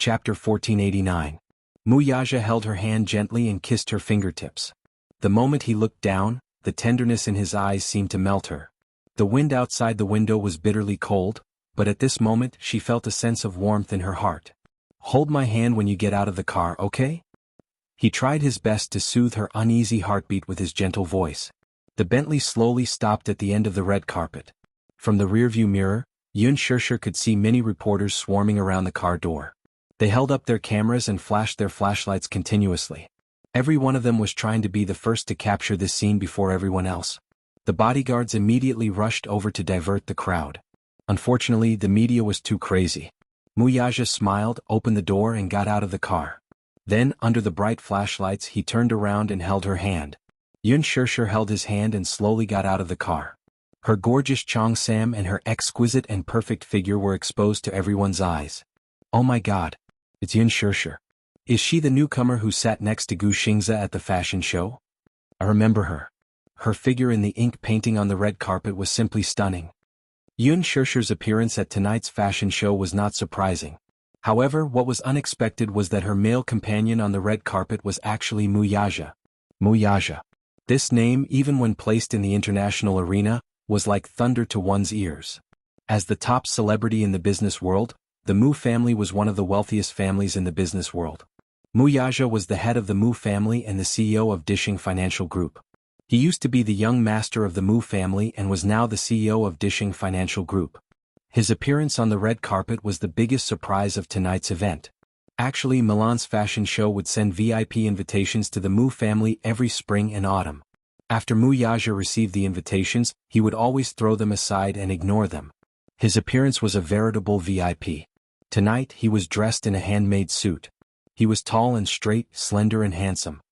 Chapter 1489. Wuxia held her hand gently and kissed her fingertips. The moment he looked down, the tenderness in his eyes seemed to melt her. The wind outside the window was bitterly cold, but at this moment she felt a sense of warmth in her heart. "Hold my hand when you get out of the car, okay?" He tried his best to soothe her uneasy heartbeat with his gentle voice. The Bentley slowly stopped at the end of the red carpet. From the rearview mirror, Yun Shishir could see many reporters swarming around the car door. They held up their cameras and flashed their flashlights continuously. Every one of them was trying to be the first to capture this scene before everyone else. The bodyguards immediately rushed over to divert the crowd. Unfortunately, the media was too crazy. Wuxia smiled, opened the door and got out of the car. Then, under the bright flashlights, he turned around and held her hand. Yun Shishir held his hand and slowly got out of the car. Her gorgeous cheongsam and her exquisite and perfect figure were exposed to everyone's eyes. "Oh my God! It's Yun Shishir. Is she the newcomer who sat next to Gu Xingze at the fashion show? I remember her. Her figure in the ink painting on the red carpet was simply stunning." Yun Shishir's appearance at tonight's fashion show was not surprising. However, what was unexpected was that her male companion on the red carpet was actually Wuxia. Wuxia. This name, even when placed in the international arena, was like thunder to one's ears. As the top celebrity in the business world, the Mu family was one of the wealthiest families in the business world. Wuxia was the head of the Mu family and the CEO of Dishing Financial Group. He used to be the young master of the Mu family and was now the CEO of Dishing Financial Group. His appearance on the red carpet was the biggest surprise of tonight's event. Actually, Milan's fashion show would send VIP invitations to the Mu family every spring and autumn. After Wuxia received the invitations, he would always throw them aside and ignore them. His appearance was a veritable VIP. Tonight, he was dressed in a handmade suit. He was tall and straight, slender and handsome.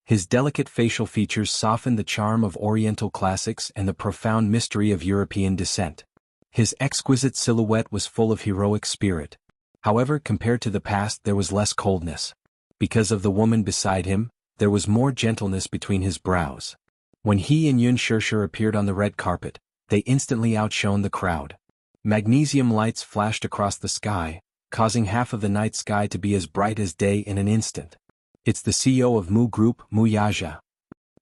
His delicate facial features softened the charm of Oriental classics and the profound mystery of European descent. His exquisite silhouette was full of heroic spirit. However, compared to the past, there was less coldness. Because of the woman beside him, there was more gentleness between his brows. When he and Yun Shishir appeared on the red carpet, they instantly outshone the crowd. Magnesium lights flashed across the sky, causing half of the night sky to be as bright as day in an instant. "It's the CEO of Mu Group, Wuxia.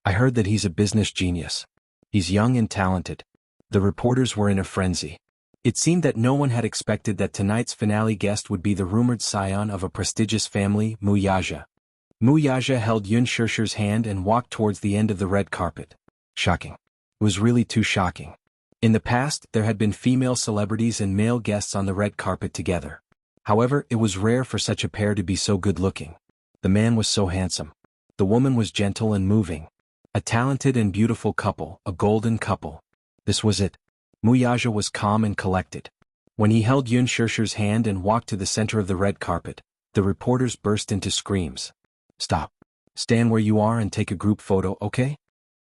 I heard that he's a business genius. He's young and talented." The reporters were in a frenzy. It seemed that no one had expected that tonight's finale guest would be the rumored scion of a prestigious family, Wuxia. Wuxia held Yun Shishir's hand and walked towards the end of the red carpet. Shocking. It was really too shocking. In the past, there had been female celebrities and male guests on the red carpet together. However, it was rare for such a pair to be so good-looking. The man was so handsome. The woman was gentle and moving. A talented and beautiful couple, a golden couple. This was it. Wuxia was calm and collected. When he held Yun Shishir's hand and walked to the center of the red carpet, the reporters burst into screams. "Stop. Stand where you are and take a group photo, okay?"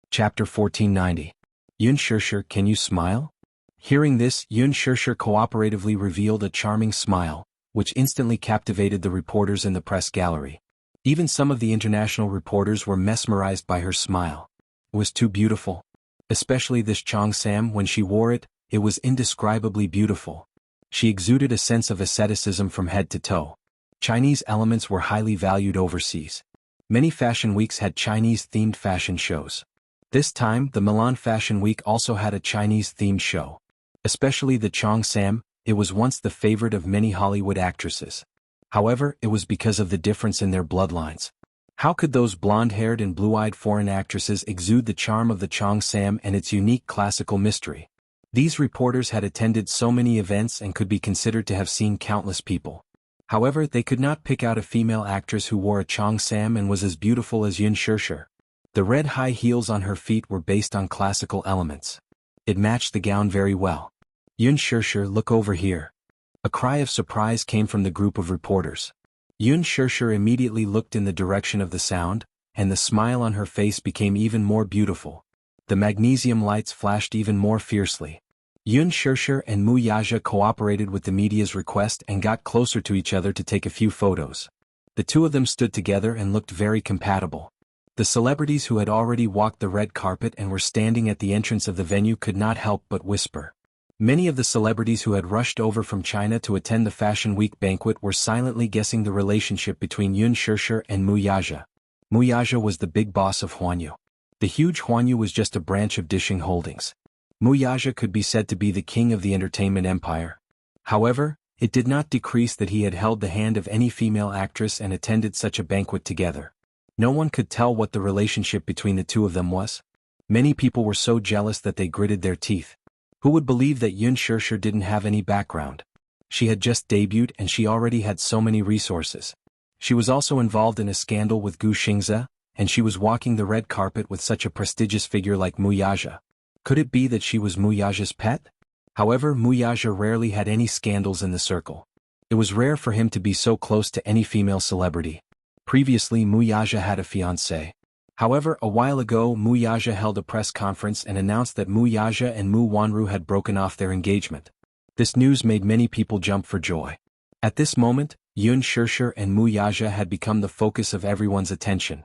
Chapter 1490. Yun Shishir, can you smile? Hearing this, Yun Shishir cooperatively revealed a charming smile, which instantly captivated the reporters in the press gallery. Even some of the international reporters were mesmerized by her smile. It was too beautiful. Especially this cheongsam, when she wore it, it was indescribably beautiful. She exuded a sense of asceticism from head to toe. Chinese elements were highly valued overseas. Many fashion weeks had Chinese-themed fashion shows. This time, the Milan Fashion Week also had a Chinese-themed show. Especially the cheongsam, it was once the favorite of many Hollywood actresses. However, it was because of the difference in their bloodlines. How could those blonde-haired and blue-eyed foreign actresses exude the charm of the cheongsam and its unique classical mystery? These reporters had attended so many events and could be considered to have seen countless people. However, they could not pick out a female actress who wore a cheongsam and was as beautiful as Yun Shishir. The red high heels on her feet were based on classical elements. It matched the gown very well. "Yun Shishir, look over here." A cry of surprise came from the group of reporters. Yun Shishir immediately looked in the direction of the sound, and the smile on her face became even more beautiful. The magnesium lights flashed even more fiercely. Yun Shishir and Wuxia cooperated with the media's request and got closer to each other to take a few photos. The two of them stood together and looked very compatible. The celebrities who had already walked the red carpet and were standing at the entrance of the venue could not help but whisper, Many of the celebrities who had rushed over from China to attend the Fashion Week banquet were silently guessing the relationship between Yun Shirshir and Mu Yaja. Mu Yaja was the big boss of Huanyu. The huge Huanyu was just a branch of Dishing Holdings. Mu Yaja could be said to be the king of the entertainment empire. However, it did not decrease that he had held the hand of any female actress and attended such a banquet together. No one could tell what the relationship between the two of them was. Many people were so jealous that they gritted their teeth. Who would believe that Yun Shirshir didn't have any background? She had just debuted and she already had so many resources. She was also involved in a scandal with Gu Xingze, and she was walking the red carpet with such a prestigious figure like Mu Yaja. Could it be that she was Mu Yaja's pet? However, Mu Yaja rarely had any scandals in the circle. It was rare for him to be so close to any female celebrity. Previously, Mu Yaja had a fiancée. However, a while ago Mu Yaja held a press conference and announced that Mu Yaja and Mu Wanru had broken off their engagement. This news made many people jump for joy. At this moment, Yun Shirshir and Mu Yaja had become the focus of everyone's attention.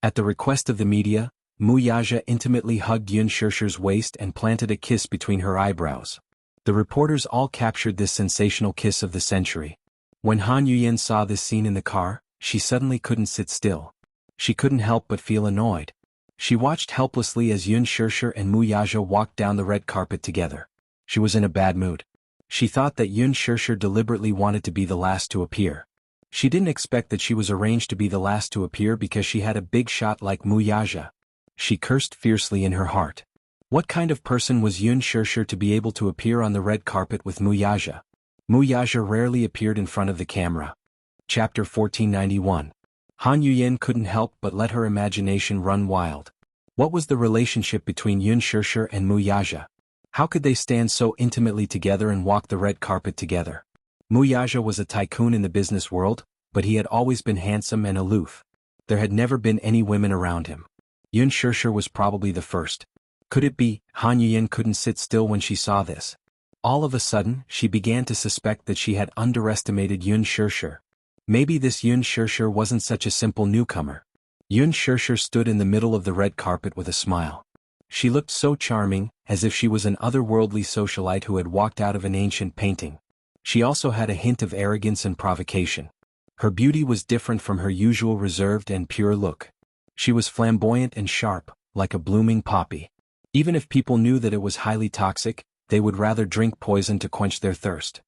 At the request of the media, Mu Yaja intimately hugged Yun Shirshir's waist and planted a kiss between her eyebrows. The reporters all captured this sensational kiss of the century. When Han Yuyan saw this scene in the car, she suddenly couldn't sit still. She couldn't help but feel annoyed. She watched helplessly as Yun Shirshir and Mu Yaja walked down the red carpet together. She was in a bad mood. She thought that Yun Shirshir deliberately wanted to be the last to appear. She didn't expect that she was arranged to be the last to appear because she had a big shot like Mu Yaja. She cursed fiercely in her heart. What kind of person was Yun Shirshir to be able to appear on the red carpet with Mu Yaja? Mu Yaja rarely appeared in front of the camera. Chapter 1491. Han Yuyan couldn't help but let her imagination run wild. What was the relationship between Yun Shirshir and Mu Yaja? How could they stand so intimately together and walk the red carpet together? Mu Yaja was a tycoon in the business world, but he had always been handsome and aloof. There had never been any women around him. Yun Shirshir was probably the first. Could it be? Han Yuyan couldn't sit still when she saw this. All of a sudden, she began to suspect that she had underestimated Yun Shirshir. Maybe this Yun Shirshir wasn't such a simple newcomer. Yun Shirshir stood in the middle of the red carpet with a smile. She looked so charming, as if she was an otherworldly socialite who had walked out of an ancient painting. She also had a hint of arrogance and provocation. Her beauty was different from her usual reserved and pure look. She was flamboyant and sharp, like a blooming poppy. Even if people knew that it was highly toxic, they would rather drink poison to quench their thirst.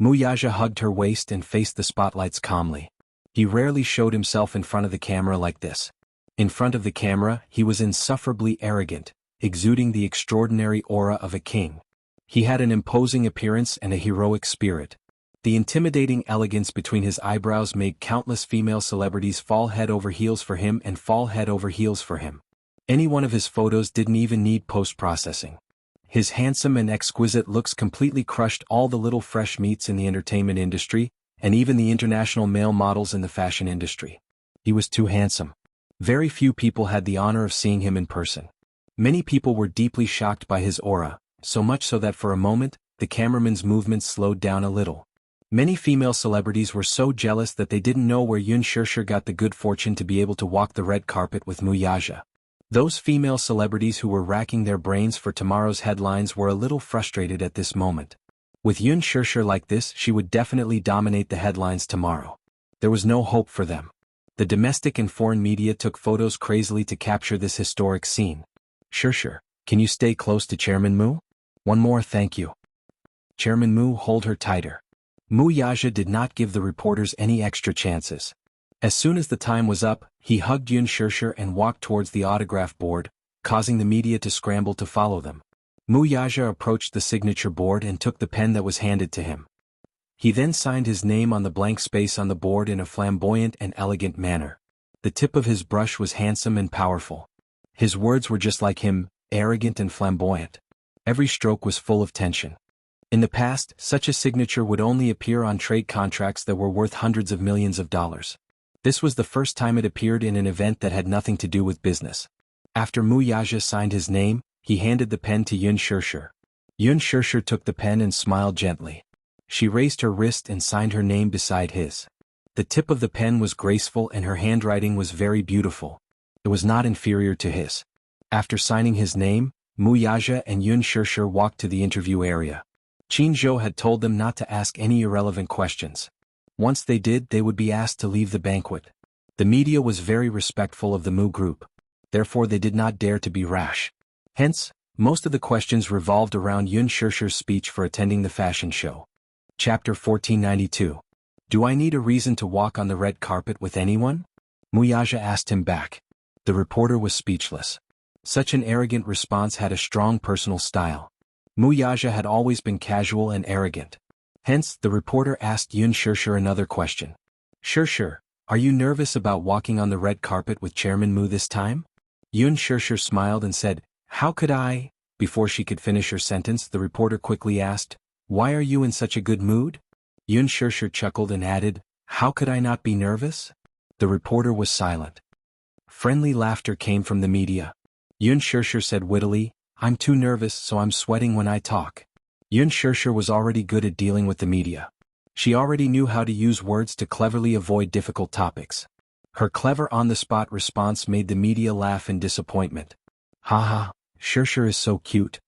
Mu Yaja hugged her waist and faced the spotlights calmly. He rarely showed himself in front of the camera like this. In front of the camera, he was insufferably arrogant, exuding the extraordinary aura of a king. He had an imposing appearance and a heroic spirit. The intimidating elegance between his eyebrows made countless female celebrities fall head over heels for him and fall head over heels for him. Any one of his photos didn't even need post-processing. His handsome and exquisite looks completely crushed all the little fresh meats in the entertainment industry, and even the international male models in the fashion industry. He was too handsome. Very few people had the honor of seeing him in person. Many people were deeply shocked by his aura, so much so that for a moment, the cameraman's movements slowed down a little. Many female celebrities were so jealous that they didn't know where Yun Shirshir got the good fortune to be able to walk the red carpet with Mu Yaja. Those female celebrities who were racking their brains for tomorrow's headlines were a little frustrated at this moment. With Yun Shirshir like this, she would definitely dominate the headlines tomorrow. There was no hope for them. The domestic and foreign media took photos crazily to capture this historic scene. Shirshir, can you stay close to Chairman Mu? One more, thank you. Chairman Mu, hold her tighter. Mu Yaja did not give the reporters any extra chances. As soon as the time was up, he hugged Yun Shirshir and walked towards the autograph board, causing the media to scramble to follow them. Mu Yaja approached the signature board and took the pen that was handed to him. He then signed his name on the blank space on the board in a flamboyant and elegant manner. The tip of his brush was handsome and powerful. His words were just like him, arrogant and flamboyant. Every stroke was full of tension. In the past, such a signature would only appear on trade contracts that were worth hundreds of millions of dollars. This was the first time it appeared in an event that had nothing to do with business. After Mu Yaja signed his name, he handed the pen to Yun Shirshir. Yun Shirshir took the pen and smiled gently. She raised her wrist and signed her name beside his. The tip of the pen was graceful and her handwriting was very beautiful. It was not inferior to his. After signing his name, Mu Yaja and Yun Shirshir walked to the interview area. Qin Zhou had told them not to ask any irrelevant questions. Once they did, they would be asked to leave the banquet. The media was very respectful of the Mu group. Therefore they did not dare to be rash. Hence, most of the questions revolved around Yun Shishir's speech for attending the fashion show. Chapter 1492. Do I need a reason to walk on the red carpet with anyone? Mu Yaja asked him back. The reporter was speechless. Such an arrogant response had a strong personal style. Mu Yaja had always been casual and arrogant. Hence, the reporter asked Yun Shishir another question. Shishir, are you nervous about walking on the red carpet with Chairman Mu this time? Yun Shishir smiled and said, How could I? Before she could finish her sentence, the reporter quickly asked, Why are you in such a good mood? Yun Shishir chuckled and added, How could I not be nervous? The reporter was silent. Friendly laughter came from the media. Yun Shishir said wittily, I'm too nervous, so I'm sweating when I talk. Yun Shishir was already good at dealing with the media. She already knew how to use words to cleverly avoid difficult topics. Her clever on-the-spot response made the media laugh in disappointment. Haha, Shishir is so cute.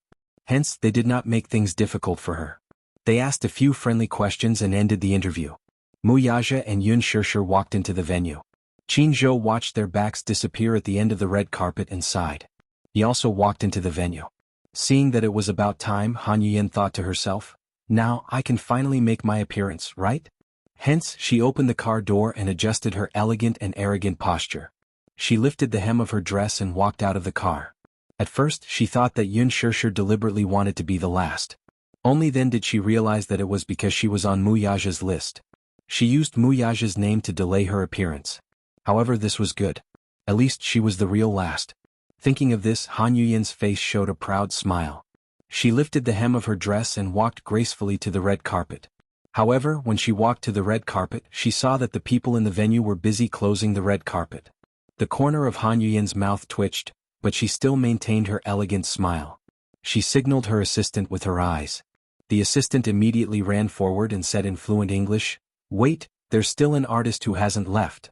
Hence, they did not make things difficult for her. They asked a few friendly questions and ended the interview. Mu Yaja and Yun Shishir walked into the venue. Qin Zhou watched their backs disappear at the end of the red carpet and sighed. He also walked into the venue. Seeing that it was about time, Han Yuyin thought to herself, Now I can finally make my appearance, right? Hence, she opened the car door and adjusted her elegant and arrogant posture. She lifted the hem of her dress and walked out of the car. At first, she thought that Yun Shishir deliberately wanted to be the last. Only then did she realize that it was because she was on Mu Yaja's list. She used Mu Yaja's name to delay her appearance. However, this was good. At least she was the real last. Thinking of this, Han Yuyin's face showed a proud smile. She lifted the hem of her dress and walked gracefully to the red carpet. However, when she walked to the red carpet, she saw that the people in the venue were busy closing the red carpet. The corner of Han Yuyin's mouth twitched, but she still maintained her elegant smile. She signaled her assistant with her eyes. The assistant immediately ran forward and said in fluent English, Wait, there's still an artist who hasn't left.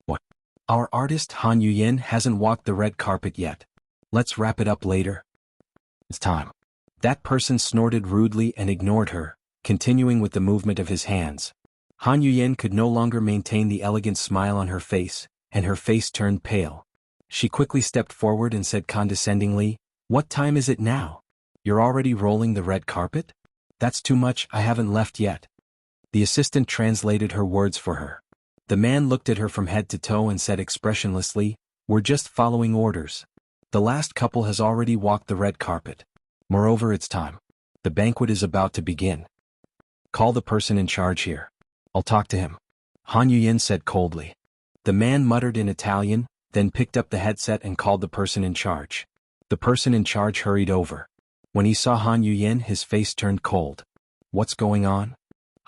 What? Our artist Han Yuyin hasn't walked the red carpet yet. Let's wrap it up later. It's time. That person snorted rudely and ignored her, continuing with the movement of his hands. Han Yuyin could no longer maintain the elegant smile on her face, and her face turned pale. She quickly stepped forward and said condescendingly, What time is it now? You're already rolling the red carpet? That's too much, I haven't left yet. The assistant translated her words for her. The man looked at her from head to toe and said expressionlessly, We're just following orders. The last couple has already walked the red carpet. Moreover, it's time. The banquet is about to begin. Call the person in charge here. I'll talk to him. Han Yuyin said coldly. The man muttered in Italian, then picked up the headset and called the person in charge. The person in charge hurried over. When he saw Han Yuyin, his face turned cold. What's going on?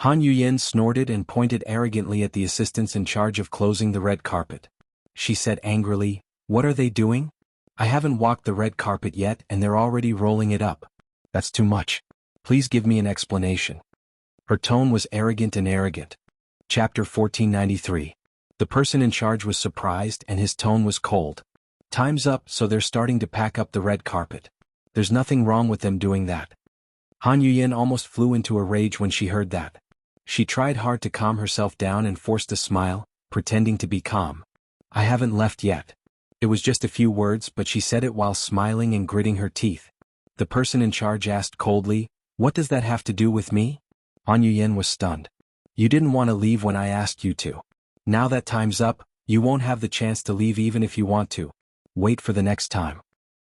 Han Yuyin snorted and pointed arrogantly at the assistants in charge of closing the red carpet. She said angrily, What are they doing? I haven't walked the red carpet yet and they're already rolling it up. That's too much. Please give me an explanation. Her tone was arrogant and arrogant. Chapter 1493. The person in charge was surprised and his tone was cold. Time's up, so they're starting to pack up the red carpet. There's nothing wrong with them doing that. Han Yuyin almost flew into a rage when she heard that. She tried hard to calm herself down and forced a smile, pretending to be calm. I haven't left yet. It was just a few words, but she said it while smiling and gritting her teeth. The person in charge asked coldly, What does that have to do with me? Han Yuyin was stunned. You didn't want to leave when I asked you to. Now that time's up, you won't have the chance to leave even if you want to. Wait for the next time.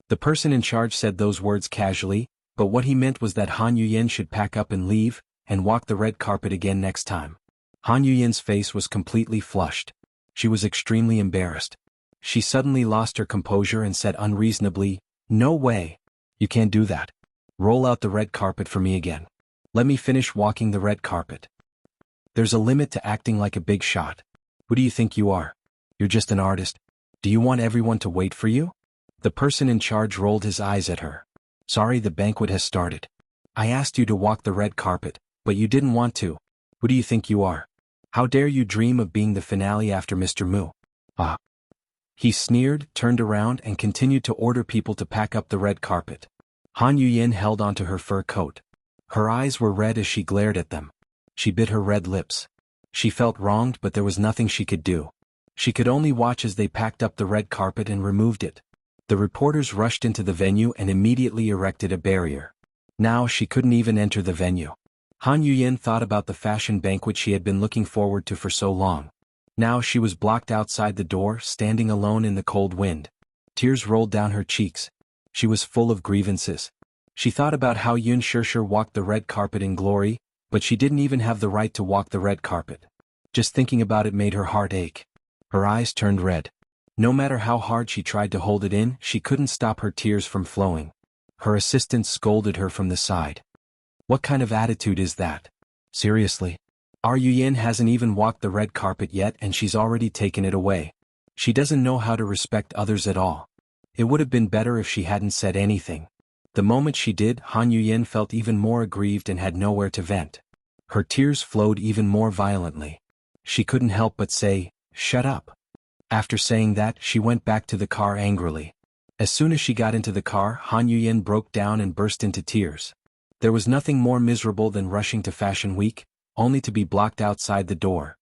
The person in charge said those words casually, but what he meant was that Han Yuyin should pack up and leave, and walk the red carpet again next time. Han Yuyin's face was completely flushed. She was extremely embarrassed. She suddenly lost her composure and said unreasonably, No way. You can't do that. Roll out the red carpet for me again. Let me finish walking the red carpet. There's a limit to acting like a big shot. Who do you think you are? You're just an artist. Do you want everyone to wait for you? The person in charge rolled his eyes at her. Sorry, the banquet has started. I asked you to walk the red carpet, but you didn't want to. Who do you think you are? How dare you dream of being the finale after Mr. Mu? Ah. He sneered, turned around and continued to order people to pack up the red carpet. Han Yuyin held onto her fur coat. Her eyes were red as she glared at them. She bit her red lips. She felt wronged, but there was nothing she could do. She could only watch as they packed up the red carpet and removed it. The reporters rushed into the venue and immediately erected a barrier. Now she couldn't even enter the venue. Han Yuyin thought about the fashion banquet she had been looking forward to for so long. Now she was blocked outside the door, standing alone in the cold wind. Tears rolled down her cheeks. She was full of grievances. She thought about how Yun Shishir walked the red carpet in glory, but she didn't even have the right to walk the red carpet. Just thinking about it made her heart ache. Her eyes turned red. No matter how hard she tried to hold it in, she couldn't stop her tears from flowing. Her assistant scolded her from the side. What kind of attitude is that? Seriously? Our Yuyin hasn't even walked the red carpet yet and she's already taken it away. She doesn't know how to respect others at all. It would have been better if she hadn't said anything. The moment she did, Han Yuyin felt even more aggrieved and had nowhere to vent. Her tears flowed even more violently. She couldn't help but say, "Shut up." After saying that, she went back to the car angrily. As soon as she got into the car, Han Yuyin broke down and burst into tears. There was nothing more miserable than rushing to Fashion Week, only to be blocked outside the door.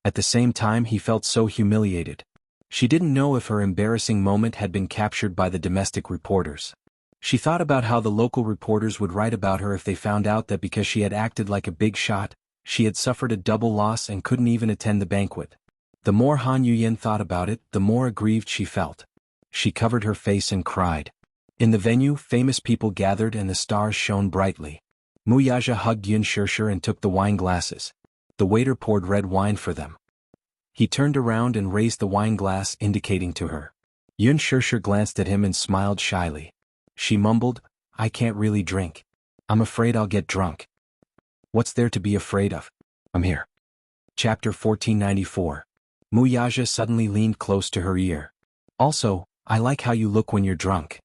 At the same time, he felt so humiliated. She didn't know if her embarrassing moment had been captured by the domestic reporters. She thought about how the local reporters would write about her if they found out that because she had acted like a big shot, she had suffered a double loss and couldn't even attend the banquet. The more Han Yuyin thought about it, the more aggrieved she felt. She covered her face and cried. In the venue, famous people gathered and the stars shone brightly. Muyaja hugged Yun Shishir and took the wine glasses. The waiter poured red wine for them. He turned around and raised the wine glass, indicating to her. Yun Shishir glanced at him and smiled shyly. She mumbled, "I can't really drink. I'm afraid I'll get drunk." What's there to be afraid of? I'm here. Chapter 1494. Muyaja suddenly leaned close to her ear. Also, I like how you look when you're drunk.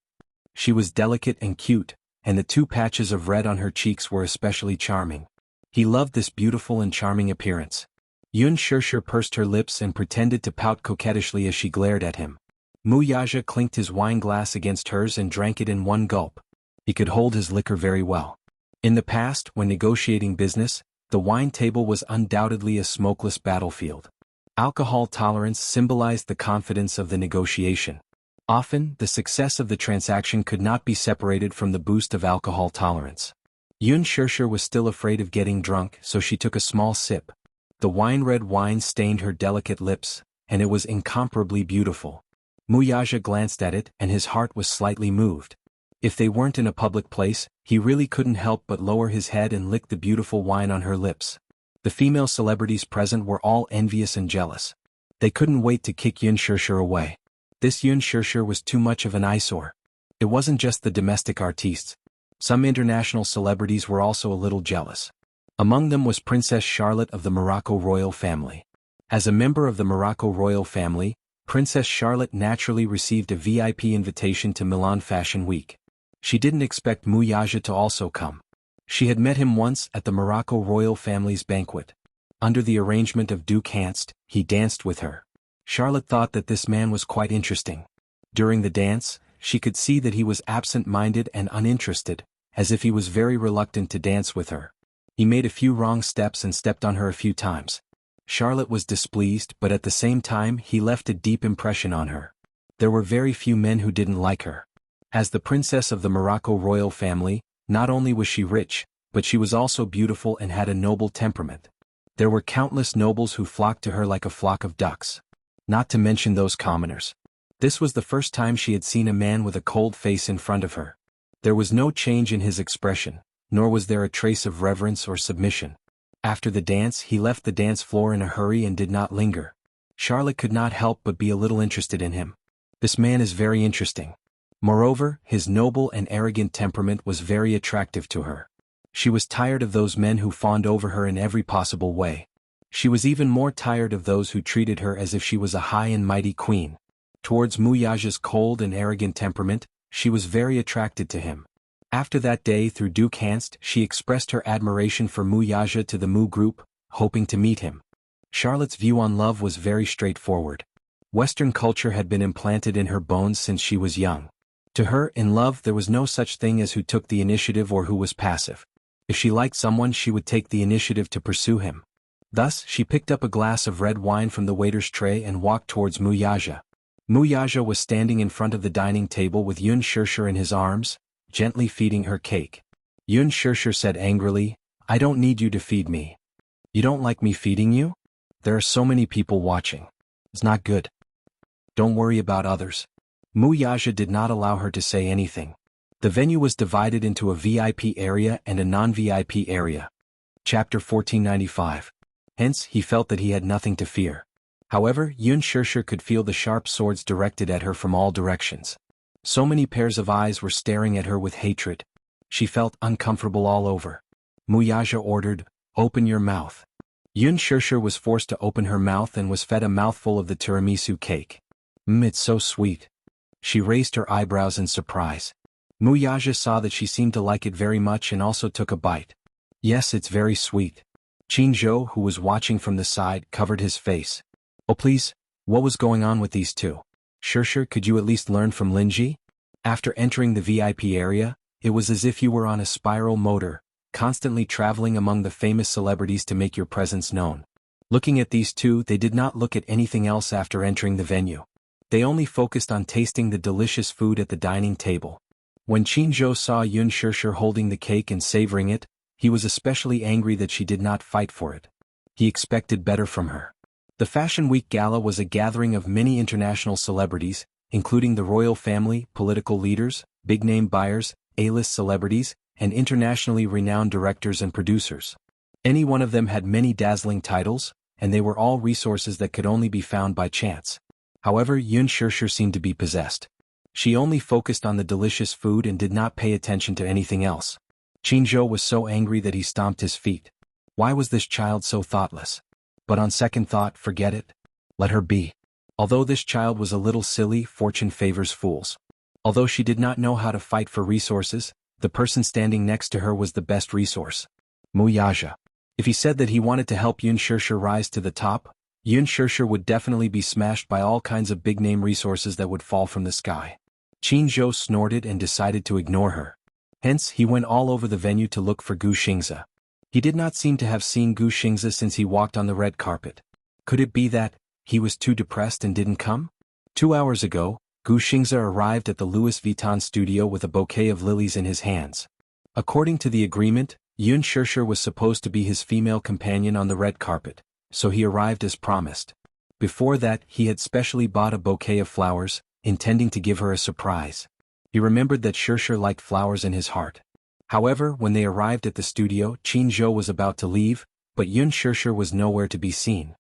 She was delicate and cute, and the 2 patches of red on her cheeks were especially charming. He loved this beautiful and charming appearance. Yun Shishir pursed her lips and pretended to pout coquettishly as she glared at him. Muyaja clinked his wine glass against hers and drank it in one gulp. He could hold his liquor very well. In the past, when negotiating business, the wine table was undoubtedly a smokeless battlefield. Alcohol tolerance symbolized the confidence of the negotiation. Often, the success of the transaction could not be separated from the boost of alcohol tolerance. Yun Shishir was still afraid of getting drunk, so she took a small sip. The wine-red wine stained her delicate lips, and it was incomparably beautiful. Muyaja glanced at it, and his heart was slightly moved. If they weren't in a public place, he really couldn't help but lower his head and lick the beautiful wine on her lips. The female celebrities present were all envious and jealous. They couldn't wait to kick Yun Shishir away. This Yun Shishir was too much of an eyesore. It wasn't just the domestic artistes. Some international celebrities were also a little jealous. Among them was Princess Charlotte of the Morocco royal family. As a member of the Morocco royal family, Princess Charlotte naturally received a VIP invitation to Milan Fashion Week. She didn't expect Muyaja to also come. She had met him once at the Morocco royal family's banquet. Under the arrangement of Duke Hanst, he danced with her. Charlotte thought that this man was quite interesting. During the dance, she could see that he was absent-minded and uninterested, as if he was very reluctant to dance with her. He made a few wrong steps and stepped on her a few times. Charlotte was displeased, but at the same time he left a deep impression on her. There were very few men who didn't like her. As the princess of the Morocco royal family, not only was she rich, but she was also beautiful and had a noble temperament. There were countless nobles who flocked to her like a flock of ducks. Not to mention those commoners. This was the first time she had seen a man with a cold face in front of her. There was no change in his expression, nor was there a trace of reverence or submission. After the dance, he left the dance floor in a hurry and did not linger. Charlotte could not help but be a little interested in him. This man is very interesting. Moreover, his noble and arrogant temperament was very attractive to her. She was tired of those men who fawned over her in every possible way. She was even more tired of those who treated her as if she was a high and mighty queen. Towards Muyaja's cold and arrogant temperament, she was very attracted to him. After that day through Duke Hanst, she expressed her admiration for Muyaja to the Mu group, hoping to meet him. Charlotte's view on love was very straightforward. Western culture had been implanted in her bones since she was young. To her, in love there was no such thing as who took the initiative or who was passive. If she liked someone, she would take the initiative to pursue him. Thus, she picked up a glass of red wine from the waiter's tray and walked towards Muyaja. Muyaja was standing in front of the dining table with Yun Shirshir in his arms, gently feeding her cake. Yun Shirshir said angrily, "I don't need you to feed me. You don't like me feeding you? There are so many people watching. It's not good. Don't worry about others." Muyaja did not allow her to say anything. The venue was divided into a VIP area and a non-VIP area. Chapter 1495. Hence, he felt that he had nothing to fear. However, Yun Shirshir could feel the sharp swords directed at her from all directions. So many pairs of eyes were staring at her with hatred. She felt uncomfortable all over. Muyaja ordered, "Open your mouth." Yun Shirshir was forced to open her mouth and was fed a mouthful of the tiramisu cake. It's so sweet." She raised her eyebrows in surprise. Muyaja saw that she seemed to like it very much and also took a bite. "Yes, it's very sweet." Qingzhou, who was watching from the side, covered his face. "Oh please, what was going on with these two? Shirshir, could you at least learn from Linji?" After entering the VIP area, it was as if you were on a spiral motor, constantly traveling among the famous celebrities to make your presence known. Looking at these two, they did not look at anything else after entering the venue. They only focused on tasting the delicious food at the dining table. When Qingzhou saw Yun Shirshir holding the cake and savoring it, he was especially angry that she did not fight for it. He expected better from her. The Fashion Week Gala was a gathering of many international celebrities, including the royal family, political leaders, big-name buyers, A-list celebrities, and internationally renowned directors and producers. Any one of them had many dazzling titles, and they were all resources that could only be found by chance. However, Yun Shirshir seemed to be possessed. She only focused on the delicious food and did not pay attention to anything else. Qingzhou was so angry that he stomped his feet. Why was this child so thoughtless? But on second thought, forget it. Let her be. Although this child was a little silly, fortune favors fools. Although she did not know how to fight for resources, the person standing next to her was the best resource. Muyaja. If he said that he wanted to help Yun Shirshir rise to the top, Yun Shirshir would definitely be smashed by all kinds of big-name resources that would fall from the sky. Qingzhou snorted and decided to ignore her. Hence, he went all over the venue to look for Gu Xingze. He did not seem to have seen Gu Xingze since he walked on the red carpet. Could it be that he was too depressed and didn't come? 2 hours ago, Gu Xingze arrived at the Louis Vuitton studio with a bouquet of lilies in his hands. According to the agreement, Yun Shirshir was supposed to be his female companion on the red carpet, so he arrived as promised. Before that, he had specially bought a bouquet of flowers, intending to give her a surprise. He remembered that Shirshir liked flowers in his heart. However, when they arrived at the studio, Qingzhou was about to leave, but Yun Shirshir was nowhere to be seen.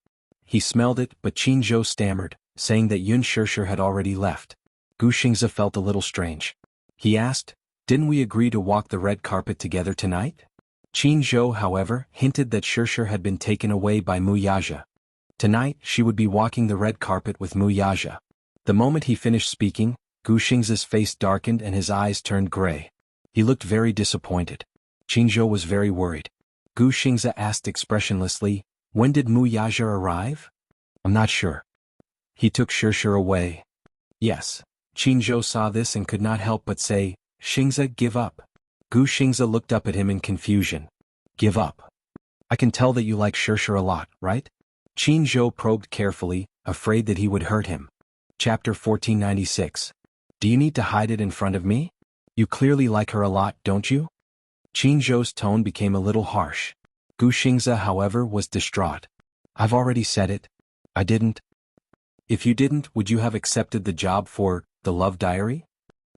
He smelled it, but Qingzhou stammered, saying that Yun Shirshir had already left. Gu Xingze felt a little strange. He asked, "Didn't we agree to walk the red carpet together tonight?" Qingzhou, however, hinted that Shirshir had been taken away by Muyaja. Tonight, she would be walking the red carpet with Muyaja. The moment he finished speaking, Gu Xingze's face darkened and his eyes turned gray. He looked very disappointed. Qingzhou was very worried. Gu Xingze asked expressionlessly, "When did Muyaja arrive?" "I'm not sure. He took Shirshir away." "Yes." Qingzhou saw this and could not help but say, "Xingze, give up." Gu Xingze looked up at him in confusion. "Give up? I can tell that you like Shirshir a lot, right?" Qingzhou probed carefully, afraid that he would hurt him. Chapter 1496. Do you need to hide it in front of me? You clearly like her a lot, don't you? Qingzhou's tone became a little harsh. Gu Xingze, however, was distraught. "I've already said it. I didn't." "If you didn't, would you have accepted the job for The Love Diary?"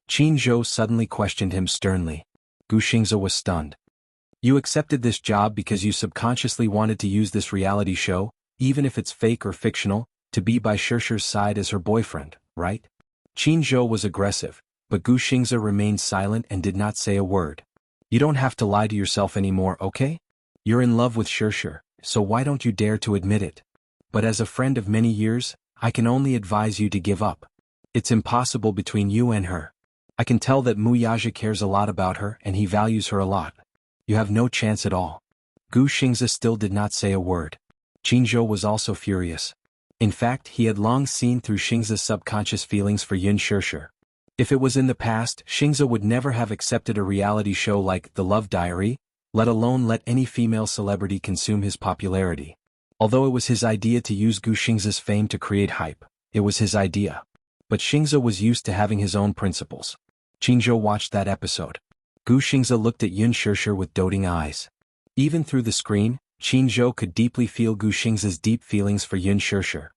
Qingzhou suddenly questioned him sternly. Gu Xingze was stunned. "You accepted this job because you subconsciously wanted to use this reality show, even if it's fake or fictional, to be by Shirshir's side as her boyfriend, right?" Qingzhou was aggressive, but Gu Xingze remained silent and did not say a word. "You don't have to lie to yourself anymore, okay? You're in love with Shirshir, so why don't you dare to admit it? But as a friend of many years, I can only advise you to give up. It's impossible between you and her. I can tell that Muyaja cares a lot about her and he values her a lot. You have no chance at all." Gu Xingze still did not say a word. Qingzhou was also furious. In fact, he had long seen through Xingze's subconscious feelings for Yun Shirshir. If it was in the past, Xingze would never have accepted a reality show like The Love Diary, let alone let any female celebrity consume his popularity. Although it was his idea to use Gu Xingza's fame to create hype, it was his idea. But Xingza was used to having his own principles. Qingzhou watched that episode. Gu Xingza looked at Yun Shishir with doting eyes. Even through the screen, Qingzhou could deeply feel Gu Xingza's deep feelings for Yun Shishir.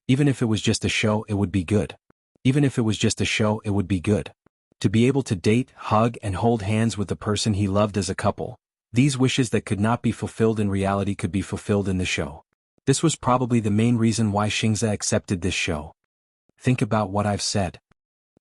Even if it was just a show, it would be good. Even if it was just a show, it would be good. To be able to date, hug and hold hands with the person he loved as a couple. These wishes that could not be fulfilled in reality could be fulfilled in the show. This was probably the main reason why Xingza accepted this show. Think about what I've said.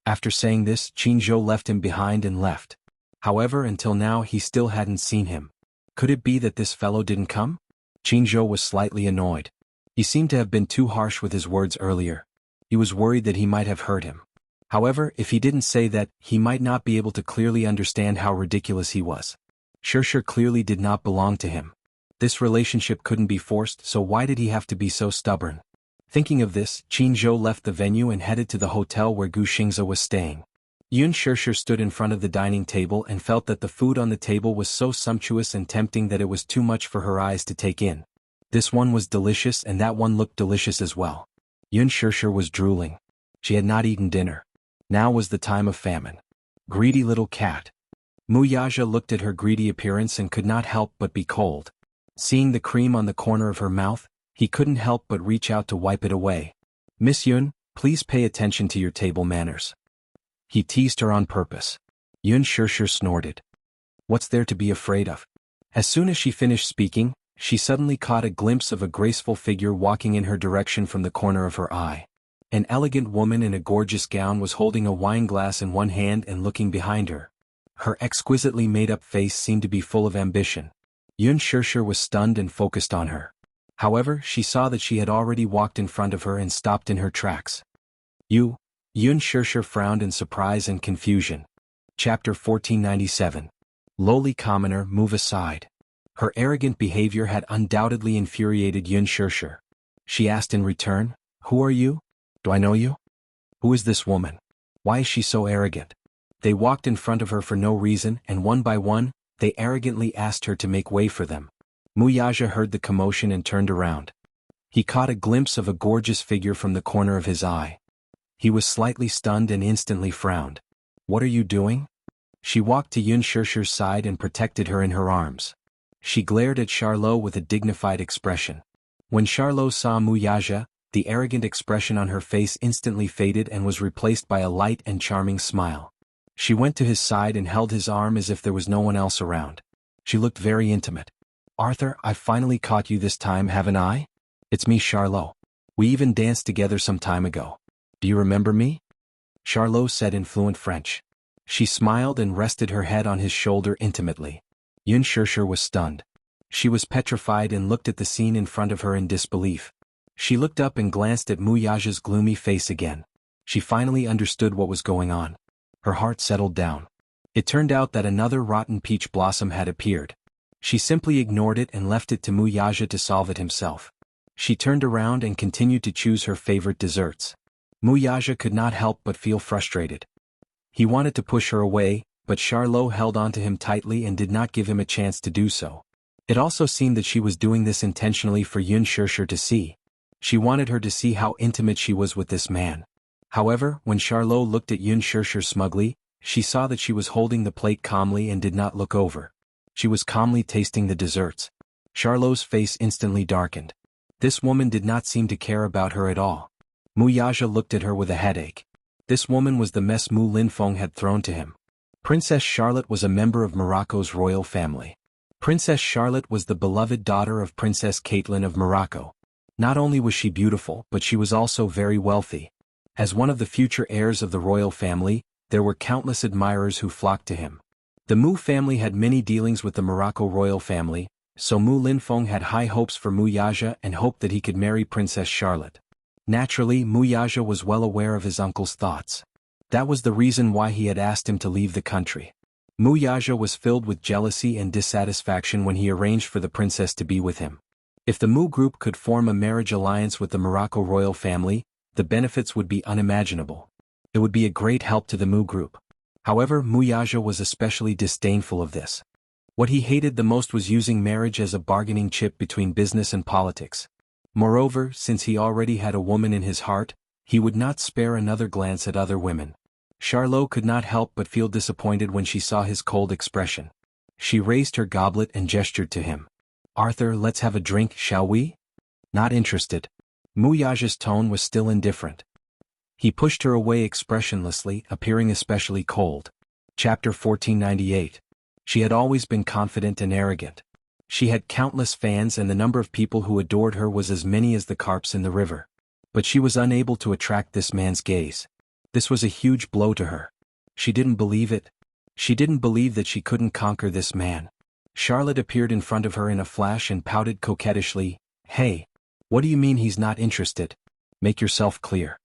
After saying this, Qingzhou left him behind and left. However, until now he still hadn't seen him. Could it be that this fellow didn't come? Qingzhou was slightly annoyed. He seemed to have been too harsh with his words earlier. He was worried that he might have hurt him. However, if he didn't say that, he might not be able to clearly understand how ridiculous he was. Shishir clearly did not belong to him. This relationship couldn't be forced, so why did he have to be so stubborn? Thinking of this, Qingzhou left the venue and headed to the hotel where Gu Xingza was staying. Yun Shishir stood in front of the dining table and felt that the food on the table was so sumptuous and tempting that it was too much for her eyes to take in. This one was delicious and that one looked delicious as well. Yun Shishir was drooling. She had not eaten dinner. Now was the time of famine. Greedy little cat. Muyaja looked at her greedy appearance and could not help but be cold. Seeing the cream on the corner of her mouth, he couldn't help but reach out to wipe it away. Miss Yun, please pay attention to your table manners. He teased her on purpose. Yun Shishir snorted. What's there to be afraid of? As soon as she finished speaking, she suddenly caught a glimpse of a graceful figure walking in her direction from the corner of her eye. An elegant woman in a gorgeous gown was holding a wine glass in one hand and looking behind her. Her exquisitely made-up face seemed to be full of ambition. Yun Shishir was stunned and focused on her. However, she saw that she had already walked in front of her and stopped in her tracks. You? Yun Shishir frowned in surprise and confusion. Chapter 1497. Lowly commoner, move aside. Her arrogant behavior had undoubtedly infuriated Yun Shishir. She asked in return, Who are you? Do I know you? Who is this woman? Why is she so arrogant? They walked in front of her for no reason and one by one, they arrogantly asked her to make way for them. Muyaja heard the commotion and turned around. He caught a glimpse of a gorgeous figure from the corner of his eye. He was slightly stunned and instantly frowned. What are you doing? She walked to Yun Shishir's side and protected her in her arms. She glared at Charlot with a dignified expression. When Charlot saw Muyaja, the arrogant expression on her face instantly faded and was replaced by a light and charming smile. She went to his side and held his arm as if there was no one else around. She looked very intimate. Arthur, I finally caught you this time, haven't I? It's me, Charlot. We even danced together some time ago. Do you remember me? Charlot said in fluent French. She smiled and rested her head on his shoulder intimately. Yun Shishir was stunned. She was petrified and looked at the scene in front of her in disbelief. She looked up and glanced at Muyaja's gloomy face again. She finally understood what was going on. Her heart settled down. It turned out that another rotten peach blossom had appeared. She simply ignored it and left it to Muyaja to solve it himself. She turned around and continued to choose her favorite desserts. Muyaja could not help but feel frustrated. He wanted to push her away, but Charlot held onto him tightly and did not give him a chance to do so. It also seemed that she was doing this intentionally for Yun Shishir to see. She wanted her to see how intimate she was with this man. However, when Charlot looked at Yun Shishir smugly, she saw that she was holding the plate calmly and did not look over. She was calmly tasting the desserts. Charlot's face instantly darkened. This woman did not seem to care about her at all. Muyaja looked at her with a headache. This woman was the mess Mu Linfeng had thrown to him. Princess Charlotte was a member of Morocco's royal family. Princess Charlotte was the beloved daughter of Princess Caitlin of Morocco. Not only was she beautiful, but she was also very wealthy. As one of the future heirs of the royal family, there were countless admirers who flocked to him. The Mu family had many dealings with the Morocco royal family, so Mu Linfeng had high hopes for Muyaja and hoped that he could marry Princess Charlotte. Naturally, Muyaja was well aware of his uncle's thoughts. That was the reason why he had asked him to leave the country. Muyaja was filled with jealousy and dissatisfaction when he arranged for the princess to be with him. If the Mu group could form a marriage alliance with the Morocco royal family, the benefits would be unimaginable. It would be a great help to the Mu group. However, Muyaja was especially disdainful of this. What he hated the most was using marriage as a bargaining chip between business and politics. Moreover, since he already had a woman in his heart, he would not spare another glance at other women. Charlotte could not help but feel disappointed when she saw his cold expression. She raised her goblet and gestured to him. "Arthur, let's have a drink, shall we?" "Not interested." Muyaja's tone was still indifferent. He pushed her away expressionlessly, appearing especially cold. Chapter 1498. She had always been confident and arrogant. She had countless fans and the number of people who adored her was as many as the carps in the river. But she was unable to attract this man's gaze. This was a huge blow to her. She didn't believe it. She didn't believe that she couldn't conquer this man. Charlotte appeared in front of her in a flash and pouted coquettishly. "Hey, what do you mean he's not interested? Make yourself clear,"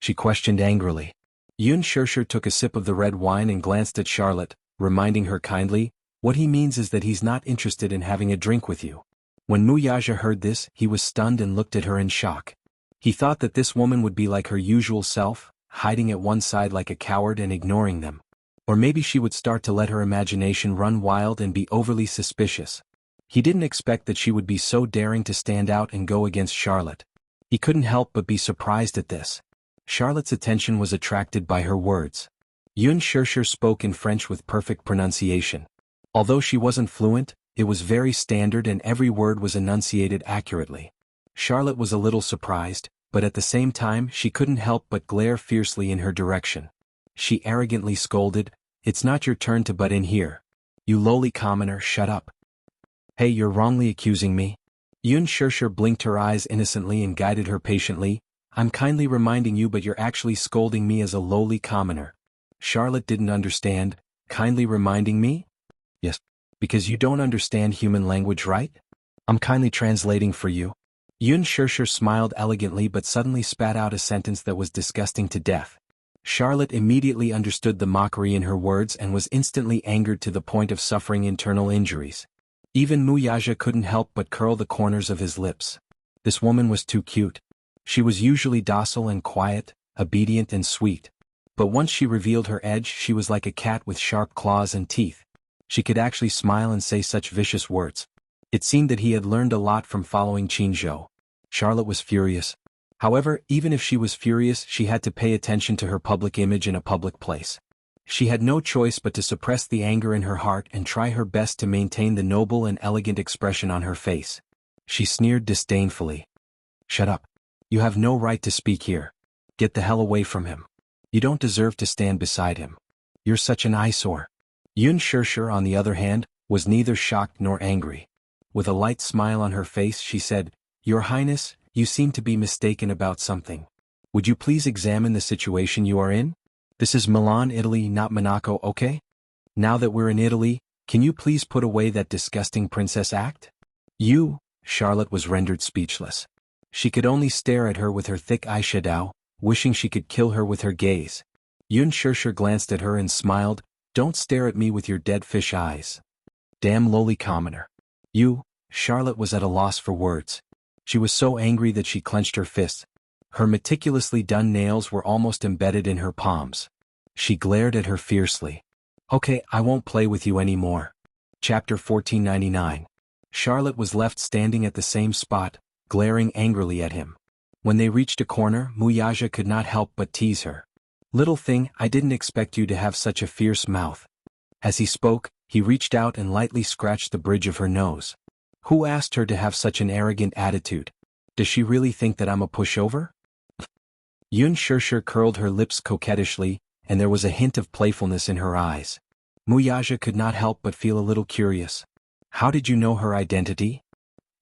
she questioned angrily. Yun Shirshir took a sip of the red wine and glanced at Charlotte, reminding her kindly, "What he means is that he's not interested in having a drink with you." When Muyaja heard this, he was stunned and looked at her in shock. He thought that this woman would be like her usual self, hiding at one side like a coward and ignoring them. Or maybe she would start to let her imagination run wild and be overly suspicious. He didn't expect that she would be so daring to stand out and go against Charlotte. He couldn't help but be surprised at this. Charlotte's attention was attracted by her words. Yun Shirshir spoke in French with perfect pronunciation. Although she wasn't fluent, it was very standard and every word was enunciated accurately. Charlotte was a little surprised, but at the same time she couldn't help but glare fiercely in her direction. She arrogantly scolded, "It's not your turn to butt in here. You lowly commoner, shut up." "Hey, you're wrongly accusing me." Yun Shirshir blinked her eyes innocently and guided her patiently. "I'm kindly reminding you, but you're actually scolding me as a lowly commoner." Charlotte didn't understand. "Kindly reminding me?" "Yes, because you don't understand human language, right? I'm kindly translating for you." Yun Shirshir smiled elegantly but suddenly spat out a sentence that was disgusting to death. Charlotte immediately understood the mockery in her words and was instantly angered to the point of suffering internal injuries. Even Muyaja couldn't help but curl the corners of his lips. This woman was too cute. She was usually docile and quiet, obedient and sweet. But once she revealed her edge, she was like a cat with sharp claws and teeth. She could actually smile and say such vicious words. It seemed that he had learned a lot from following Qinzhou. Charlotte was furious. However, even if she was furious, she had to pay attention to her public image in a public place. She had no choice but to suppress the anger in her heart and try her best to maintain the noble and elegant expression on her face. She sneered disdainfully. "Shut up. You have no right to speak here. Get the hell away from him. You don't deserve to stand beside him. You're such an eyesore." Yun Shirshir, on the other hand, was neither shocked nor angry. With a light smile on her face, she said, "Your Highness, you seem to be mistaken about something. Would you please examine the situation you are in? This is Milan, Italy, not Monaco, okay? Now that we're in Italy, can you please put away that disgusting princess act?" Charlotte was rendered speechless. She could only stare at her with her thick eyeshadow, wishing she could kill her with her gaze. Yun Shirshir glanced at her and smiled, "Don't stare at me with your dead fish eyes. Damn lowly commoner." Charlotte was at a loss for words. She was so angry that she clenched her fists. Her meticulously done nails were almost embedded in her palms. She glared at her fiercely. "Okay, I won't play with you anymore." Chapter 1499. Charlotte was left standing at the same spot, glaring angrily at him. When they reached a corner, Muyaja could not help but tease her. "Little thing, I didn't expect you to have such a fierce mouth." As he spoke, he reached out and lightly scratched the bridge of her nose. "Who asked her to have such an arrogant attitude? Does she really think that I'm a pushover?" Yun Shirshir curled her lips coquettishly, and there was a hint of playfulness in her eyes. Muyaja could not help but feel a little curious. How did you know her identity?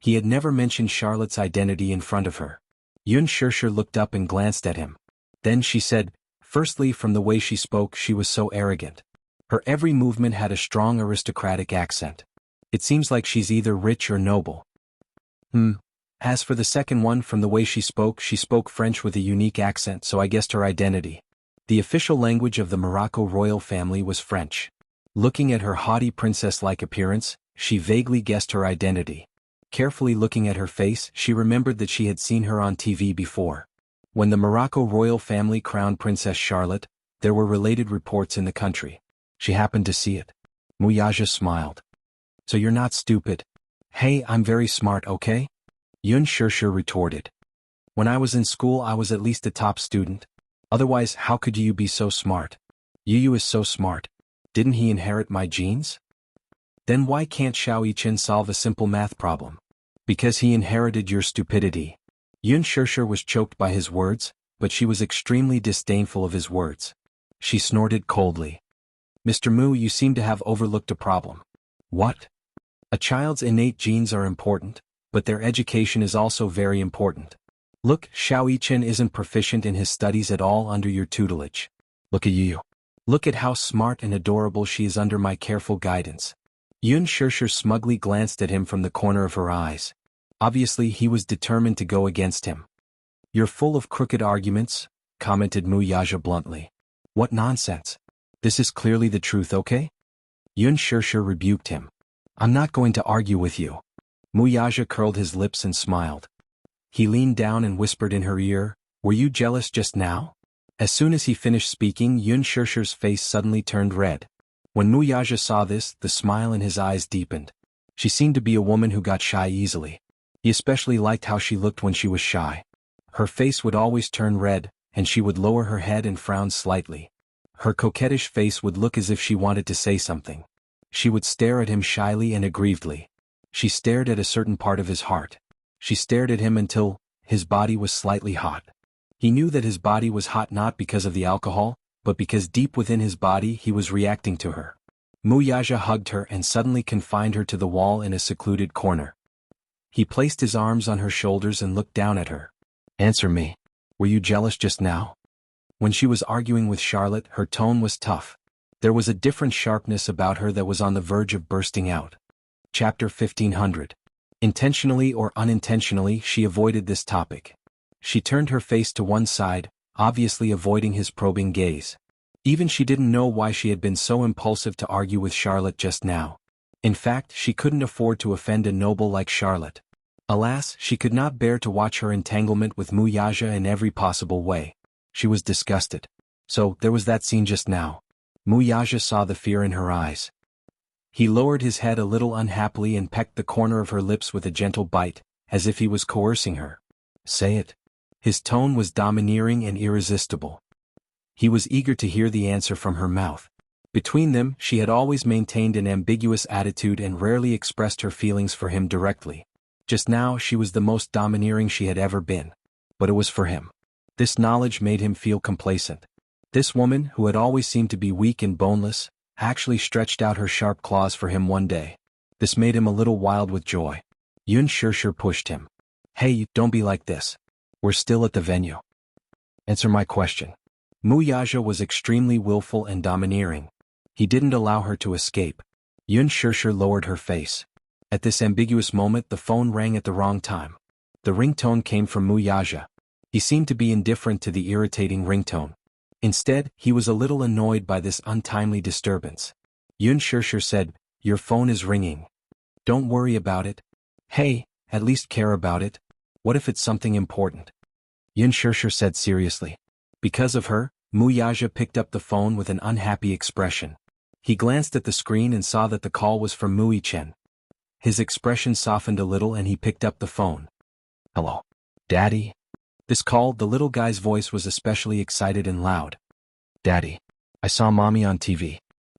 He had never mentioned Charlotte's identity in front of her. Yun Shirshir looked up and glanced at him. Then she said, "Firstly, from the way she spoke, she was so arrogant. Her every movement had a strong aristocratic accent. It seems like she's either rich or noble." As for the second one, from the way she spoke French with a unique accent, so I guessed her identity. The official language of the Morocco royal family was French. Looking at her haughty princess-like appearance, she vaguely guessed her identity. Carefully looking at her face, she remembered that she had seen her on TV before. When the Morocco royal family crowned Princess Charlotte, there were related reports in the country. She happened to see it. Muyaja smiled. So you're not stupid? Hey, I'm very smart, okay? Yun Shirshir retorted. When I was in school I was at least a top student. Otherwise how could you be so smart? Yu is so smart. Didn't he inherit my genes? Then why can't Xiao Yichen solve a simple math problem? Because he inherited your stupidity. Yun Shirshir was choked by his words, but she was extremely disdainful of his words. She snorted coldly. Mr. Mu, you seem to have overlooked a problem. What? A child's innate genes are important, but their education is also very important. Look, Xiao Yichen isn't proficient in his studies at all under your tutelage. Look at you. Look at how smart and adorable she is under my careful guidance. Yun Shirshir smugly glanced at him from the corner of her eyes. Obviously he was determined to go against him. You're full of crooked arguments, commented Mu Yaja bluntly. What nonsense. This is clearly the truth, okay? Yun Shirshir rebuked him. I'm not going to argue with you. Mu Yaja curled his lips and smiled. He leaned down and whispered in her ear, were you jealous just now? As soon as he finished speaking, Yun Shirshir's face suddenly turned red. When Mu Yaja saw this, the smile in his eyes deepened. She seemed to be a woman who got shy easily. He especially liked how she looked when she was shy. Her face would always turn red, and she would lower her head and frown slightly. Her coquettish face would look as if she wanted to say something. She would stare at him shyly and aggrievedly. She stared at a certain part of his heart. She stared at him until his body was slightly hot. He knew that his body was hot not because of the alcohol, but because deep within his body he was reacting to her. Mu Yaja hugged her and suddenly confined her to the wall in a secluded corner. He placed his arms on her shoulders and looked down at her. Answer me. Were you jealous just now? When she was arguing with Charlotte, her tone was tough. There was a different sharpness about her that was on the verge of bursting out. Chapter 1500. Intentionally or unintentionally, she avoided this topic. She turned her face to one side, obviously avoiding his probing gaze. Even she didn't know why she had been so impulsive to argue with Charlotte just now. In fact, she couldn't afford to offend a noble like Charlotte. Alas, she could not bear to watch her entanglement with Mu Yaja in every possible way. She was disgusted. So, there was that scene just now. Mu Yaja saw the fear in her eyes. He lowered his head a little unhappily and pecked the corner of her lips with a gentle bite, as if he was coercing her. Say it. His tone was domineering and irresistible. He was eager to hear the answer from her mouth. Between them, she had always maintained an ambiguous attitude and rarely expressed her feelings for him directly. Just now she was the most domineering she had ever been. But it was for him. This knowledge made him feel complacent. This woman, who had always seemed to be weak and boneless, actually stretched out her sharp claws for him one day. This made him a little wild with joy. Yun Shirshir pushed him. Hey, don't be like this. We're still at the venue. Answer my question. Mu Yaja was extremely willful and domineering. He didn't allow her to escape. Yun Shirshir lowered her face. At this ambiguous moment the phone rang at the wrong time. The ringtone came from Mu Yaja. He seemed to be indifferent to the irritating ringtone. Instead, he was a little annoyed by this untimely disturbance. Yun Shirshir said, Your phone is ringing. Don't worry about it. Hey, at least care about it. What if it's something important? Yun Shirshir said seriously. Because of her, Mu Yaja picked up the phone with an unhappy expression. He glanced at the screen and saw that the call was from Mu Yichen. His expression softened a little and he picked up the phone. Hello. Daddy? This call, the little guy's voice was especially excited and loud. Daddy. I saw Mommy on TV.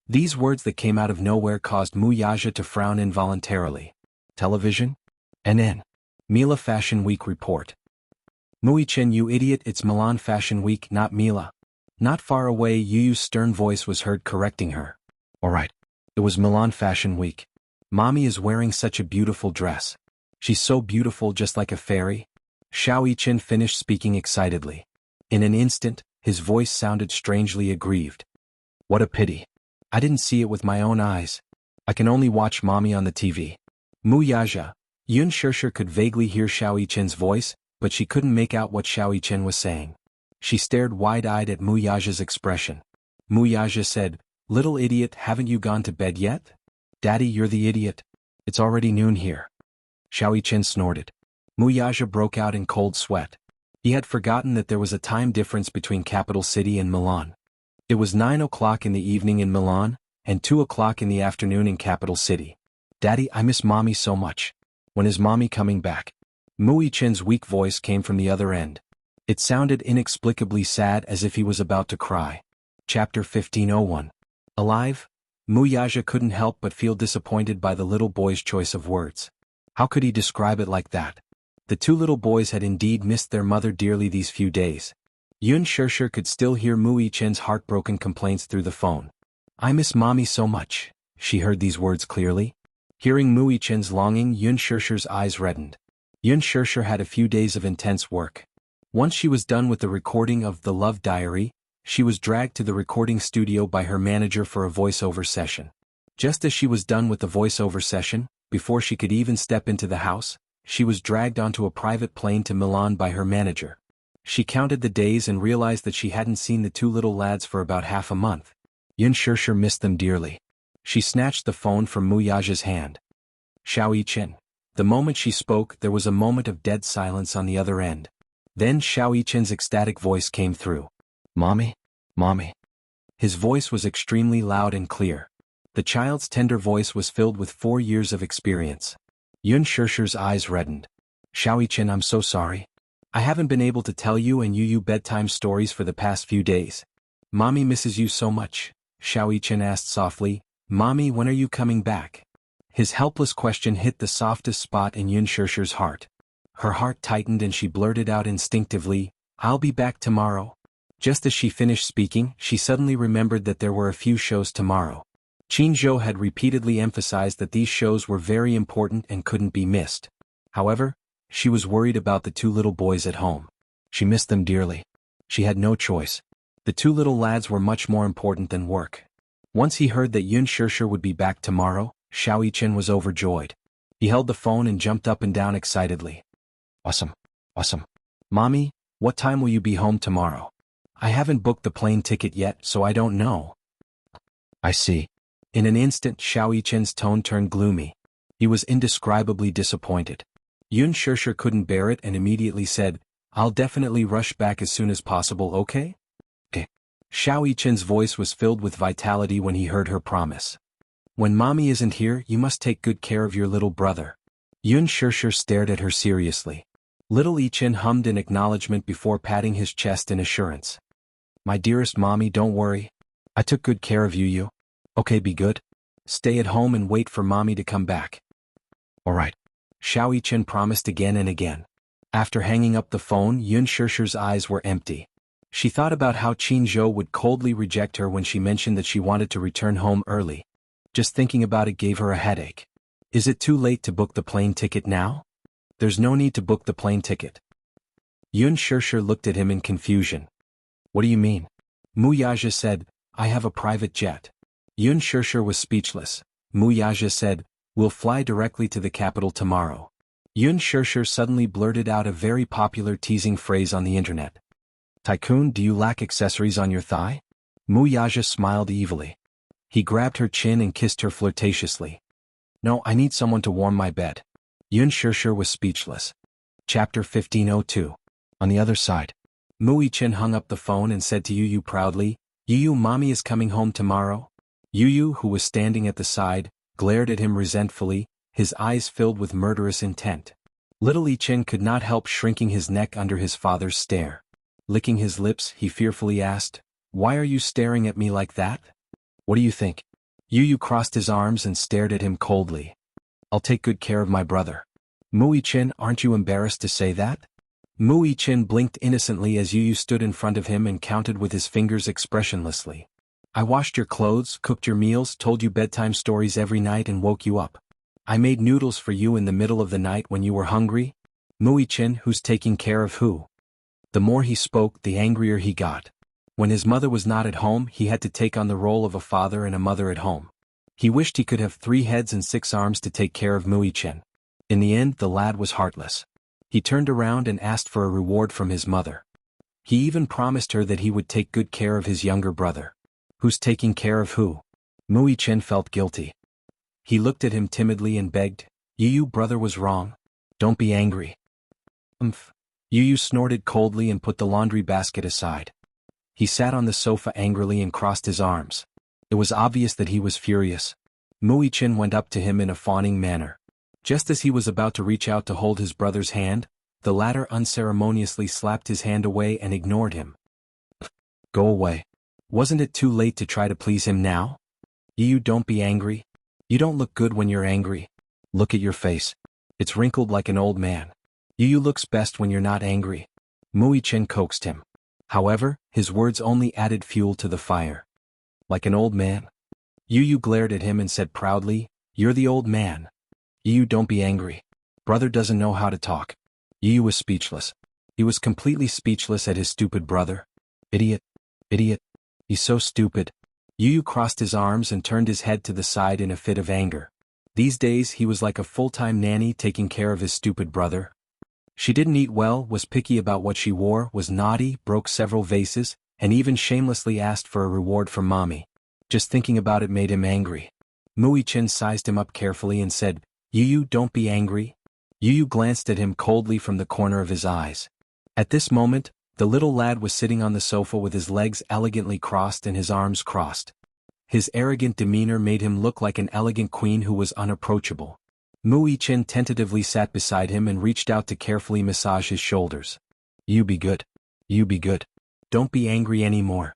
These words that came out of nowhere caused Mu Yaja to frown involuntarily. Television? NN. Mila Fashion Week report. Mu Yichen, you idiot, it's Milan Fashion Week, not Mila. Not far away, Yu's stern voice was heard correcting her. Alright. It was Milan Fashion Week. Mommy is wearing such a beautiful dress. She's so beautiful, just like a fairy. Xiao Yichen finished speaking excitedly. In an instant, his voice sounded strangely aggrieved. What a pity. I didn't see it with my own eyes. I can only watch Mommy on the TV. Mu Yaja. Yun Shirshir could vaguely hear Xiao Yichen's voice, but she couldn't make out what Xiao Yichen was saying. She stared wide-eyed at Mu Yaja's expression. Mu Yaja said, Little idiot, haven't you gone to bed yet? Daddy, you're the idiot. It's already noon here. Xiao Yichen snorted. Mu Yaja broke out in cold sweat. He had forgotten that there was a time difference between capital city and Milan. It was 9 o'clock in the evening in Milan, and 2 o'clock in the afternoon in capital city. Daddy, I miss Mommy so much. When is Mommy coming back? Mu Yichen's weak voice came from the other end. It sounded inexplicably sad, as if he was about to cry. Chapter 1501. Alive? Mu Yaja couldn't help but feel disappointed by the little boy's choice of words. How could he describe it like that? The two little boys had indeed missed their mother dearly these few days. Yun Shirshir could still hear Mu Yichen's heartbroken complaints through the phone. I miss Mommy so much. She heard these words clearly. Hearing Mu Yichen's longing, Yun Shirshir's eyes reddened. Yun Shirshir had a few days of intense work. Once she was done with the recording of The Love Diary, she was dragged to the recording studio by her manager for a voiceover session. Just as she was done with the voiceover session, before she could even step into the house, she was dragged onto a private plane to Milan by her manager. She counted the days and realized that she hadn't seen the two little lads for about half a month. Yun Shirshir missed them dearly. She snatched the phone from Mu Yaja's hand. Xiao Yichin. The moment she spoke, there was a moment of dead silence on the other end. Then Xiao Yichin's ecstatic voice came through. Mommy? Mommy. His voice was extremely loud and clear. The child's tender voice was filled with 4 years of experience. Yun Shirshir's eyes reddened. Xiao Yichin, I'm so sorry. I haven't been able to tell you and Yu bedtime stories for the past few days. Mommy misses you so much, Xiao Yichin asked softly. Mommy, when are you coming back? His helpless question hit the softest spot in Yun Shirshir's heart. Her heart tightened and she blurted out instinctively, I'll be back tomorrow. Just as she finished speaking, she suddenly remembered that there were a few shows tomorrow. Qin Zhou had repeatedly emphasized that these shows were very important and couldn't be missed. However, she was worried about the two little boys at home. She missed them dearly. She had no choice. The two little lads were much more important than work. Once he heard that Yun Shirshir would be back tomorrow, Xiao Yichin was overjoyed. He held the phone and jumped up and down excitedly. Awesome. Awesome. Mommy, what time will you be home tomorrow? I haven't booked the plane ticket yet, so I don't know. I see. In an instant, Xiao Yichin's tone turned gloomy. He was indescribably disappointed. Yun Shirshir couldn't bear it and immediately said, I'll definitely rush back as soon as possible, okay? Xiao Yichin's voice was filled with vitality when he heard her promise. When Mommy isn't here, you must take good care of your little brother. Yun Shirshir stared at her seriously. Little Yichin hummed in acknowledgement before patting his chest in assurance. My dearest Mommy, don't worry. I took good care of you. Okay, be good. Stay at home and wait for Mommy to come back. All right. Xiao Yichin promised again and again. After hanging up the phone, Yun Shirshir's eyes were empty. She thought about how Qin Zhou would coldly reject her when she mentioned that she wanted to return home early. Just thinking about it gave her a headache. Is it too late to book the plane ticket now? There's no need to book the plane ticket. Yun Shirshir looked at him in confusion. What do you mean? Mu Yaja said, I have a private jet. Yun Shirshir was speechless. Mu Yaja said, we'll fly directly to the capital tomorrow. Yun Shirshir suddenly blurted out a very popular teasing phrase on the internet. Tycoon, do you lack accessories on your thigh? Mu Yaja smiled evilly. He grabbed her chin and kissed her flirtatiously. No, I need someone to warm my bed. Yun Shirshir was speechless. Chapter 1502. On the other side. Mu Yichin hung up the phone and said to Yu proudly, Yu, Mommy is coming home tomorrow. Yu, who was standing at the side, glared at him resentfully, his eyes filled with murderous intent. Little Yichin could not help shrinking his neck under his father's stare. Licking his lips, he fearfully asked, Why are you staring at me like that? What do you think? Yu crossed his arms and stared at him coldly. I'll take good care of my brother. Mu Yichin, aren't you embarrassed to say that? Mu Yichin blinked innocently as Yu stood in front of him and counted with his fingers expressionlessly. I washed your clothes, cooked your meals, told you bedtime stories every night and woke you up. I made noodles for you in the middle of the night when you were hungry. Mu Yichin, who's taking care of who? The more he spoke, the angrier he got. When his mother was not at home, he had to take on the role of a father and a mother at home. He wished he could have 3 heads and 6 arms to take care of Mu Yichin. In the end, the lad was heartless. He turned around and asked for a reward from his mother. He even promised her that he would take good care of his younger brother. Who's taking care of who? Mu Yichin felt guilty. He looked at him timidly and begged, Yu, brother was wrong. Don't be angry. Yu snorted coldly and put the laundry basket aside. He sat on the sofa angrily and crossed his arms. It was obvious that he was furious. Muichin went up to him in a fawning manner. Just as he was about to reach out to hold his brother's hand, the latter unceremoniously slapped his hand away and ignored him. Go away. Wasn't it too late to try to please him now? You don't be angry. You don't look good when you're angry. Look at your face. It's wrinkled like an old man. You looks best when you're not angry. Muichin coaxed him. However, his words only added fuel to the fire. Like an old man? Yu glared at him and said proudly, You're the old man. Yu, don't be angry. Brother doesn't know how to talk. Yu was speechless. He was completely speechless at his stupid brother. Idiot. Idiot. He's so stupid. Yu crossed his arms and turned his head to the side in a fit of anger. These days he was like a full-time nanny taking care of his stupid brother. She didn't eat well, was picky about what she wore, was naughty, broke several vases, and even shamelessly asked for a reward from mommy. Just thinking about it made him angry. Muichin sized him up carefully and said, Yu, don't be angry. Yu glanced at him coldly from the corner of his eyes. At this moment, the little lad was sitting on the sofa with his legs elegantly crossed and his arms crossed. His arrogant demeanor made him look like an elegant queen who was unapproachable. Muichin tentatively sat beside him and reached out to carefully massage his shoulders. You be good. You be good. Don't be angry anymore.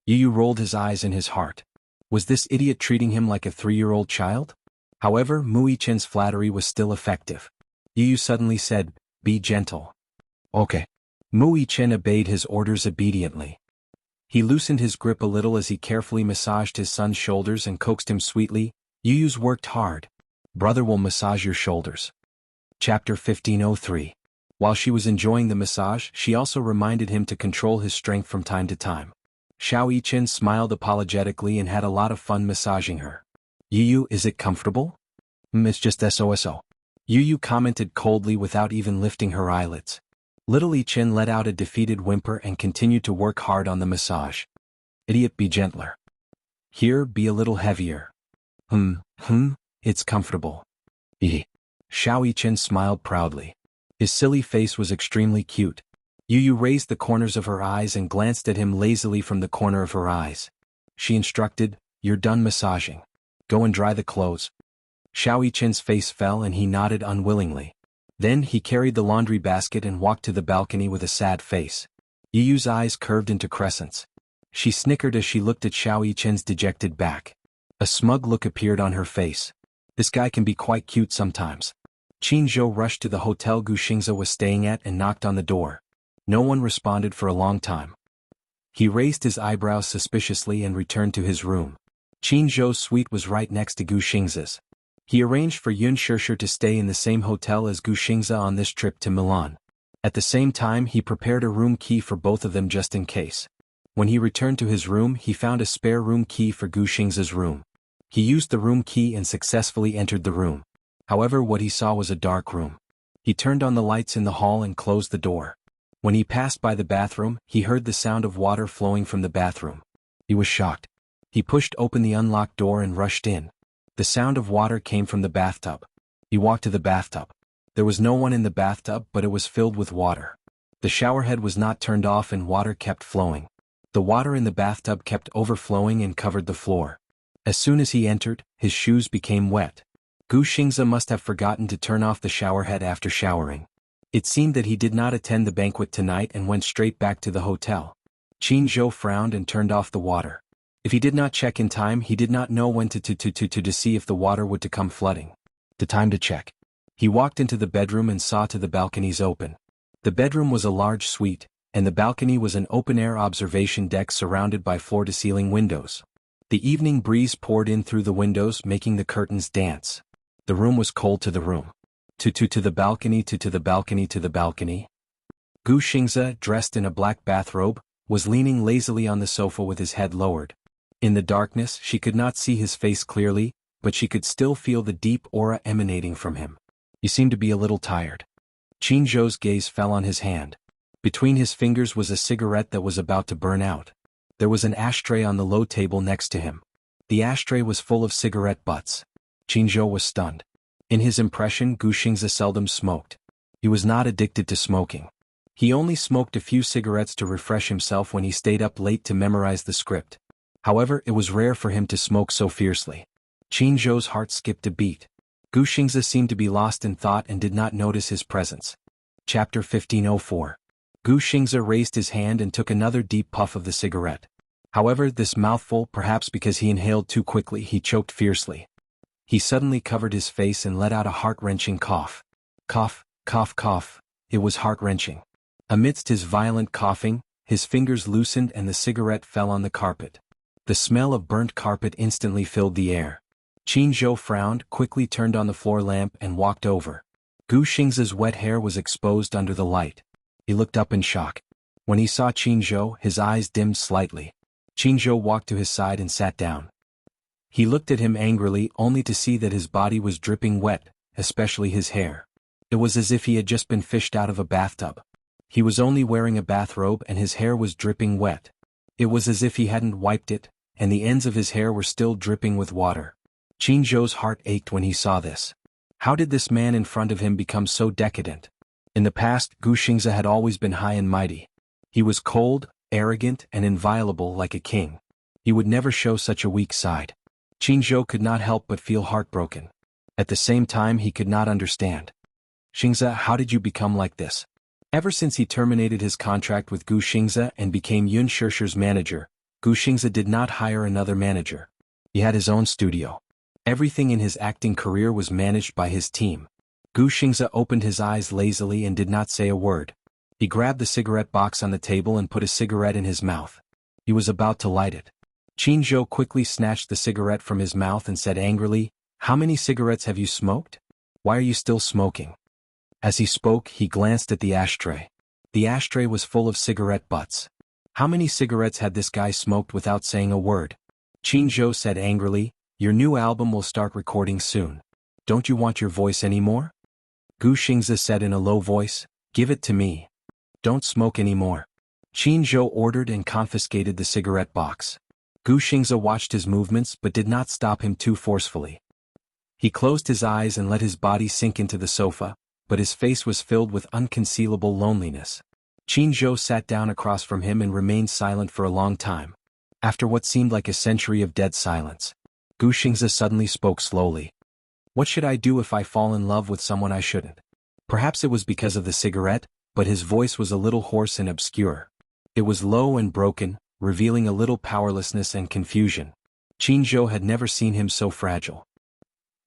Yu rolled his eyes in his heart. Was this idiot treating him like a 3-year-old child? However, Muichin's flattery was still effective. Yu suddenly said, Be gentle. Okay. Muichin obeyed his orders obediently. He loosened his grip a little as he carefully massaged his son's shoulders and coaxed him sweetly, Yu's worked hard. Brother will massage your shoulders. Chapter 1503. While she was enjoying the massage, she also reminded him to control his strength from time to time. Xiaoyichin smiled apologetically and had a lot of fun massaging her. Yu, is it comfortable? It's just SOSO. Yu commented coldly without even lifting her eyelids. Little Ichin let out a defeated whimper and continued to work hard on the massage. Idiot, be gentler. Here, be a little heavier. It's comfortable. Xiaoyichin smiled proudly. His silly face was extremely cute. Yu raised the corners of her eyes and glanced at him lazily from the corner of her eyes. She instructed, You're done massaging. Go and dry the clothes. Xiaoyichin's face fell and he nodded unwillingly. Then he carried the laundry basket and walked to the balcony with a sad face. Yu's eyes curved into crescents. She snickered as she looked at Xiaoyichin's dejected back. A smug look appeared on her face. This guy can be quite cute sometimes. Qinzhou rushed to the hotel Gu Xingze was staying at and knocked on the door. No one responded for a long time. He raised his eyebrows suspiciously and returned to his room. Qinzhou's suite was right next to Gu Xingze's. He arranged for Yun Shishir to stay in the same hotel as Gu Xingze on this trip to Milan. At the same time, he prepared a room key for both of them just in case. When he returned to his room, he found a spare room key for Gu Xingze's room. He used the room key and successfully entered the room. However, what he saw was a dark room. He turned on the lights in the hall and closed the door. When he passed by the bathroom, he heard the sound of water flowing from the bathroom. He was shocked. He pushed open the unlocked door and rushed in. The sound of water came from the bathtub. He walked to the bathtub. There was no one in the bathtub, but it was filled with water. The showerhead was not turned off and water kept flowing. The water in the bathtub kept overflowing and covered the floor. As soon as he entered, his shoes became wet. Gu Xingze must have forgotten to turn off the showerhead after showering. It seemed that he did not attend the banquet tonight and went straight back to the hotel. Qinzhou frowned and turned off the water. If he did not check in time, he did not know when to see if the water would to come flooding. The time to check. He walked into the bedroom and saw to the balconies open. The bedroom was a large suite, and the balcony was an open-air observation deck surrounded by floor-to-ceiling windows. The evening breeze poured in through the windows, making the curtains dance. The room was cold to the room. To the balcony, to the balcony, to the balcony. Gu Xingze, dressed in a black bathrobe, was leaning lazily on the sofa with his head lowered. In the darkness, she could not see his face clearly, but she could still feel the deep aura emanating from him. You seem to be a little tired. Qinzhou's gaze fell on his hand. Between his fingers was a cigarette that was about to burn out. There was an ashtray on the low table next to him. The ashtray was full of cigarette butts. Qinzhou was stunned. In his impression, Gu Xingze seldom smoked. He was not addicted to smoking. He only smoked a few cigarettes to refresh himself when he stayed up late to memorize the script. However, it was rare for him to smoke so fiercely. Qin Zhou's heart skipped a beat. Gu Xingze seemed to be lost in thought and did not notice his presence. Chapter 1504. Gu Xingze raised his hand and took another deep puff of the cigarette. However, this mouthful, perhaps because he inhaled too quickly, he choked fiercely. He suddenly covered his face and let out a heart-wrenching cough. Cough, cough, cough. It was heart-wrenching. Amidst his violent coughing, his fingers loosened and the cigarette fell on the carpet. The smell of burnt carpet instantly filled the air. Qin Zhou frowned, quickly turned on the floor lamp and walked over. Gu Xingze's wet hair was exposed under the light. He looked up in shock. When he saw Qin Zhou, his eyes dimmed slightly. Qin Zhou walked to his side and sat down. He looked at him angrily, only to see that his body was dripping wet, especially his hair. It was as if he had just been fished out of a bathtub. He was only wearing a bathrobe and his hair was dripping wet. It was as if he hadn't wiped it, and the ends of his hair were still dripping with water. Qin Zhou's heart ached when he saw this. How did this man in front of him become so decadent? In the past, Gu Xingze had always been high and mighty. He was cold, arrogant, and inviolable like a king. He would never show such a weak side. Qin Zhou could not help but feel heartbroken. At the same time, he could not understand. Xingze, how did you become like this? Ever since he terminated his contract with Gu Xingze and became Yun Shishir's manager, Gu Xingze did not hire another manager. He had his own studio. Everything in his acting career was managed by his team. Gu Xingze opened his eyes lazily and did not say a word. He grabbed the cigarette box on the table and put a cigarette in his mouth. He was about to light it. Qin Zhou quickly snatched the cigarette from his mouth and said angrily, "How many cigarettes have you smoked? Why are you still smoking?" As he spoke, he glanced at the ashtray. The ashtray was full of cigarette butts. How many cigarettes had this guy smoked without saying a word? Qin Zhou said angrily, "Your new album will start recording soon. Don't you want your voice anymore?" Gu Xingze said in a low voice, "Give it to me. Don't smoke anymore." Qin Zhou ordered and confiscated the cigarette box. Gu Xingze watched his movements but did not stop him too forcefully. He closed his eyes and let his body sink into the sofa, but his face was filled with unconcealable loneliness. Qin Zhou sat down across from him and remained silent for a long time. After what seemed like a century of dead silence, Gu Xingze suddenly spoke slowly. "What should I do if I fall in love with someone I shouldn't?" Perhaps it was because of the cigarette, but his voice was a little hoarse and obscure. It was low and broken, revealing a little powerlessness and confusion. Qin Zhou had never seen him so fragile.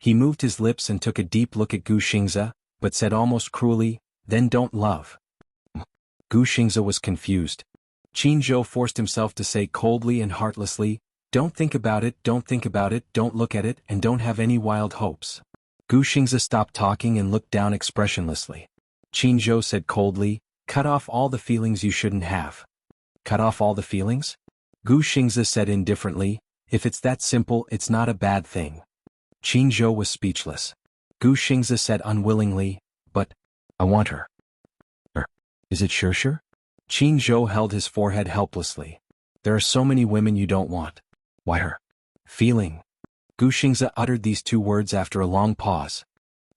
He moved his lips and took a deep look at Gu Xingze, but said almost cruelly, "Then don't love." Gu Xingze was confused. Qin Zhou forced himself to say coldly and heartlessly, "Don't think about it, don't think about it, don't look at it, and don't have any wild hopes." Gu Xingze stopped talking and looked down expressionlessly. Qin Zhou said coldly, "Cut off all the feelings you shouldn't have." "Cut off all the feelings?" Gu Xingze said indifferently, "If it's that simple, it's not a bad thing." Qin Zhou was speechless. Gu Xingze said unwillingly, "But I want her." Is it Shishir? Qin Zhou held his forehead helplessly. "There are so many women you don't want." "Why her?" "Feeling." Gu Xingze uttered these two words after a long pause.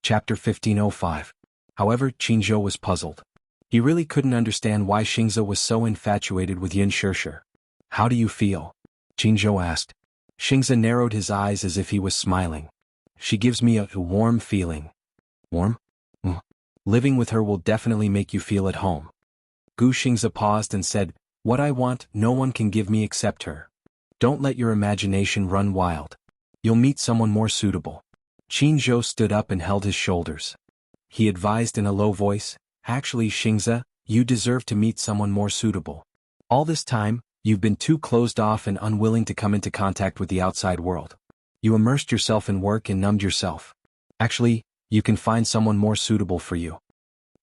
Chapter 1505. However, Qin Zhou was puzzled. He really couldn't understand why Xingze was so infatuated with Yun Shishir. "How do you feel?" Qin Zhou asked. Xingze narrowed his eyes as if he was smiling. "She gives me a warm feeling." "Warm?" "Living with her will definitely make you feel at home." Gu Xingze paused and said, "What I want, no one can give me except her. Don't let your imagination run wild. You'll meet someone more suitable." Qin Zhou stood up and held his shoulders. He advised in a low voice, "Actually, Xingze, you deserve to meet someone more suitable. All this time, you've been too closed off and unwilling to come into contact with the outside world. You immersed yourself in work and numbed yourself. Actually, you can find someone more suitable for you."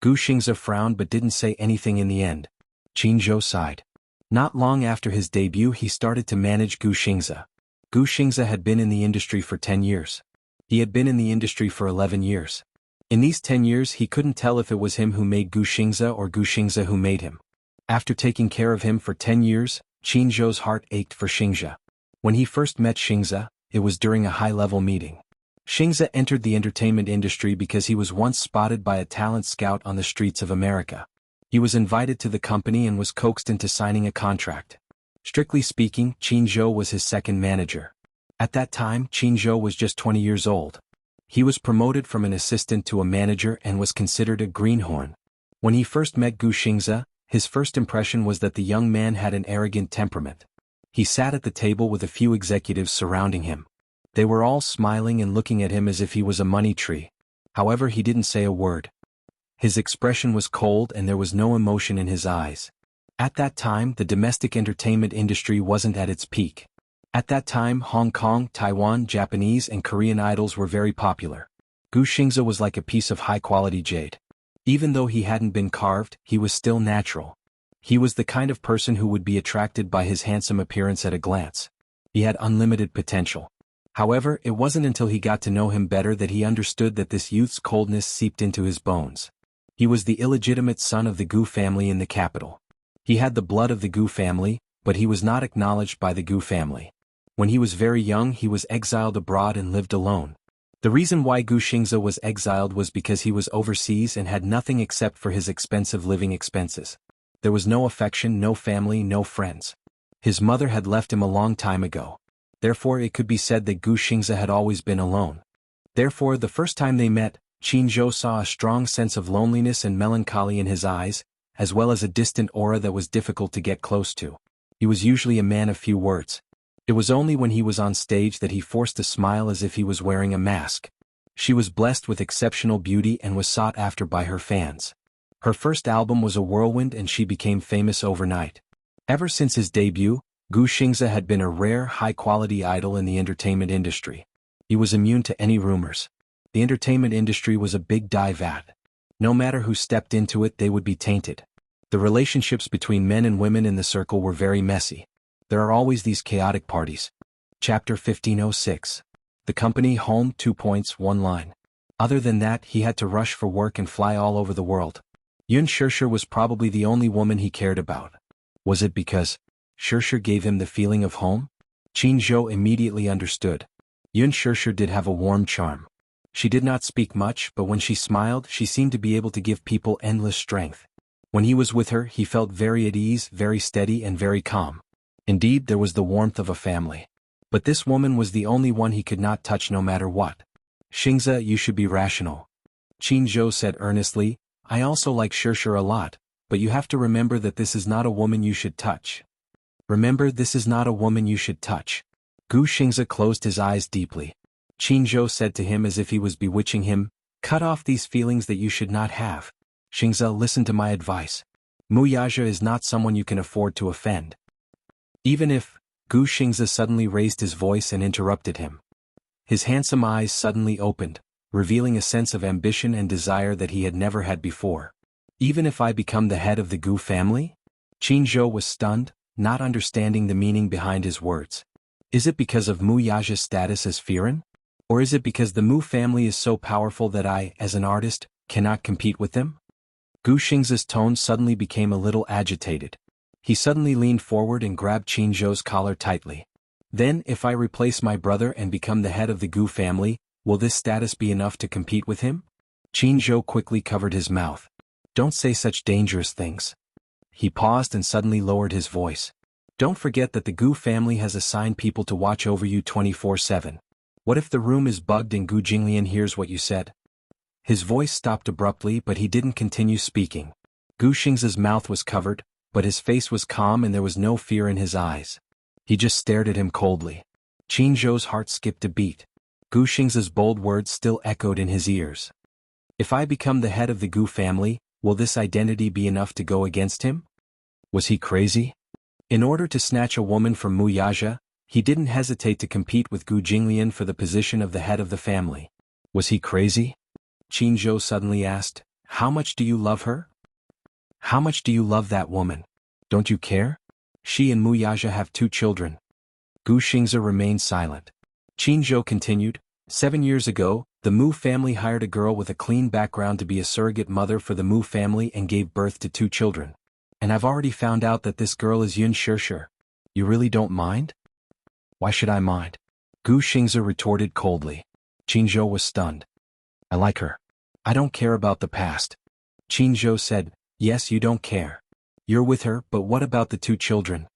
Gu Xingze frowned but didn't say anything in the end. Qin Zhou sighed. Not long after his debut he started to manage Gu Xingze. Gu Xingze had been in the industry for 10 years. He had been in the industry for 11 years. In these 10 years he couldn't tell if it was him who made Gu Xingze or Gu Xingze who made him. After taking care of him for 10 years, Qin Zhou's heart ached for Xingze. When he first met Xingze, it was during a high-level meeting. Xingze entered the entertainment industry because he was once spotted by a talent scout on the streets of America. He was invited to the company and was coaxed into signing a contract. Strictly speaking, Qin Zhou was his second manager. At that time, Qingzhou was just 20 years old. He was promoted from an assistant to a manager and was considered a greenhorn. When he first met Gu Xingze, his first impression was that the young man had an arrogant temperament. He sat at the table with a few executives surrounding him. They were all smiling and looking at him as if he was a money tree. However, he didn't say a word. His expression was cold and there was no emotion in his eyes. At that time, the domestic entertainment industry wasn't at its peak. At that time, Hong Kong, Taiwan, Japanese and Korean idols were very popular. Gu Xingze was like a piece of high-quality jade. Even though he hadn't been carved, he was still natural. He was the kind of person who would be attracted by his handsome appearance at a glance. He had unlimited potential. However, it wasn't until he got to know him better that he understood that this youth's coldness seeped into his bones. He was the illegitimate son of the Gu family in the capital. He had the blood of the Gu family, but he was not acknowledged by the Gu family. When he was very young, he was exiled abroad and lived alone. The reason why Gu Xingze was exiled was because he was overseas and had nothing except for his expensive living expenses. There was no affection, no family, no friends. His mother had left him a long time ago. Therefore, it could be said that Gu Xingze had always been alone. Therefore, the first time they met, Qingzhou saw a strong sense of loneliness and melancholy in his eyes, as well as a distant aura that was difficult to get close to. He was usually a man of few words. It was only when he was on stage that he forced a smile as if he was wearing a mask. She was blessed with exceptional beauty and was sought after by her fans. Her first album was a whirlwind and she became famous overnight. Ever since his debut, Gu Xingze had been a rare, high-quality idol in the entertainment industry. He was immune to any rumors. The entertainment industry was a big dye vat. No matter who stepped into it, they would be tainted. The relationships between men and women in the circle were very messy. There are always these chaotic parties. Chapter 1506. The company home 2 points 1 line. Other than that, he had to rush for work and fly all over the world. Yun Shishir was probably the only woman he cared about. Was it because Shishir gave him the feeling of home? Qingzhou immediately understood. Yun Shishir did have a warm charm. She did not speak much, but when she smiled, she seemed to be able to give people endless strength. When he was with her, he felt very at ease, very steady and very calm. Indeed, there was the warmth of a family. But this woman was the only one he could not touch no matter what. Xingze, you should be rational. Qingzhou said earnestly, I also like Shishir a lot, but you have to remember that this is not a woman you should touch. Remember, this is not a woman you should touch. Gu Xingze closed his eyes deeply. Qingzhou said to him as if he was bewitching him, cut off these feelings that you should not have. Xingze, listen to my advice. Mu Yaja is not someone you can afford to offend. Even if, Gu Xingze suddenly raised his voice and interrupted him. His handsome eyes suddenly opened, revealing a sense of ambition and desire that he had never had before. Even if I become the head of the Gu family? Qingzhou was stunned, not understanding the meaning behind his words. Is it because of Mu Yaja's status as Firen? Or is it because the Mu family is so powerful that I, as an artist, cannot compete with them? Gu Xingze's tone suddenly became a little agitated. He suddenly leaned forward and grabbed Qingzhou's collar tightly. Then, if I replace my brother and become the head of the Gu family, will this status be enough to compete with him? Qingzhou quickly covered his mouth. Don't say such dangerous things. He paused and suddenly lowered his voice. Don't forget that the Gu family has assigned people to watch over you 24/7. What if the room is bugged and Gu Jinglian hears what you said? His voice stopped abruptly, but he didn't continue speaking. Gu Xingze's mouth was covered, but his face was calm and there was no fear in his eyes. He just stared at him coldly. Qingzhou's heart skipped a beat. Gu Xingze's bold words still echoed in his ears. If I become the head of the Gu family, will this identity be enough to go against him? Was he crazy? In order to snatch a woman from Mu Yaja, he didn't hesitate to compete with Gu Jinglian for the position of the head of the family. Was he crazy? Qingzhou suddenly asked, how much do you love her? How much do you love that woman? Don't you care? She and Mu Yaja have 2 children. Gu Xingze remained silent. Qingzhou continued, 7 years ago, the Mu family hired a girl with a clean background to be a surrogate mother for the Mu family and gave birth to 2 children. And I've already found out that this girl is Yun Shishir. You really don't mind? Why should I mind? Gu Xingze retorted coldly. Qingzhou was stunned. I like her. I don't care about the past. Qingzhou said, yes, you don't care. You're with her, but what about the 2 children?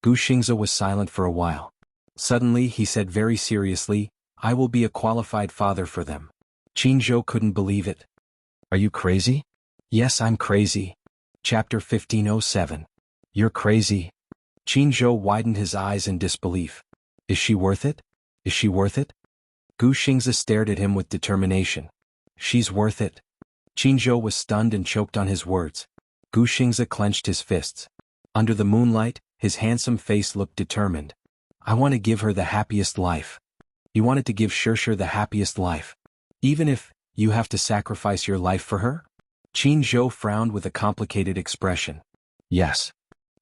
Gu Xingze was silent for a while. Suddenly he said very seriously, I will be a qualified father for them. Qinzhou couldn't believe it. Are you crazy? Yes, I'm crazy. Chapter 1507. You're crazy. Qinzhou widened his eyes in disbelief. Is she worth it? Is she worth it? Gu Xingzi stared at him with determination. She's worth it. Qinzhou was stunned and choked on his words. Gu Xingzi clenched his fists. Under the moonlight, his handsome face looked determined. I want to give her the happiest life. He wanted to give Shirshir the happiest life. Even if you have to sacrifice your life for her? Qinzhou frowned with a complicated expression. Yes.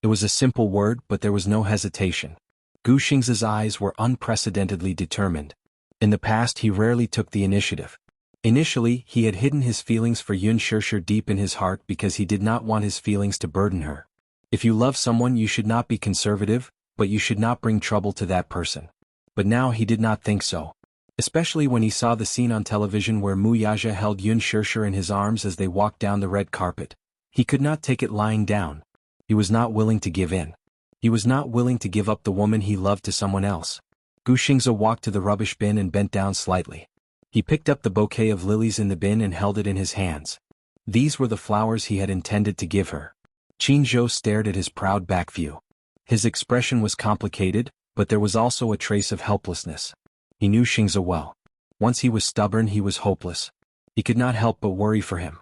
It was a simple word, but there was no hesitation. Gu Xingzi's eyes were unprecedentedly determined. In the past he rarely took the initiative. Initially, he had hidden his feelings for Yun Shirshir deep in his heart because he did not want his feelings to burden her. If you love someone you should not be conservative, but you should not bring trouble to that person. But now he did not think so. Especially when he saw the scene on television where Mu Yaja held Yun Shirshir in his arms as they walked down the red carpet. He could not take it lying down. He was not willing to give in. He was not willing to give up the woman he loved to someone else. Gu Xingzi walked to the rubbish bin and bent down slightly. He picked up the bouquet of lilies in the bin and held it in his hands. These were the flowers he had intended to give her. Qinzhou stared at his proud back view. His expression was complicated, but there was also a trace of helplessness. He knew Xingzi well. Once he was stubborn, he was hopeless. He could not help but worry for him.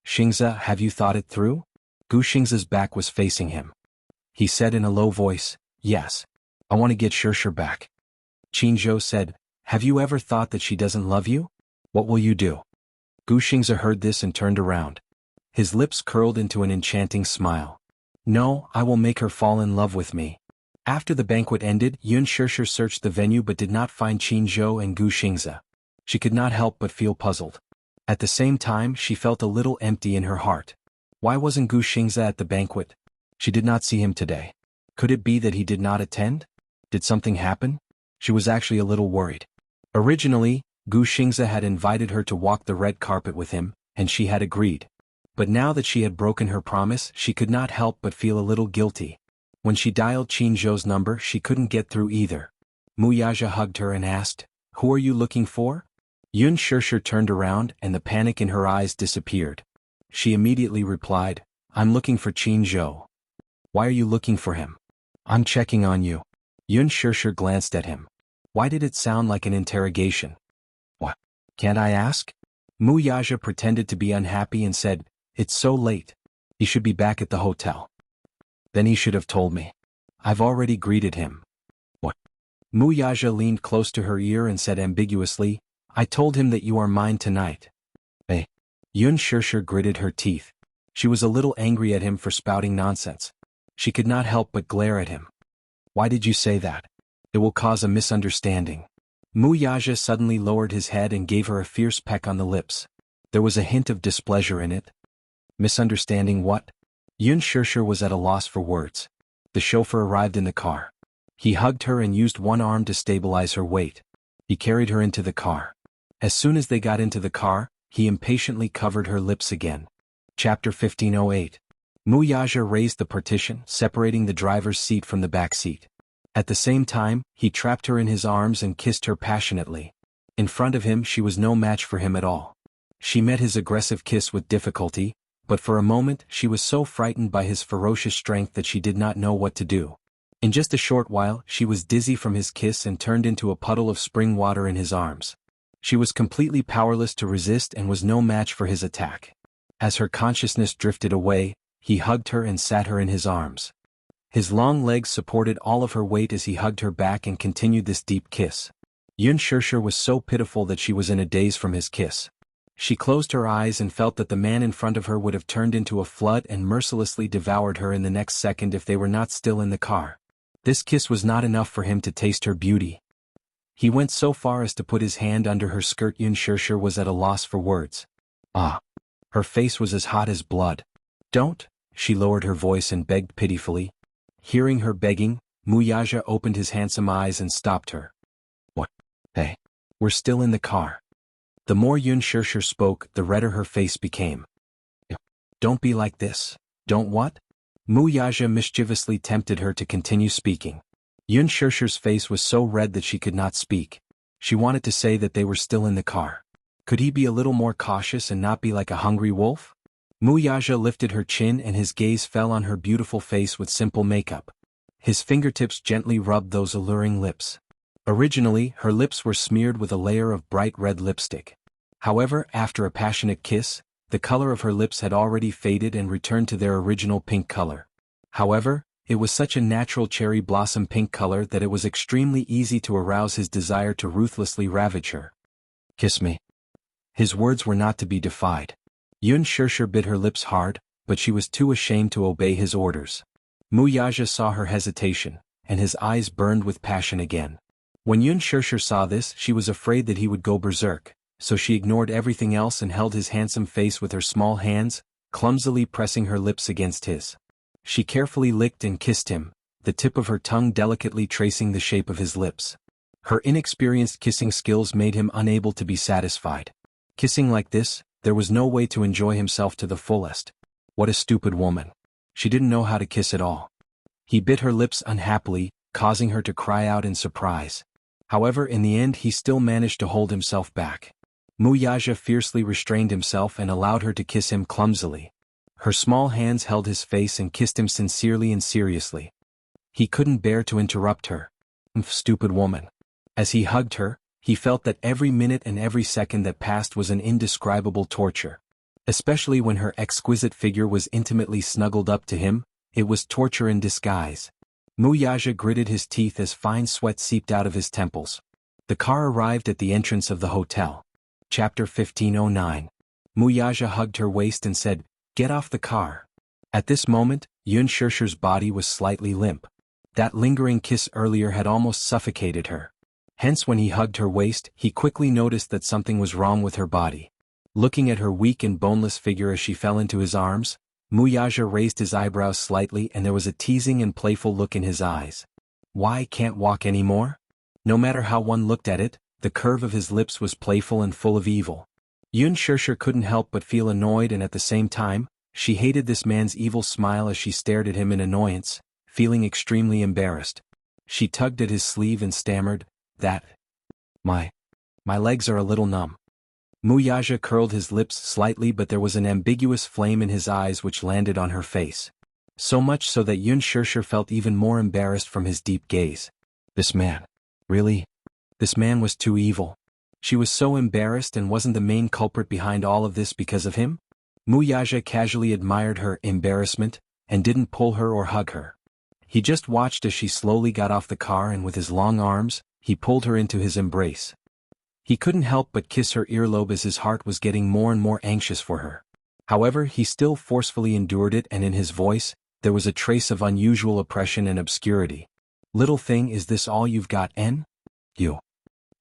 Xingzi, have you thought it through? Gu Xingzi's back was facing him. He said in a low voice, yes. I want to get Shirshir back. Qinzhou said, have you ever thought that she doesn't love you? What will you do? Gu Xingzi heard this and turned around. His lips curled into an enchanting smile. No, I will make her fall in love with me. After the banquet ended, Yun Shirshir searched the venue but did not find Qinzhou and Gu Xingzi. She could not help but feel puzzled. At the same time, she felt a little empty in her heart. Why wasn't Gu Xingzi at the banquet? She did not see him today. Could it be that he did not attend? Did something happen? She was actually a little worried. Originally, Gu Xingzi had invited her to walk the red carpet with him, and she had agreed. But now that she had broken her promise, she could not help but feel a little guilty. When she dialed Qinzhou's number, she couldn't get through either. Mu Yaja hugged her and asked, who are you looking for? Yun Shirshir turned around and the panic in her eyes disappeared. She immediately replied, I'm looking for Qinzhou. Why are you looking for him? I'm checking on you. Yun Shirshir glanced at him. Why did it sound like an interrogation? What? Can't I ask? Mu Yaja pretended to be unhappy and said, it's so late. He should be back at the hotel. Then he should have told me. I've already greeted him. What? Mu Yaja leaned close to her ear and said ambiguously, I told him that you are mine tonight. Eh? Yun Shirshir gritted her teeth. She was a little angry at him for spouting nonsense. She could not help but glare at him. Why did you say that? It will cause a misunderstanding. Mu Yaja suddenly lowered his head and gave her a fierce peck on the lips. There was a hint of displeasure in it. Misunderstanding what? Yun Shirshir was at a loss for words. The chauffeur arrived in the car. He hugged her and used one arm to stabilize her weight. He carried her into the car. As soon as they got into the car, he impatiently covered her lips again. Chapter 1508. Mu Yaja raised the partition, separating the driver's seat from the back seat. At the same time, he trapped her in his arms and kissed her passionately. In front of him she was no match for him at all. She met his aggressive kiss with difficulty, but for a moment she was so frightened by his ferocious strength that she did not know what to do. In just a short while she was dizzy from his kiss and turned into a puddle of spring water in his arms. She was completely powerless to resist and was no match for his attack. As her consciousness drifted away, he hugged her and sat her in his arms. His long legs supported all of her weight as he hugged her back and continued this deep kiss. Yun Shirshir was so pitiful that she was in a daze from his kiss. She closed her eyes and felt that the man in front of her would have turned into a flood and mercilessly devoured her in the next second if they were not still in the car. This kiss was not enough for him to taste her beauty. He went so far as to put his hand under her skirt. Yun Shirshir was at a loss for words. Ah! Her face was as hot as blood. Don't! She lowered her voice and begged pitifully. Hearing her begging, Mu Yaja opened his handsome eyes and stopped her. What? Hey. We're still in the car. The more Yun Shirshir spoke, the redder her face became. Don't be like this. Don't what? Mu Yaja mischievously tempted her to continue speaking. Yun Shirshi's face was so red that she could not speak. She wanted to say that they were still in the car. Could he be a little more cautious and not be like a hungry wolf? Muyaja lifted her chin and his gaze fell on her beautiful face with simple makeup. His fingertips gently rubbed those alluring lips. Originally, her lips were smeared with a layer of bright red lipstick. However, after a passionate kiss, the color of her lips had already faded and returned to their original pink color. However, it was such a natural cherry blossom pink color that it was extremely easy to arouse his desire to ruthlessly ravage her. "Kiss me." His words were not to be defied. Yun Shirshir bit her lips hard, but she was too ashamed to obey his orders. Muyaja saw her hesitation, and his eyes burned with passion again. When Yun Shirshir saw this, she was afraid that he would go berserk, so she ignored everything else and held his handsome face with her small hands, clumsily pressing her lips against his. She carefully licked and kissed him, the tip of her tongue delicately tracing the shape of his lips. Her inexperienced kissing skills made him unable to be satisfied. Kissing like this, there was no way to enjoy himself to the fullest. What a stupid woman. She didn't know how to kiss at all. He bit her lips unhappily, causing her to cry out in surprise. However, in the end he still managed to hold himself back. Muyaja fiercely restrained himself and allowed her to kiss him clumsily. Her small hands held his face and kissed him sincerely and seriously. He couldn't bear to interrupt her. Stupid woman. As he hugged her, he felt that every minute and every second that passed was an indescribable torture. Especially when her exquisite figure was intimately snuggled up to him, it was torture in disguise. Muyaja gritted his teeth as fine sweat seeped out of his temples. The car arrived at the entrance of the hotel. Chapter 1509. Muyaja hugged her waist and said, "Get off the car." At this moment, Yun Shirshir's body was slightly limp. That lingering kiss earlier had almost suffocated her. Hence when he hugged her waist, he quickly noticed that something was wrong with her body. Looking at her weak and boneless figure as she fell into his arms, Muyaja raised his eyebrows slightly and there was a teasing and playful look in his eyes. Why can't walk anymore? No matter how one looked at it, the curve of his lips was playful and full of evil. Yun Shirshir couldn't help but feel annoyed and at the same time, she hated this man's evil smile as she stared at him in annoyance, feeling extremely embarrassed. She tugged at his sleeve and stammered, My legs are a little numb." Muyaja curled his lips slightly but there was an ambiguous flame in his eyes which landed on her face. So much so that Yun Shirshir felt even more embarrassed from his deep gaze. This man. Really? This man was too evil. She was so embarrassed and wasn't the main culprit behind all of this because of him? Muyaja casually admired her embarrassment, and didn't pull her or hug her. He just watched as she slowly got off the car and with his long arms, he pulled her into his embrace. He couldn't help but kiss her earlobe as his heart was getting more and more anxious for her. However, he still forcefully endured it and in his voice, there was a trace of unusual oppression and obscurity. "Little thing, is this all you've got, You?"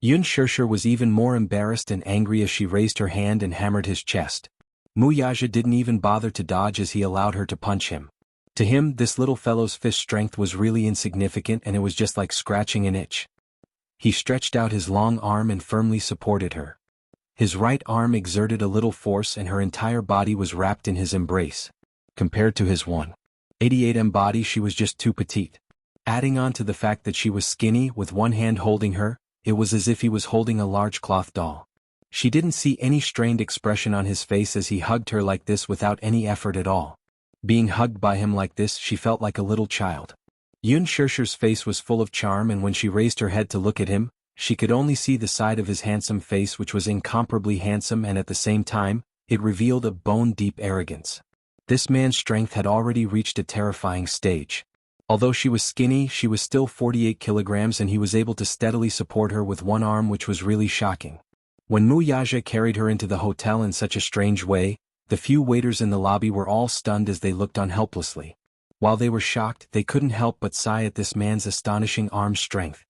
Yun Shirshir was even more embarrassed and angry as she raised her hand and hammered his chest. Muyaja didn't even bother to dodge as he allowed her to punch him. To him, this little fellow's fist strength was really insignificant and it was just like scratching an itch. He stretched out his long arm and firmly supported her. His right arm exerted a little force and her entire body was wrapped in his embrace. Compared to his 188 body, she was just too petite. Adding on to the fact that she was skinny, with one hand holding her, it was as if he was holding a large cloth doll. She didn't see any strained expression on his face as he hugged her like this without any effort at all. Being hugged by him like this, she felt like a little child. Yun Shirshir's face was full of charm and when she raised her head to look at him, she could only see the side of his handsome face which was incomparably handsome and at the same time, it revealed a bone-deep arrogance. This man's strength had already reached a terrifying stage. Although she was skinny, she was still 48 kilograms and he was able to steadily support her with one arm which was really shocking. When Muyaja carried her into the hotel in such a strange way, the few waiters in the lobby were all stunned as they looked on helplessly. While they were shocked, they couldn't help but sigh at this man's astonishing arm strength.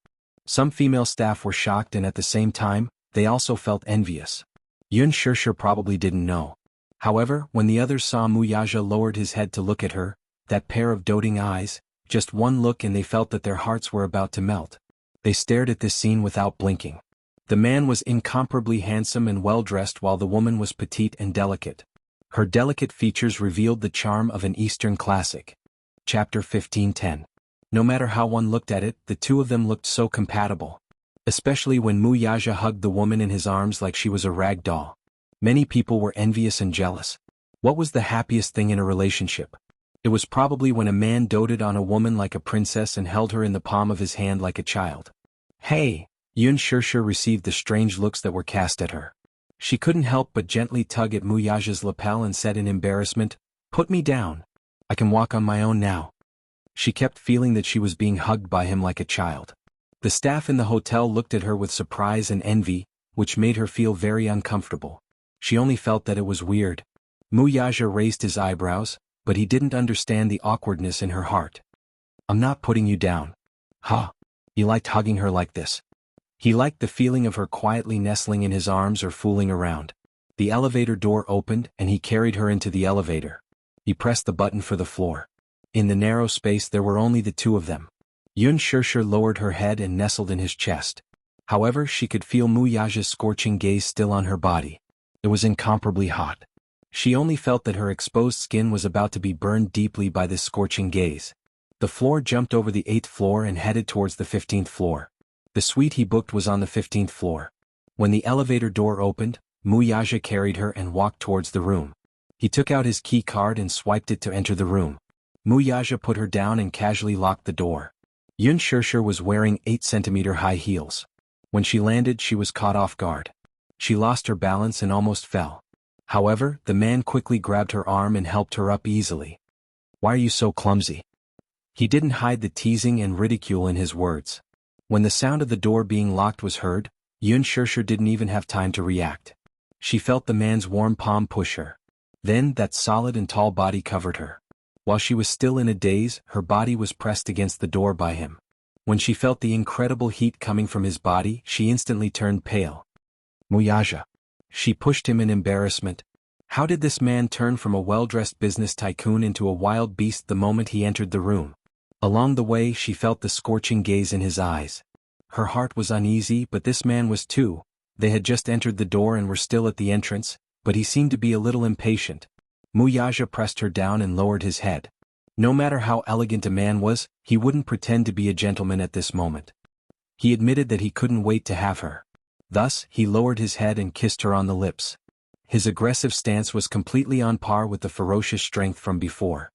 Some female staff were shocked and at the same time, they also felt envious. Yun Shirshir probably didn't know. However, when the others saw Muyaja lowered his head to look at her, that pair of doting eyes, just one look and they felt that their hearts were about to melt. They stared at this scene without blinking. The man was incomparably handsome and well-dressed while the woman was petite and delicate. Her delicate features revealed the charm of an Eastern classic. Chapter 1510. No matter how one looked at it, the two of them looked so compatible. Especially when Muyaja hugged the woman in his arms like she was a rag doll. Many people were envious and jealous. What was the happiest thing in a relationship? It was probably when a man doted on a woman like a princess and held her in the palm of his hand like a child. Hey! Yun Shirshir received the strange looks that were cast at her. She couldn't help but gently tug at Muyaja's lapel and said in embarrassment, "Put me down. I can walk on my own now." She kept feeling that she was being hugged by him like a child. The staff in the hotel looked at her with surprise and envy, which made her feel very uncomfortable. She only felt that it was weird. Muyaja raised his eyebrows, but he didn't understand the awkwardness in her heart. "I'm not putting you down." "Huh? You liked hugging her like this?" He liked the feeling of her quietly nestling in his arms or fooling around. The elevator door opened and he carried her into the elevator. He pressed the button for the floor. In the narrow space there were only the two of them. Yun Shirshir lowered her head and nestled in his chest. However, she could feel Muyaja's scorching gaze still on her body. It was incomparably hot. She only felt that her exposed skin was about to be burned deeply by this scorching gaze. The floor jumped over the 8th floor and headed towards the 15th floor. The suite he booked was on the 15th floor. When the elevator door opened, Muyaja carried her and walked towards the room. He took out his key card and swiped it to enter the room. Muyaja put her down and casually locked the door. Yun Shirshir was wearing 8-centimeter high heels. When she landed, she was caught off guard. She lost her balance and almost fell. However, the man quickly grabbed her arm and helped her up easily. "Why are you so clumsy?" He didn't hide the teasing and ridicule in his words. When the sound of the door being locked was heard, Yun Shirshir didn't even have time to react. She felt the man's warm palm push her. Then that solid and tall body covered her. While she was still in a daze, her body was pressed against the door by him. When she felt the incredible heat coming from his body, she instantly turned pale. "Muyaja." She pushed him in embarrassment. How did this man turn from a well-dressed business tycoon into a wild beast the moment he entered the room? Along the way she felt the scorching gaze in his eyes. Her heart was uneasy, but this man was too. They had just entered the door and were still at the entrance, but he seemed to be a little impatient. Muyaja pressed her down and lowered his head. No matter how elegant a man was, he wouldn't pretend to be a gentleman at this moment. He admitted that he couldn't wait to have her. Thus, he lowered his head and kissed her on the lips. His aggressive stance was completely on par with the ferocious strength from before.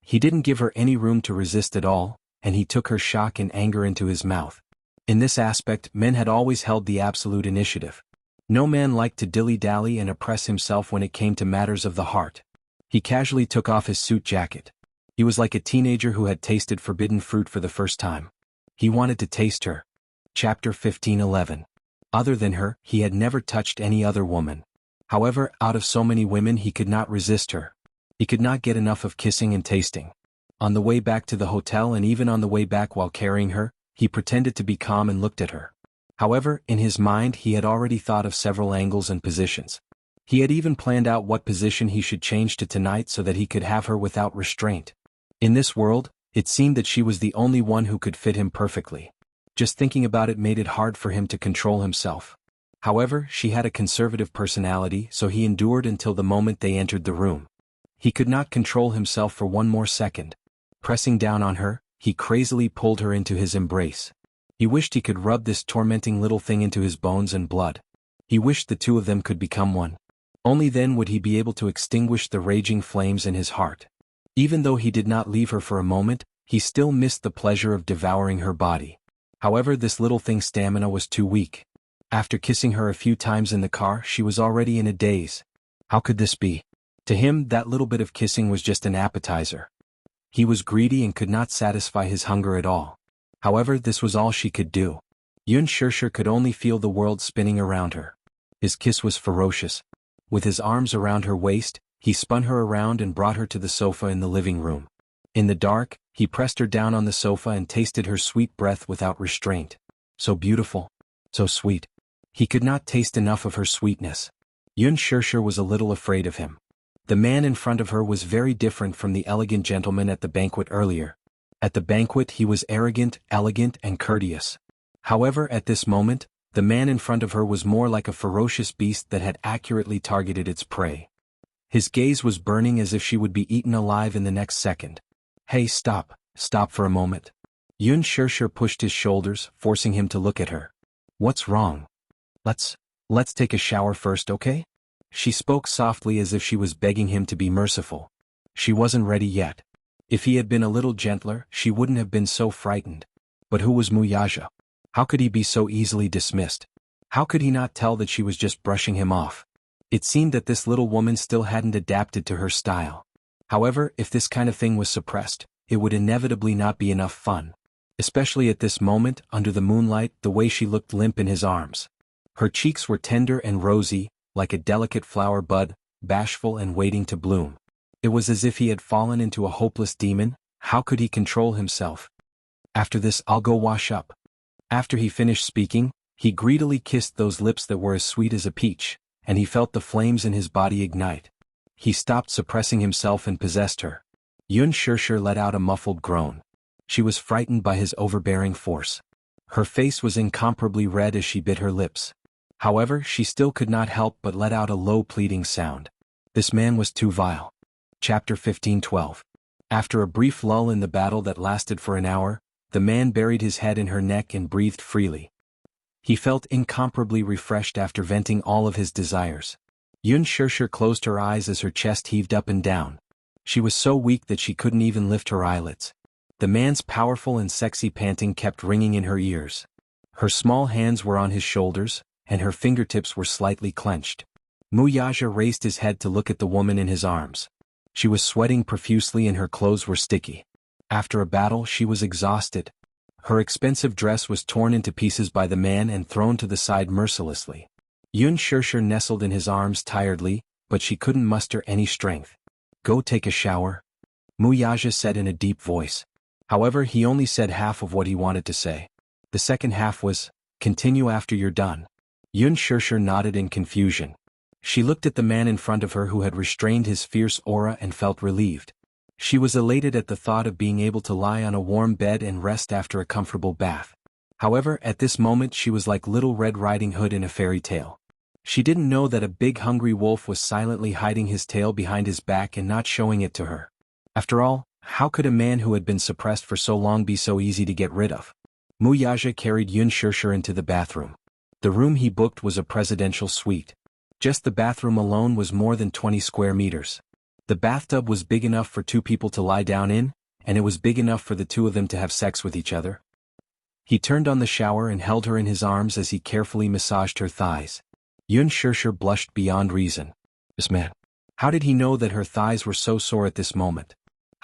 He didn't give her any room to resist at all, and he took her shock and anger into his mouth. In this aspect, men had always held the absolute initiative. No man liked to dilly-dally and oppress himself when it came to matters of the heart. He casually took off his suit jacket. He was like a teenager who had tasted forbidden fruit for the first time. He wanted to taste her. Chapter 15:11. Other than her, he had never touched any other woman. However, out of so many women he could not resist her. He could not get enough of kissing and tasting. On the way back to the hotel and even on the way back while carrying her, he pretended to be calm and looked at her. However, in his mind he had already thought of several angles and positions. He had even planned out what position he should change to tonight so that he could have her without restraint. In this world, it seemed that she was the only one who could fit him perfectly. Just thinking about it made it hard for him to control himself. However, she had a conservative personality, so he endured until the moment they entered the room. He could not control himself for one more second. Pressing down on her, he crazily pulled her into his embrace. He wished he could rub this tormenting little thing into his bones and blood. He wished the two of them could become one. Only then would he be able to extinguish the raging flames in his heart. Even though he did not leave her for a moment, he still missed the pleasure of devouring her body. However, this little thing's stamina was too weak. After kissing her a few times in the car, she was already in a daze. How could this be? To him, that little bit of kissing was just an appetizer. He was greedy and could not satisfy his hunger at all. However, this was all she could do. Yun Shirshir could only feel the world spinning around her. His kiss was ferocious. With his arms around her waist, he spun her around and brought her to the sofa in the living room. In the dark, he pressed her down on the sofa and tasted her sweet breath without restraint. So beautiful. So sweet. He could not taste enough of her sweetness. Yun Shirshir was a little afraid of him. The man in front of her was very different from the elegant gentleman at the banquet earlier. At the banquet he was arrogant, elegant, and courteous. However, at this moment, the man in front of her was more like a ferocious beast that had accurately targeted its prey. His gaze was burning as if she would be eaten alive in the next second. "Hey, stop for a moment." Yun Shirshir pushed his shoulders, forcing him to look at her. What's wrong? Let's take a shower first, okay? She spoke softly as if she was begging him to be merciful. She wasn't ready yet. If he had been a little gentler, she wouldn't have been so frightened. But who was Muyaja? How could he be so easily dismissed? How could he not tell that she was just brushing him off? It seemed that this little woman still hadn't adapted to her style. However, if this kind of thing was suppressed, it would inevitably not be enough fun. Especially at this moment, under the moonlight, the way she looked limp in his arms. Her cheeks were tender and rosy, like a delicate flower bud, bashful and waiting to bloom. It was as if he had fallen into a hopeless demon. How could he control himself? After this, I'll go wash up. After he finished speaking, he greedily kissed those lips that were as sweet as a peach, and he felt the flames in his body ignite. He stopped suppressing himself and possessed her. Yun Shirshir let out a muffled groan. She was frightened by his overbearing force. Her face was incomparably red as she bit her lips. However, she still could not help but let out a low pleading sound. This man was too vile. Chapter 15:12. After a brief lull in the battle that lasted for an hour, the man buried his head in her neck and breathed freely. He felt incomparably refreshed after venting all of his desires. Yun Shirshir closed her eyes as her chest heaved up and down. She was so weak that she couldn't even lift her eyelids. The man's powerful and sexy panting kept ringing in her ears. Her small hands were on his shoulders, and her fingertips were slightly clenched. Muyaja raised his head to look at the woman in his arms. She was sweating profusely and her clothes were sticky. After a battle, she was exhausted. Her expensive dress was torn into pieces by the man and thrown to the side mercilessly. Yun Shirshir nestled in his arms tiredly, but she couldn't muster any strength. Go take a shower, Muyaja said in a deep voice. However, he only said half of what he wanted to say. The second half was, continue after you're done. Yun Shirshir nodded in confusion. She looked at the man in front of her who had restrained his fierce aura and felt relieved. She was elated at the thought of being able to lie on a warm bed and rest after a comfortable bath. However, at this moment she was like Little Red Riding Hood in a fairy tale. She didn't know that a big hungry wolf was silently hiding his tail behind his back and not showing it to her. After all, how could a man who had been suppressed for so long be so easy to get rid of? Muyaja carried Yun Shirshir into the bathroom. The room he booked was a presidential suite. Just the bathroom alone was more than 20 square meters. The bathtub was big enough for 2 people to lie down in, and it was big enough for the 2 of them to have sex with each other. He turned on the shower and held her in his arms as he carefully massaged her thighs. Yun Shirshir blushed beyond reason. This man. How did he know that her thighs were so sore at this moment?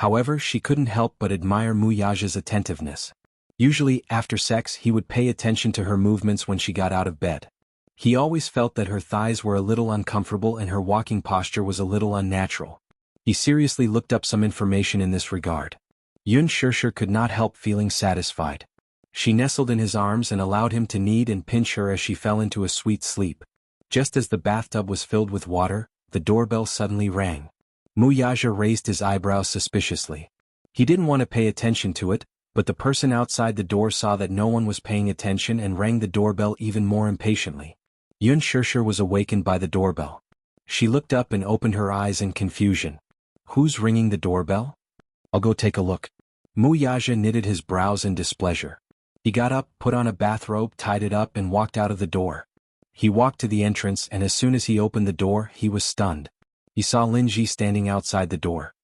However, she couldn't help but admire Muyaja's attentiveness. Usually, after sex, he would pay attention to her movements when she got out of bed. He always felt that her thighs were a little uncomfortable and her walking posture was a little unnatural. He seriously looked up some information in this regard. Yun Shirshir could not help feeling satisfied. She nestled in his arms and allowed him to knead and pinch her as she fell into a sweet sleep. Just as the bathtub was filled with water, the doorbell suddenly rang. Muyaja raised his eyebrows suspiciously. He didn't want to pay attention to it, but the person outside the door saw that no one was paying attention and rang the doorbell even more impatiently. Yun Shirshir was awakened by the doorbell. She looked up and opened her eyes in confusion. Who's ringing the doorbell? I'll go take a look. Muyaja knitted his brows in displeasure. He got up, put on a bathrobe, tied it up and walked out of the door. He walked to the entrance and as soon as he opened the door, he was stunned. He saw Linji standing outside the door.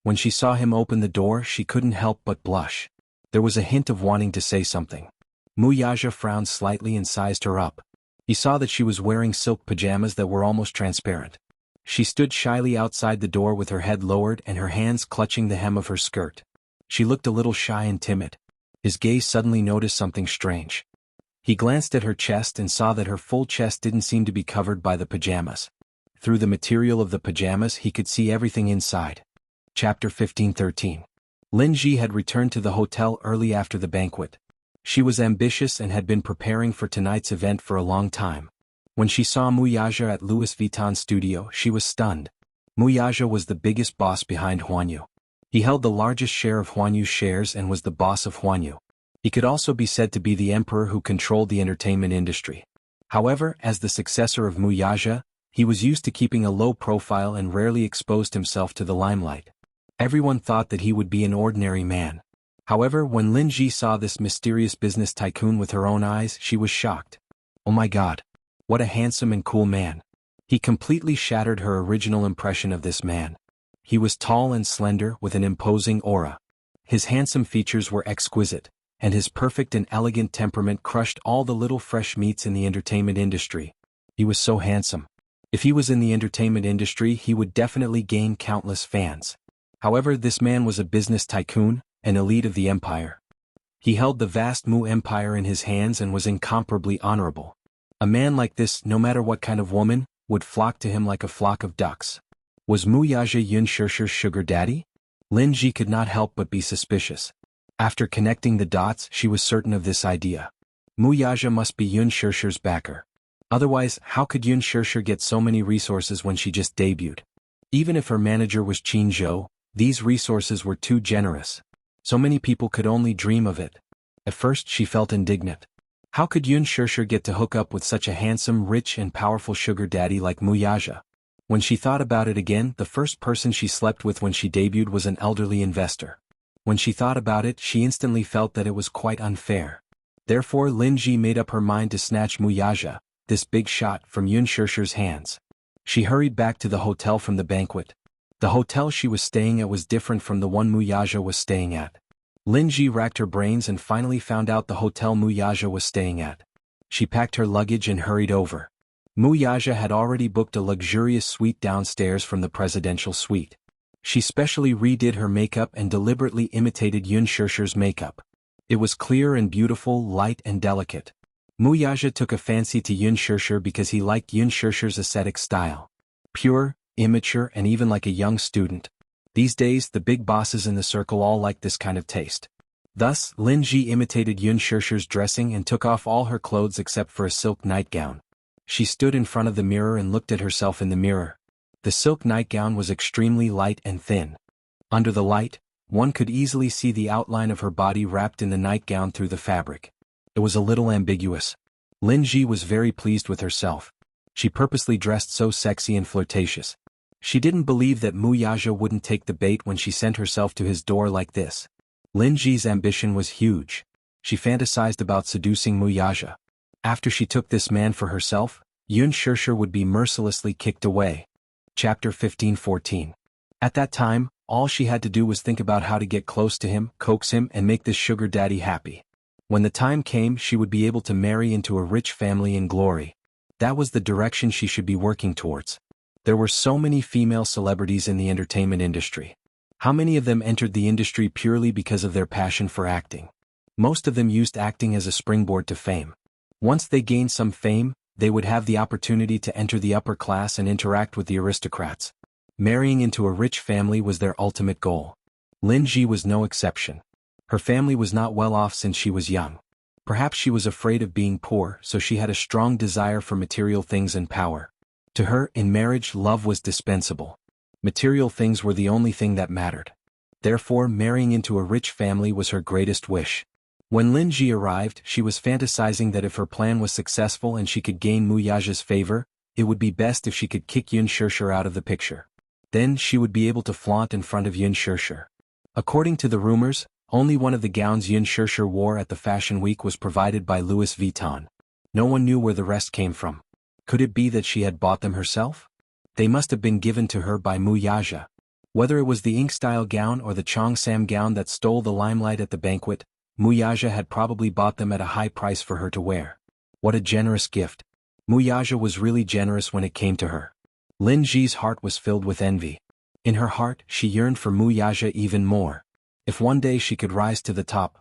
When she saw him open the door, she couldn't help but blush. There was a hint of wanting to say something. Muyaja frowned slightly and sized her up. He saw that she was wearing silk pajamas that were almost transparent. She stood shyly outside the door with her head lowered and her hands clutching the hem of her skirt. She looked a little shy and timid. His gaze suddenly noticed something strange. He glanced at her chest and saw that her full chest didn't seem to be covered by the pajamas. Through the material of the pajamas he could see everything inside. Chapter 15:13. Linji had returned to the hotel early after the banquet. She was ambitious and had been preparing for tonight's event for a long time. When she saw Muyaja at Louis Vuitton's studio, she was stunned. Muyaja was the biggest boss behind Huanyu. He held the largest share of Huanyu's shares and was the boss of Huanyu. He could also be said to be the emperor who controlled the entertainment industry. However, as the successor of Muyaja, he was used to keeping a low profile and rarely exposed himself to the limelight. Everyone thought that he would be an ordinary man. However, when Lin Ji saw this mysterious business tycoon with her own eyes, she was shocked. Oh my god. What a handsome and cool man. He completely shattered her original impression of this man. He was tall and slender with an imposing aura. His handsome features were exquisite, and his perfect and elegant temperament crushed all the little fresh meats in the entertainment industry. He was so handsome. If he was in the entertainment industry, he would definitely gain countless fans. However, this man was a business tycoon, an elite of the empire. He held the vast Mu Empire in his hands and was incomparably honorable. A man like this, no matter what kind of woman, would flock to him like a flock of ducks. Was Mu Yaja Yun Shishir's sugar daddy? Lin Ji could not help but be suspicious. After connecting the dots, she was certain of this idea. Mu Yaja must be Yun Shishir's backer. Otherwise, how could Yun Shishir get so many resources when she just debuted? Even if her manager was Qin Zhou, these resources were too generous. So many people could only dream of it. At first she felt indignant. How could Yun Shishir get to hook up with such a handsome, rich and powerful sugar daddy like Mu Yaja? When she thought about it again, the first person she slept with when she debuted was an elderly investor. When she thought about it, she instantly felt that it was quite unfair. Therefore Lin Ji made up her mind to snatch Mu Yaja, this big shot, from Yun Shishir's hands. She hurried back to the hotel from the banquet. The hotel she was staying at was different from the one Mu Yaja was staying at. Lin Ji racked her brains and finally found out the hotel Mu Yaja was staying at. She packed her luggage and hurried over. Mu Yaja had already booked a luxurious suite downstairs from the presidential suite. She specially redid her makeup and deliberately imitated Yun Shishir's makeup. It was clear and beautiful, light and delicate. Mu Yaja took a fancy to Yun Shishir because he liked Yun Shishir's aesthetic style. Pure, immature and even like a young student. These days the big bosses in the circle all like this kind of taste. Thus, Lin Ji imitated Yun Shishir's dressing and took off all her clothes except for a silk nightgown. She stood in front of the mirror and looked at herself in the mirror. The silk nightgown was extremely light and thin. Under the light, one could easily see the outline of her body wrapped in the nightgown through the fabric. It was a little ambiguous. Lin Ji was very pleased with herself. She purposely dressed so sexy and flirtatious. She didn't believe that Mu Yaja wouldn't take the bait when she sent herself to his door like this. Lin Ji's ambition was huge. She fantasized about seducing Mu Yaja. After she took this man for herself, Yun Shishir would be mercilessly kicked away. Chapter 15-14. At that time, all she had to do was think about how to get close to him, coax him and make this sugar daddy happy. When the time came, she would be able to marry into a rich family in glory. That was the direction she should be working towards. There were so many female celebrities in the entertainment industry. How many of them entered the industry purely because of their passion for acting? Most of them used acting as a springboard to fame. Once they gained some fame, they would have the opportunity to enter the upper class and interact with the aristocrats. Marrying into a rich family was their ultimate goal. Lin Ji was no exception. Her family was not well off since she was young. Perhaps she was afraid of being poor, so she had a strong desire for material things and power. To her, in marriage, love was dispensable. Material things were the only thing that mattered. Therefore, marrying into a rich family was her greatest wish. When Lin Ji arrived, she was fantasizing that if her plan was successful and she could gain Mu Yaja's favor, it would be best if she could kick Yun Shishir out of the picture. Then she would be able to flaunt in front of Yun Shishir. According to the rumors, only one of the gowns Yun Shishir wore at the Fashion Week was provided by Louis Vuitton. No one knew where the rest came from. Could it be that she had bought them herself? They must have been given to her by Mu Yaja. Whether it was the ink-style gown or the Cheongsam gown that stole the limelight at the banquet, Mu Yaja had probably bought them at a high price for her to wear. What a generous gift. Mu Yaja was really generous when it came to her. Lin Ji's heart was filled with envy. In her heart, she yearned for Mu Yaja even more. If one day she could rise to the top,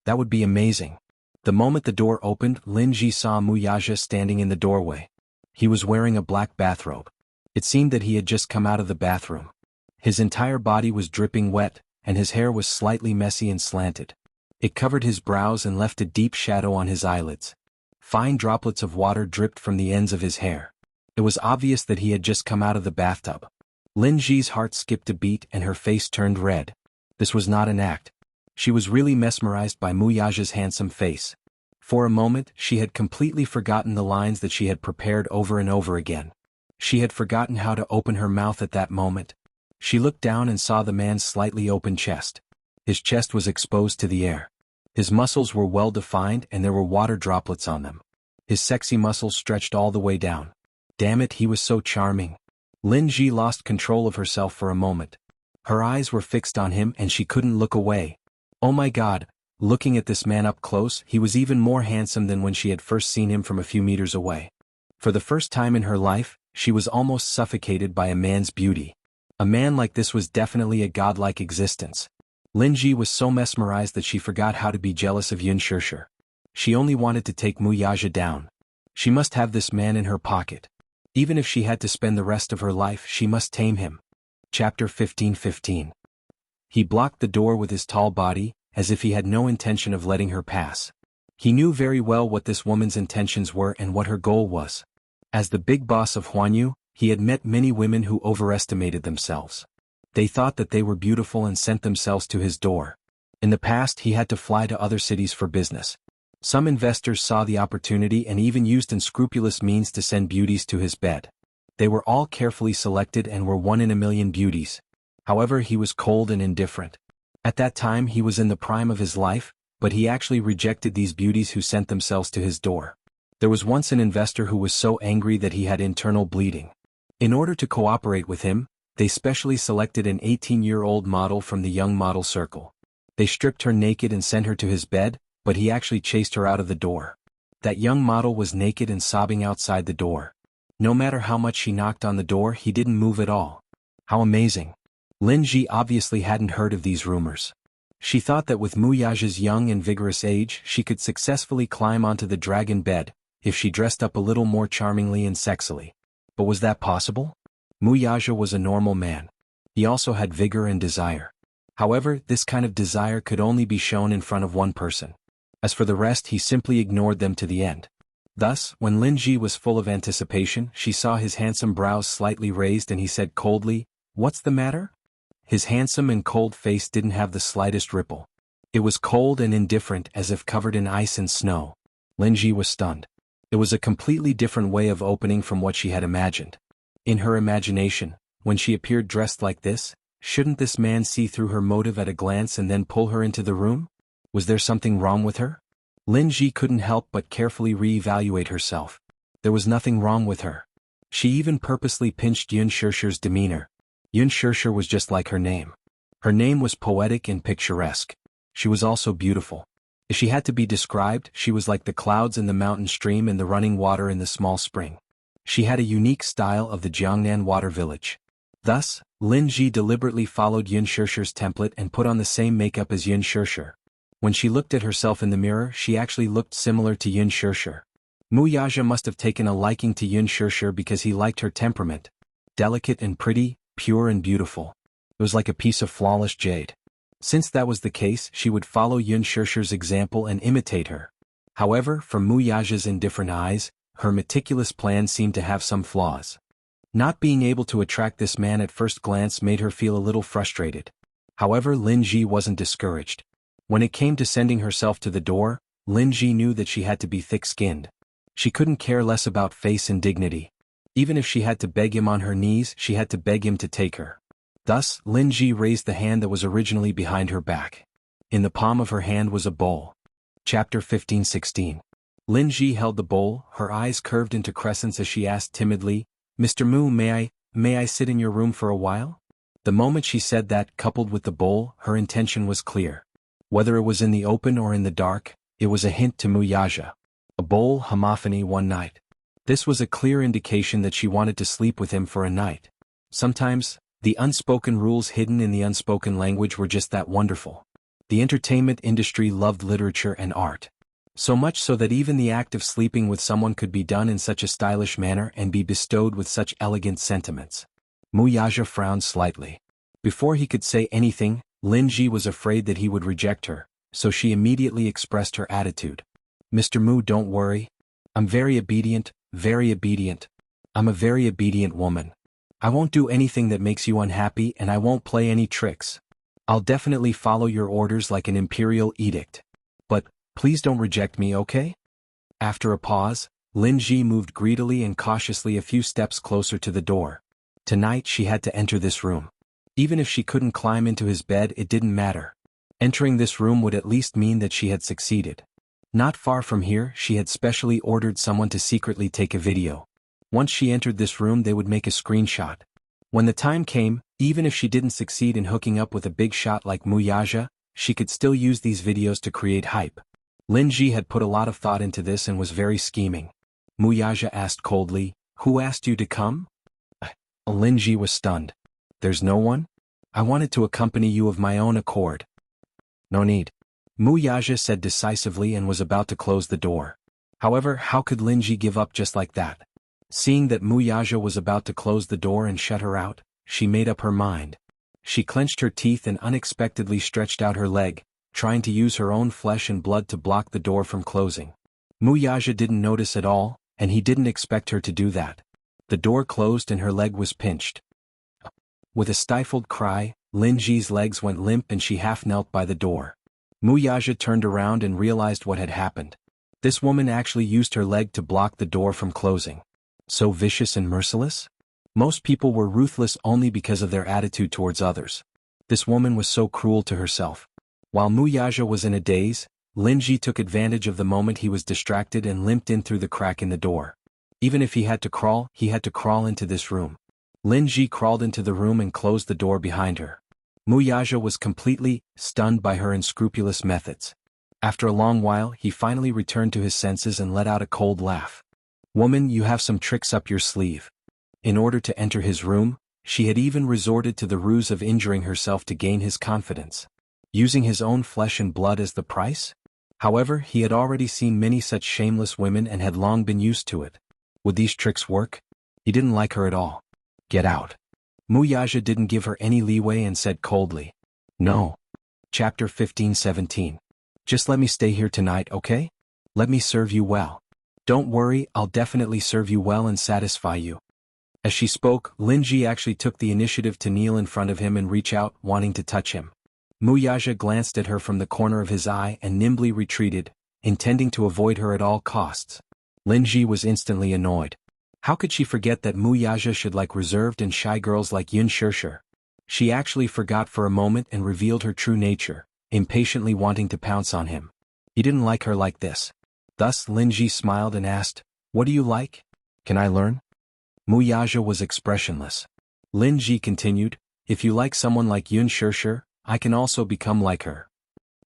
that would be amazing. The moment the door opened, Lin Ji saw Mu Yaja standing in the doorway. He was wearing a black bathrobe. It seemed that he had just come out of the bathroom. His entire body was dripping wet, and his hair was slightly messy and slanted. It covered his brows and left a deep shadow on his eyelids. Fine droplets of water dripped from the ends of his hair. It was obvious that he had just come out of the bathtub. Lin Ji's heart skipped a beat and her face turned red. This was not an act. She was really mesmerized by Mu Yaja's handsome face. For a moment, she had completely forgotten the lines that she had prepared over and over again. She had forgotten how to open her mouth at that moment. She looked down and saw the man's slightly open chest. His chest was exposed to the air. His muscles were well defined and there were water droplets on them. His sexy muscles stretched all the way down. Damn it, he was so charming. Lin Ji lost control of herself for a moment. Her eyes were fixed on him and she couldn't look away. Oh my God, looking at this man up close, he was even more handsome than when she had first seen him from a few meters away. For the first time in her life, she was almost suffocated by a man's beauty. A man like this was definitely a godlike existence. Lin Ji was so mesmerized that she forgot how to be jealous of Yun Shishir. She only wanted to take Mu Yaja down. She must have this man in her pocket. Even if she had to spend the rest of her life, she must tame him. Chapter 15:15. He blocked the door with his tall body, as if he had no intention of letting her pass. He knew very well what this woman's intentions were and what her goal was. As the big boss of Huanyu, he had met many women who overestimated themselves. They thought that they were beautiful and sent themselves to his door. In the past he had to fly to other cities for business. Some investors saw the opportunity and even used unscrupulous means to send beauties to his bed. They were all carefully selected and were 1 in a million beauties. However, he was cold and indifferent. At that time he was in the prime of his life, but he actually rejected these beauties who sent themselves to his door. There was once an investor who was so angry that he had internal bleeding. In order to cooperate with him, they specially selected an 18-year-old model from the young model circle. They stripped her naked and sent her to his bed, but he actually chased her out of the door. That young model was naked and sobbing outside the door. No matter how much she knocked on the door, he didn't move at all. How amazing. Lin Ji obviously hadn't heard of these rumors. She thought that with Mu Yaja's young and vigorous age, she could successfully climb onto the dragon bed, if she dressed up a little more charmingly and sexily. But was that possible? Mu Yaja was a normal man. He also had vigor and desire. However, this kind of desire could only be shown in front of one person. As for the rest, he simply ignored them to the end. Thus, when Lin Ji was full of anticipation, she saw his handsome brows slightly raised and he said coldly, "What's the matter?" His handsome and cold face didn't have the slightest ripple. It was cold and indifferent, as if covered in ice and snow. Lin Ji was stunned. It was a completely different way of opening from what she had imagined. In her imagination, when she appeared dressed like this, shouldn't this man see through her motive at a glance and then pull her into the room? Was there something wrong with her? Lin Ji couldn't help but carefully re-evaluate herself. There was nothing wrong with her. She even purposely pinched Yun Shishir's demeanor. Yun Shishir was just like her name. Her name was poetic and picturesque. She was also beautiful. If she had to be described, she was like the clouds in the mountain stream and the running water in the small spring. She had a unique style of the Jiangnan water village. Thus, Lin Ji deliberately followed Yun Shishir's template and put on the same makeup as Yun Shishir. When she looked at herself in the mirror, she actually looked similar to Yun Shishir. Mu Yaja must have taken a liking to Yun Shishir because he liked her temperament. Delicate and pretty, pure and beautiful. It was like a piece of flawless jade. Since that was the case, she would follow Yun Shishir's example and imitate her. However, from Mu Yaja's indifferent eyes, her meticulous plan seemed to have some flaws. Not being able to attract this man at first glance made her feel a little frustrated. However, Lin Ji wasn't discouraged. When it came to sending herself to the door, Lin Ji knew that she had to be thick-skinned. She couldn't care less about face and dignity. Even if she had to beg him on her knees, she had to beg him to take her. Thus, Lin Ji raised the hand that was originally behind her back. In the palm of her hand was a bowl. Chapter 15:16. Lin Ji held the bowl, her eyes curved into crescents as she asked timidly, "Mr. Mu, may I sit in your room for a while?" The moment she said that, coupled with the bowl, her intention was clear. Whether it was in the open or in the dark, it was a hint to Mu Yaja. A bowl, homophony, one night. This was a clear indication that she wanted to sleep with him for a night. Sometimes, the unspoken rules hidden in the unspoken language were just that wonderful. The entertainment industry loved literature and art. So much so that even the act of sleeping with someone could be done in such a stylish manner and be bestowed with such elegant sentiments. Mu Yaja frowned slightly. Before he could say anything, Lin Ji was afraid that he would reject her, so she immediately expressed her attitude. "Mr. Mu, don't worry. I'm very obedient, very obedient. I'm a very obedient woman. I won't do anything that makes you unhappy and I won't play any tricks. I'll definitely follow your orders like an imperial edict. But, please don't reject me, okay?" After a pause, Lin Ji moved greedily and cautiously a few steps closer to the door. Tonight she had to enter this room. Even if she couldn't climb into his bed, it didn't matter. Entering this room would at least mean that she had succeeded. Not far from here, she had specially ordered someone to secretly take a video. Once she entered this room, they would make a screenshot. When the time came, even if she didn't succeed in hooking up with a big shot like Wuxia, she could still use these videos to create hype. Lin Ji had put a lot of thought into this and was very scheming. Wuxia asked coldly, "Who asked you to come?" Lin Ji was stunned. "There's no one? I wanted to accompany you of my own accord." "No need," Wuxia said decisively and was about to close the door. However, how could Lin Ji give up just like that? Seeing that Wuxia was about to close the door and shut her out, she made up her mind. She clenched her teeth and unexpectedly stretched out her leg, trying to use her own flesh and blood to block the door from closing. Wuxia didn't notice at all, and he didn't expect her to do that. The door closed and her leg was pinched. With a stifled cry, Lin Ji's legs went limp and she half knelt by the door. Wuxia turned around and realized what had happened. This woman actually used her leg to block the door from closing. So vicious and merciless? Most people were ruthless only because of their attitude towards others. This woman was so cruel to herself. While Wuxia was in a daze, Lin Ji took advantage of the moment he was distracted and limped in through the crack in the door. Even if he had to crawl into this room. Lin Ji crawled into the room and closed the door behind her. Wuxia was completely stunned by her unscrupulous methods. After a long while, he finally returned to his senses and let out a cold laugh. "Woman, you have some tricks up your sleeve." In order to enter his room, she had even resorted to the ruse of injuring herself to gain his confidence. Using his own flesh and blood as the price? However, he had already seen many such shameless women and had long been used to it. Would these tricks work? He didn't like her at all. "Get out." Wuxia didn't give her any leeway and said coldly. "No." Chapter 15-17. "Just let me stay here tonight, okay? Let me serve you well. Don't worry, I'll definitely serve you well and satisfy you." As she spoke, Lin Ji actually took the initiative to kneel in front of him and reach out, wanting to touch him. Wuxia glanced at her from the corner of his eye and nimbly retreated, intending to avoid her at all costs. Lin Ji was instantly annoyed. How could she forget that Wuxia should like reserved and shy girls like Yun Shishir? She actually forgot for a moment and revealed her true nature, impatiently wanting to pounce on him. He didn't like her like this. Thus Lin Ji smiled and asked, "What do you like? Can I learn?" Wuxia was expressionless. Lin Ji continued, "If you like someone like Yun Shishir, I can also become like her."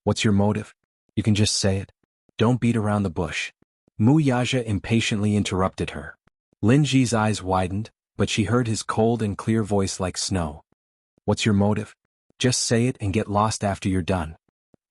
"What's your motive? You can just say it. Don't beat around the bush." Wuxia impatiently interrupted her. Lin Ji's eyes widened, but she heard his cold and clear voice like snow. "What's your motive? Just say it and get lost after you're done."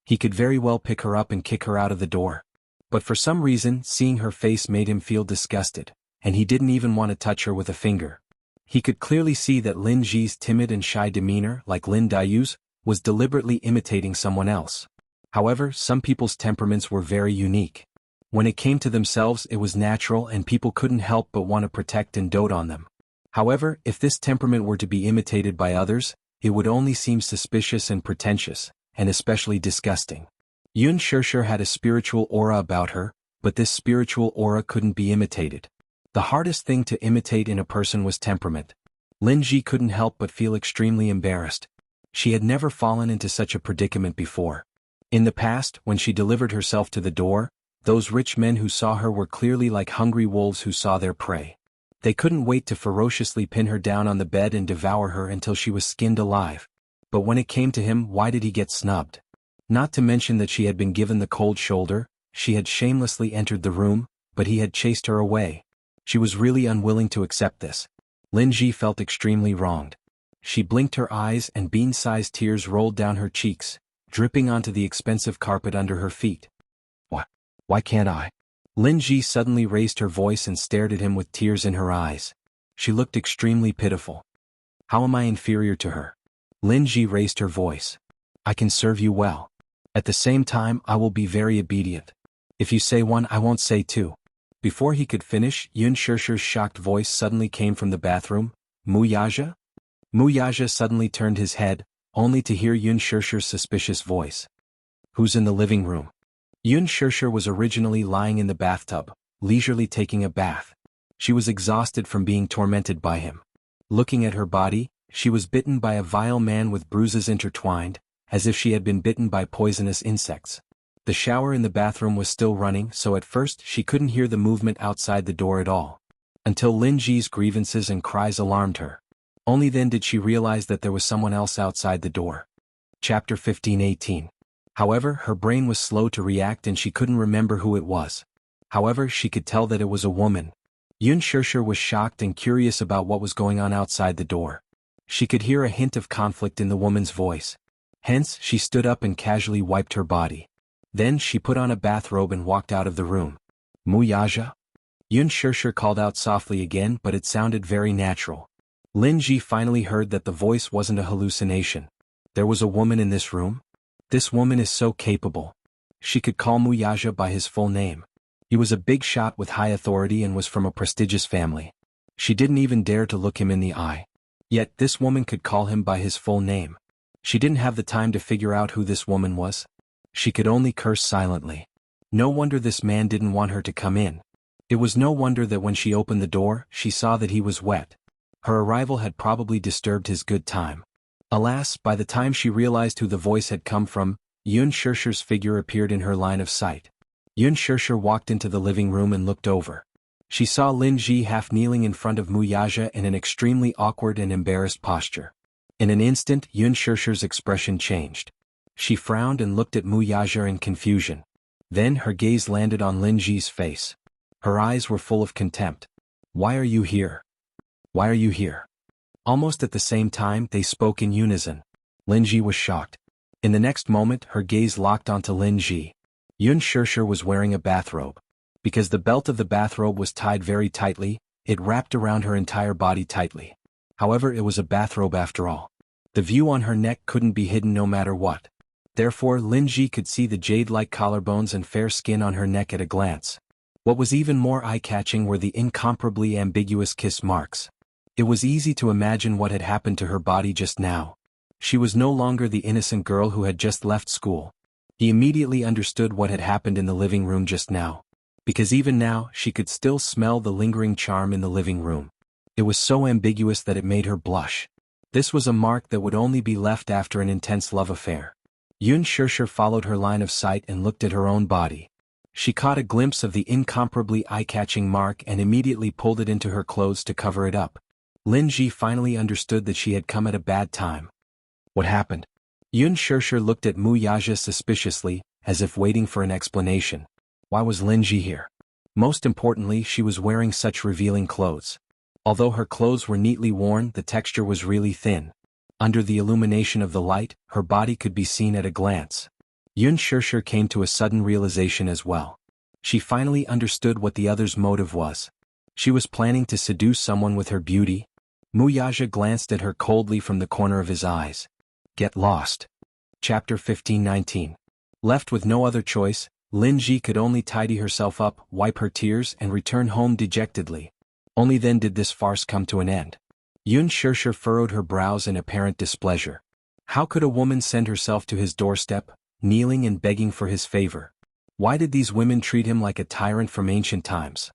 He could very well pick her up and kick her out of the door. But for some reason, seeing her face made him feel disgusted, and he didn't even want to touch her with a finger. He could clearly see that Lin Ji's timid and shy demeanor, like Lin Dayu's, was deliberately imitating someone else. However, some people's temperaments were very unique. When it came to themselves, it was natural and people couldn't help but want to protect and dote on them. However, if this temperament were to be imitated by others, it would only seem suspicious and pretentious, and especially disgusting. Yun Shishir had a spiritual aura about her, but this spiritual aura couldn't be imitated. The hardest thing to imitate in a person was temperament. Lin Ji couldn't help but feel extremely embarrassed. She had never fallen into such a predicament before. In the past, when she delivered herself to the door, those rich men who saw her were clearly like hungry wolves who saw their prey. They couldn't wait to ferociously pin her down on the bed and devour her until she was skinned alive. But when it came to him, why did he get snubbed? Not to mention that she had been given the cold shoulder, she had shamelessly entered the room, but he had chased her away. She was really unwilling to accept this. Lin Ji felt extremely wronged. She blinked her eyes and bean-sized tears rolled down her cheeks, dripping onto the expensive carpet under her feet. Why can't I?" Lin Ji suddenly raised her voice and stared at him with tears in her eyes. She looked extremely pitiful. "How am I inferior to her?" Lin Ji raised her voice. "I can serve you well. At the same time, I will be very obedient. If you say one, I won't say two." Before he could finish, Yun Shishir's shocked voice suddenly came from the bathroom. "Wuxia?" Wuxia suddenly turned his head, only to hear Yun Shishir's suspicious voice. "Who's in the living room?" Yun Shishir was originally lying in the bathtub, leisurely taking a bath. She was exhausted from being tormented by him. Looking at her body, she was bitten by a vile man with bruises intertwined, as if she had been bitten by poisonous insects. The shower in the bathroom was still running, so at first she couldn't hear the movement outside the door at all. Until Lin Ji's grievances and cries alarmed her. Only then did she realize that there was someone else outside the door. Chapter 15:18. However, her brain was slow to react and she couldn't remember who it was. However, she could tell that it was a woman. Yun Shishir was shocked and curious about what was going on outside the door. She could hear a hint of conflict in the woman's voice. Hence, she stood up and casually wiped her body. Then she put on a bathrobe and walked out of the room. Muyaja? Yun Shishir called out softly again, but it sounded very natural. Lin Ji finally heard that the voice wasn't a hallucination. There was a woman in this room? This woman is so capable. She could call Muyaja by his full name. He was a big shot with high authority and was from a prestigious family. She didn't even dare to look him in the eye. Yet this woman could call him by his full name. She didn't have the time to figure out who this woman was. She could only curse silently. No wonder this man didn't want her to come in. It was no wonder that when she opened the door, she saw that he was wet. Her arrival had probably disturbed his good time. Alas, by the time she realized who the voice had come from, Yun Shishir's figure appeared in her line of sight. Yun Shishir walked into the living room and looked over. She saw Lin Ji half kneeling in front of Muyaja in an extremely awkward and embarrassed posture. In an instant, Yun Shishir's expression changed. She frowned and looked at Muyaja in confusion. Then her gaze landed on Lin Ji's face. Her eyes were full of contempt. "Why are you here? Why are you here?" Almost at the same time, they spoke in unison. Lin Ji was shocked. In the next moment, her gaze locked onto Lin Ji. Yun Shishir was wearing a bathrobe. Because the belt of the bathrobe was tied very tightly, it wrapped around her entire body tightly. However, it was a bathrobe after all. The view on her neck couldn't be hidden no matter what. Therefore, Lin Ji could see the jade-like collarbones and fair skin on her neck at a glance. What was even more eye-catching were the incomparably ambiguous kiss marks. It was easy to imagine what had happened to her body just now. She was no longer the innocent girl who had just left school. He immediately understood what had happened in the living room just now. Because even now, she could still smell the lingering charm in the living room. It was so ambiguous that it made her blush. This was a mark that would only be left after an intense love affair. Yun Shishir followed her line of sight and looked at her own body. She caught a glimpse of the incomparably eye-catching mark and immediately pulled it into her clothes to cover it up. Lin Ji finally understood that she had come at a bad time. What happened? Yun Shishir looked at Muyaja suspiciously, as if waiting for an explanation. Why was Lin Ji here? Most importantly, she was wearing such revealing clothes. Although her clothes were neatly worn, the texture was really thin. Under the illumination of the light, her body could be seen at a glance. Yun Shishir came to a sudden realization as well. She finally understood what the other's motive was. She was planning to seduce someone with her beauty. Muyaja glanced at her coldly from the corner of his eyes. Get lost. Chapter 15:19. Left with no other choice, Lin Ji could only tidy herself up, wipe her tears and return home dejectedly. Only then did this farce come to an end. Yun Shishir furrowed her brows in apparent displeasure. How could a woman send herself to his doorstep, kneeling and begging for his favor? Why did these women treat him like a tyrant from ancient times?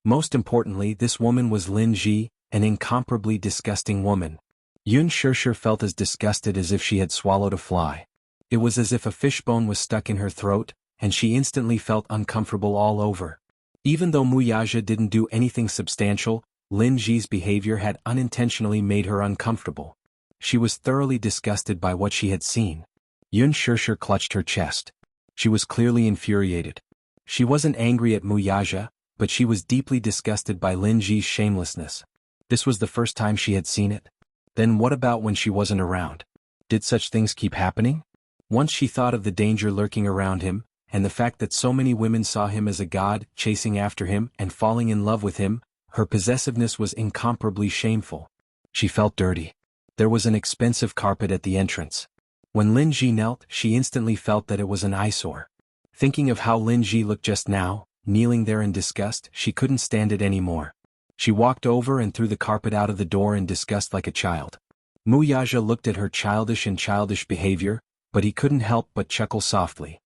Most importantly, this woman was Lin Ji, an incomparably disgusting woman. Yun Shishir felt as disgusted as if she had swallowed a fly. It was as if a fishbone was stuck in her throat, and she instantly felt uncomfortable all over. Even though Muyaja didn't do anything substantial, Lin Ji's behavior had unintentionally made her uncomfortable. She was thoroughly disgusted by what she had seen. Yun Shishir clutched her chest. She was clearly infuriated. She wasn't angry at Muyaja, but she was deeply disgusted by Lin Ji's shamelessness. This was the first time she had seen it. Then what about when she wasn't around? Did such things keep happening? Once she thought of the danger lurking around him, and the fact that so many women saw him as a god, chasing after him and falling in love with him, her possessiveness was incomparably shameful. She felt dirty. There was an expensive carpet at the entrance. When Lin Ji knelt, she instantly felt that it was an eyesore. Thinking of how Lin Ji looked just now, kneeling there in disgust, she couldn't stand it anymore. She walked over and threw the carpet out of the door in disgust like a child. Muyaja looked at her childish behavior, but he couldn't help but chuckle softly.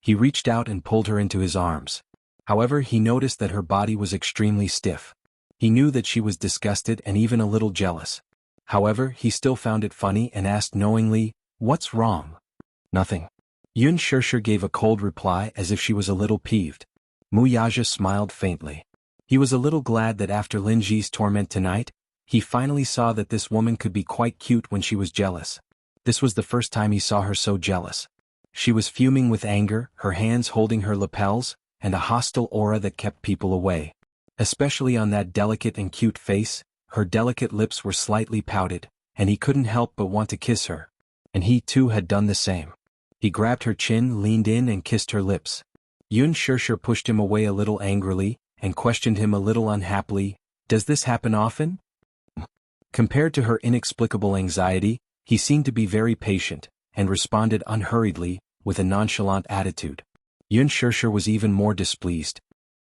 He reached out and pulled her into his arms. However, he noticed that her body was extremely stiff. He knew that she was disgusted and even a little jealous. However, he still found it funny and asked knowingly, "What's wrong?" Nothing. Yun Shirshir gave a cold reply as if she was a little peeved. Mu Yaja smiled faintly. He was a little glad that after Lin Ji's torment tonight, he finally saw that this woman could be quite cute when she was jealous. This was the first time he saw her so jealous. She was fuming with anger, her hands holding her lapels, and a hostile aura that kept people away. Especially on that delicate and cute face, her delicate lips were slightly pouted, and he couldn't help but want to kiss her. And he too had done the same. He grabbed her chin, leaned in and kissed her lips. Yun Shirshir pushed him away a little angrily, and questioned him a little unhappily, "Does this happen often?" Compared to her inexplicable anxiety, he seemed to be very patient, and responded unhurriedly, with a nonchalant attitude. Yun Shirshir was even more displeased.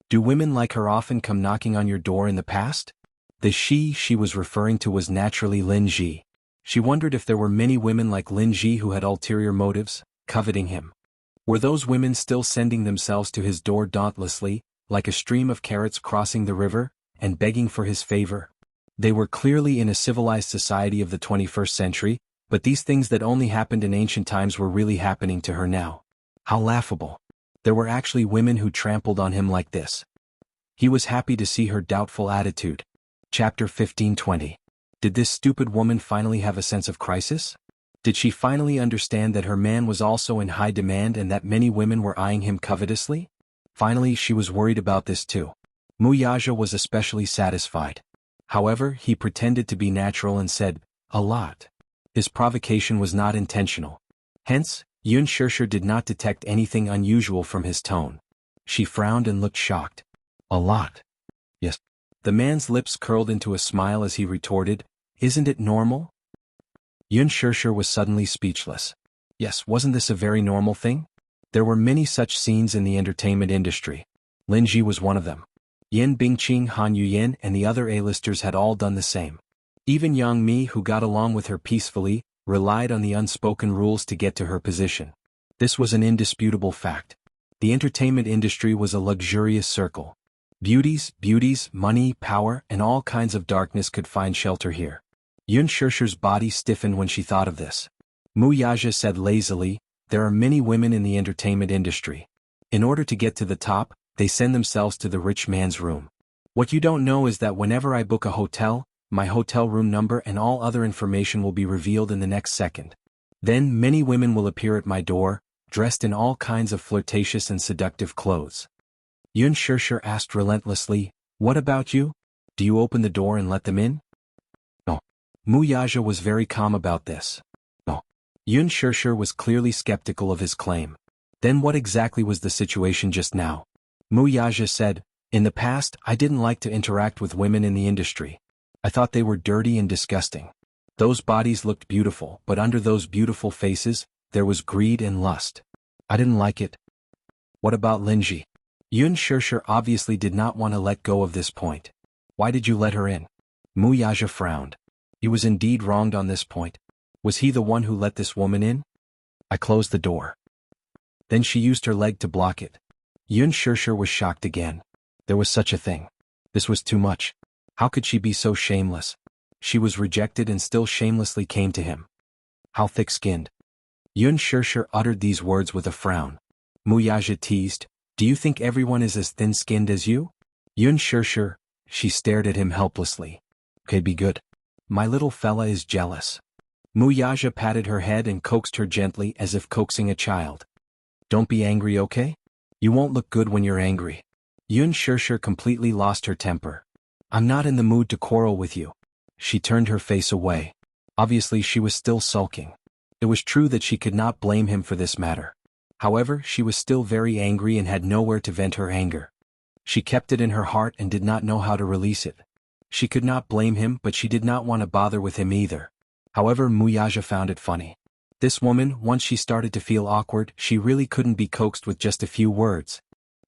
"Do women like her often come knocking on your door in the past?" The she was referring to was naturally Lin Ji. She wondered if there were many women like Lin Ji who had ulterior motives, coveting him. Were those women still sending themselves to his door dauntlessly, like a stream of carrots crossing the river, and begging for his favor? They were clearly in a civilized society of the 21st century, but these things that only happened in ancient times were really happening to her now. How laughable. There were actually women who trampled on him like this. He was happy to see her doubtful attitude. Chapter 15:20. Did this stupid woman finally have a sense of crisis? Did she finally understand that her man was also in high demand and that many women were eyeing him covetously? Finally, she was worried about this too. Mu Yaja was especially satisfied. However, he pretended to be natural and said, "A lot." His provocation was not intentional. Hence, Yun Shirshir did not detect anything unusual from his tone. She frowned and looked shocked. "A lot." "Yes." The man's lips curled into a smile as he retorted, "Isn't it normal?" Yun Shirshir was suddenly speechless. Yes, wasn't this a very normal thing? There were many such scenes in the entertainment industry. Lin Ji was one of them. Yin Bingqing, Han Yuyan and the other A-listers had all done the same. Even Yang Mi, who got along with her peacefully, relied on the unspoken rules to get to her position. This was an indisputable fact. The entertainment industry was a luxurious circle. Beauties, money, power, and all kinds of darkness could find shelter here. Yun Shirshir's body stiffened when she thought of this. Mu Yaja said lazily, "There are many women in the entertainment industry. In order to get to the top, they send themselves to the rich man's room. What you don't know is that whenever I book a hotel, my hotel room number and all other information will be revealed in the next second. Then many women will appear at my door, dressed in all kinds of flirtatious and seductive clothes." Yun Shirshir asked relentlessly, "What about you? Do you open the door and let them in?" "No." Mu Yaja was very calm about this. "No." Yun Shirshir was clearly skeptical of his claim. Then what exactly was the situation just now? Mu Yaja said, "In the past, I didn't like to interact with women in the industry. I thought they were dirty and disgusting. Those bodies looked beautiful, but under those beautiful faces, there was greed and lust. I didn't like it." "What about Lin Ji?" Yun Shirshir obviously did not want to let go of this point. "Why did you let her in?" Mu Yaja frowned. He was indeed wronged on this point. Was he the one who let this woman in? "I closed the door. Then she used her leg to block it." Yun Shirshir was shocked again. There was such a thing. This was too much. How could she be so shameless? She was rejected and still shamelessly came to him. How thick-skinned. Yun Shirshir uttered these words with a frown. Mu Yaja teased, "Do you think everyone is as thin-skinned as you?" Yun Shirshir, she stared at him helplessly. "Okay, be good. My little fella is jealous." Mu Yaja patted her head and coaxed her gently as if coaxing a child. "Don't be angry, okay? You won't look good when you're angry." Yun Shirshir completely lost her temper. "I'm not in the mood to quarrel with you." She turned her face away. Obviously she was still sulking. It was true that she could not blame him for this matter. However, she was still very angry and had nowhere to vent her anger. She kept it in her heart and did not know how to release it. She could not blame him, but she did not want to bother with him either. However, Mu Yaja found it funny. This woman, once she started to feel awkward, she really couldn't be coaxed with just a few words.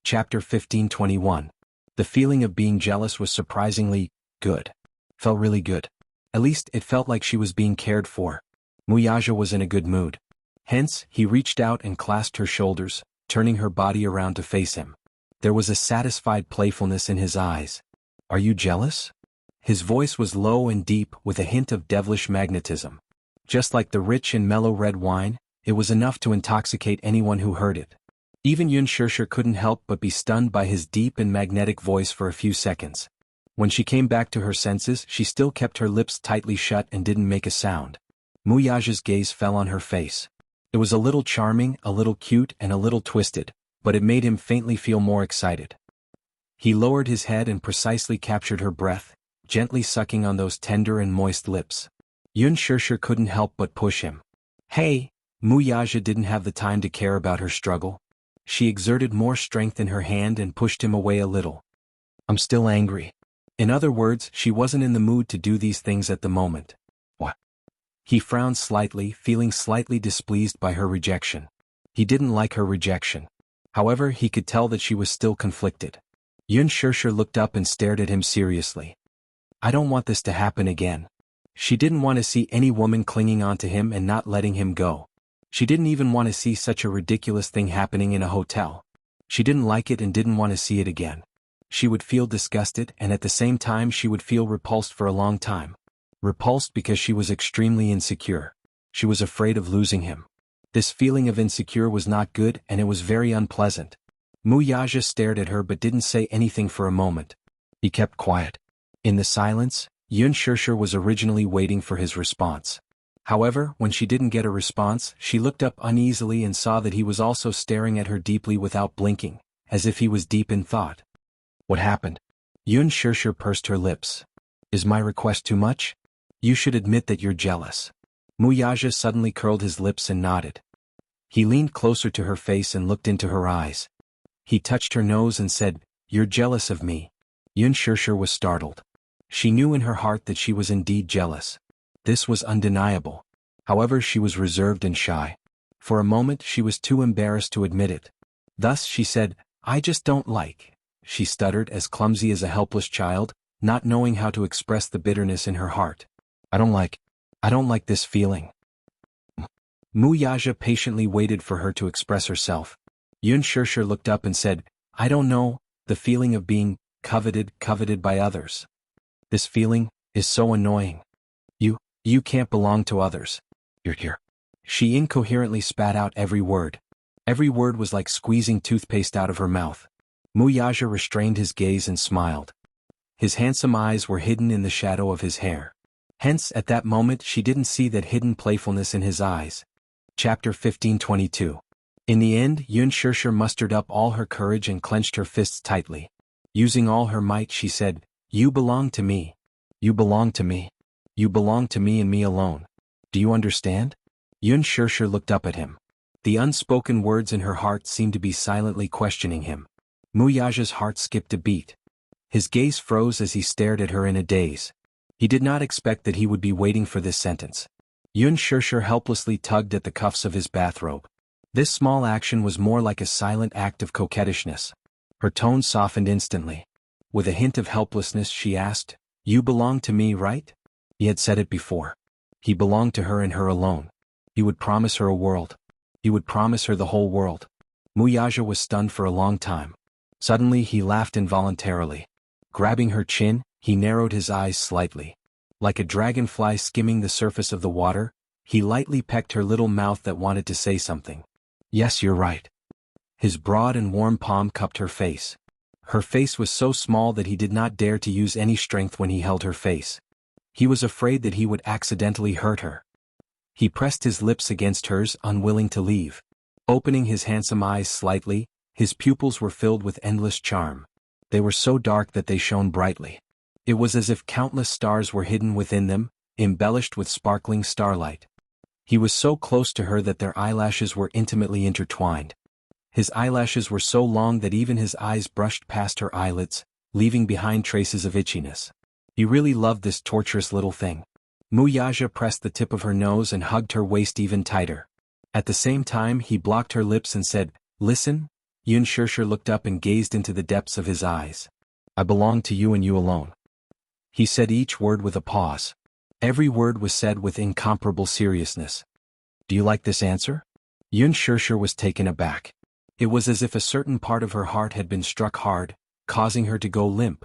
Chapter 15:21. The feeling of being jealous was surprisingly good. Felt really good. At least, it felt like she was being cared for. Mu Yaja was in a good mood. Hence, he reached out and clasped her shoulders, turning her body around to face him. There was a satisfied playfulness in his eyes. "Are you jealous?" His voice was low and deep with a hint of devilish magnetism. Just like the rich and mellow red wine, It was enough to intoxicate anyone who heard it. Even Yun Shirshir couldn't help but be stunned by his deep and magnetic voice for a few seconds. When she came back to her senses, she still kept her lips tightly shut and didn't make a sound. Muyaja's gaze fell on her face. It was a little charming, a little cute, and a little twisted, but it made him faintly feel more excited. He lowered his head and precisely captured her breath, gently sucking on those tender and moist lips. Yun Shirshir couldn't help but push him. Hey! Muyaja didn't have the time to care about her struggle. She exerted more strength in her hand and pushed him away a little. I'm still angry. In other words, she wasn't in the mood to do these things at the moment. What? He frowned slightly, feeling slightly displeased by her rejection. He didn't like her rejection. However, he could tell that she was still conflicted. Yun Shirshir looked up and stared at him seriously. I don't want this to happen again. She didn't want to see any woman clinging onto him and not letting him go. She didn't even want to see such a ridiculous thing happening in a hotel. She didn't like it and didn't want to see it again. She would feel disgusted, and at the same time she would feel repulsed for a long time. Repulsed because she was extremely insecure. She was afraid of losing him. This feeling of insecure was not good, and it was very unpleasant. Muyaja stared at her but didn't say anything for a moment. He kept quiet. In the silence, Yun Shirshir was originally waiting for his response. However, when she didn't get a response, she looked up uneasily and saw that he was also staring at her deeply without blinking, as if he was deep in thought. What happened? Yun Shirshir pursed her lips. Is my request too much? You should admit that you're jealous. Muyaja suddenly curled his lips and nodded. He leaned closer to her face and looked into her eyes. He touched her nose and said, You're jealous of me. Yun Shirshir was startled. She knew in her heart that she was indeed jealous. This was undeniable. However, she was reserved and shy. For a moment she was too embarrassed to admit it. Thus she said, I just don't like. She stuttered, as clumsy as a helpless child, not knowing how to express the bitterness in her heart. I don't like this feeling. Muyaja patiently waited for her to express herself. Yun Shirshir looked up and said, I don't know, the feeling of being coveted by others. This feeling is so annoying. You can't belong to others. You're here. She incoherently spat out every word. Every word was like squeezing toothpaste out of her mouth. Muyaja restrained his gaze and smiled. His handsome eyes were hidden in the shadow of his hair. Hence, at that moment she didn't see that hidden playfulness in his eyes. Chapter 1522. In the end, Yun Shirshir mustered up all her courage and clenched her fists tightly. Using all her might she said, You belong to me. You belong to me. You belong to me and me alone. Do you understand? Yun Shirshir looked up at him. The unspoken words in her heart seemed to be silently questioning him. Muyaja's heart skipped a beat. His gaze froze as he stared at her in a daze. He did not expect that he would be waiting for this sentence. Yun Shirshir helplessly tugged at the cuffs of his bathrobe. This small action was more like a silent act of coquettishness. Her tone softened instantly. With a hint of helplessness she asked, You belong to me, right? He had said it before. He belonged to her and her alone. He would promise her a world. He would promise her the whole world. Muyaja was stunned for a long time. Suddenly he laughed involuntarily. Grabbing her chin, he narrowed his eyes slightly. Like a dragonfly skimming the surface of the water, he lightly pecked her little mouth that wanted to say something. Yes, you're right. His broad and warm palm cupped her face. Her face was so small that he did not dare to use any strength when he held her face. He was afraid that he would accidentally hurt her. He pressed his lips against hers, unwilling to leave. Opening his handsome eyes slightly, his pupils were filled with endless charm. They were so dark that they shone brightly. It was as if countless stars were hidden within them, embellished with sparkling starlight. He was so close to her that their eyelashes were intimately intertwined. His eyelashes were so long that even his eyes brushed past her eyelids, leaving behind traces of itchiness. He really loved this torturous little thing. Muyaja pressed the tip of her nose and hugged her waist even tighter. At the same time he blocked her lips and said, Listen? Yun Shirshir looked up and gazed into the depths of his eyes. I belong to you and you alone. He said each word with a pause. Every word was said with incomparable seriousness. Do you like this answer? Yun Shirshir was taken aback. It was as if a certain part of her heart had been struck hard, causing her to go limp.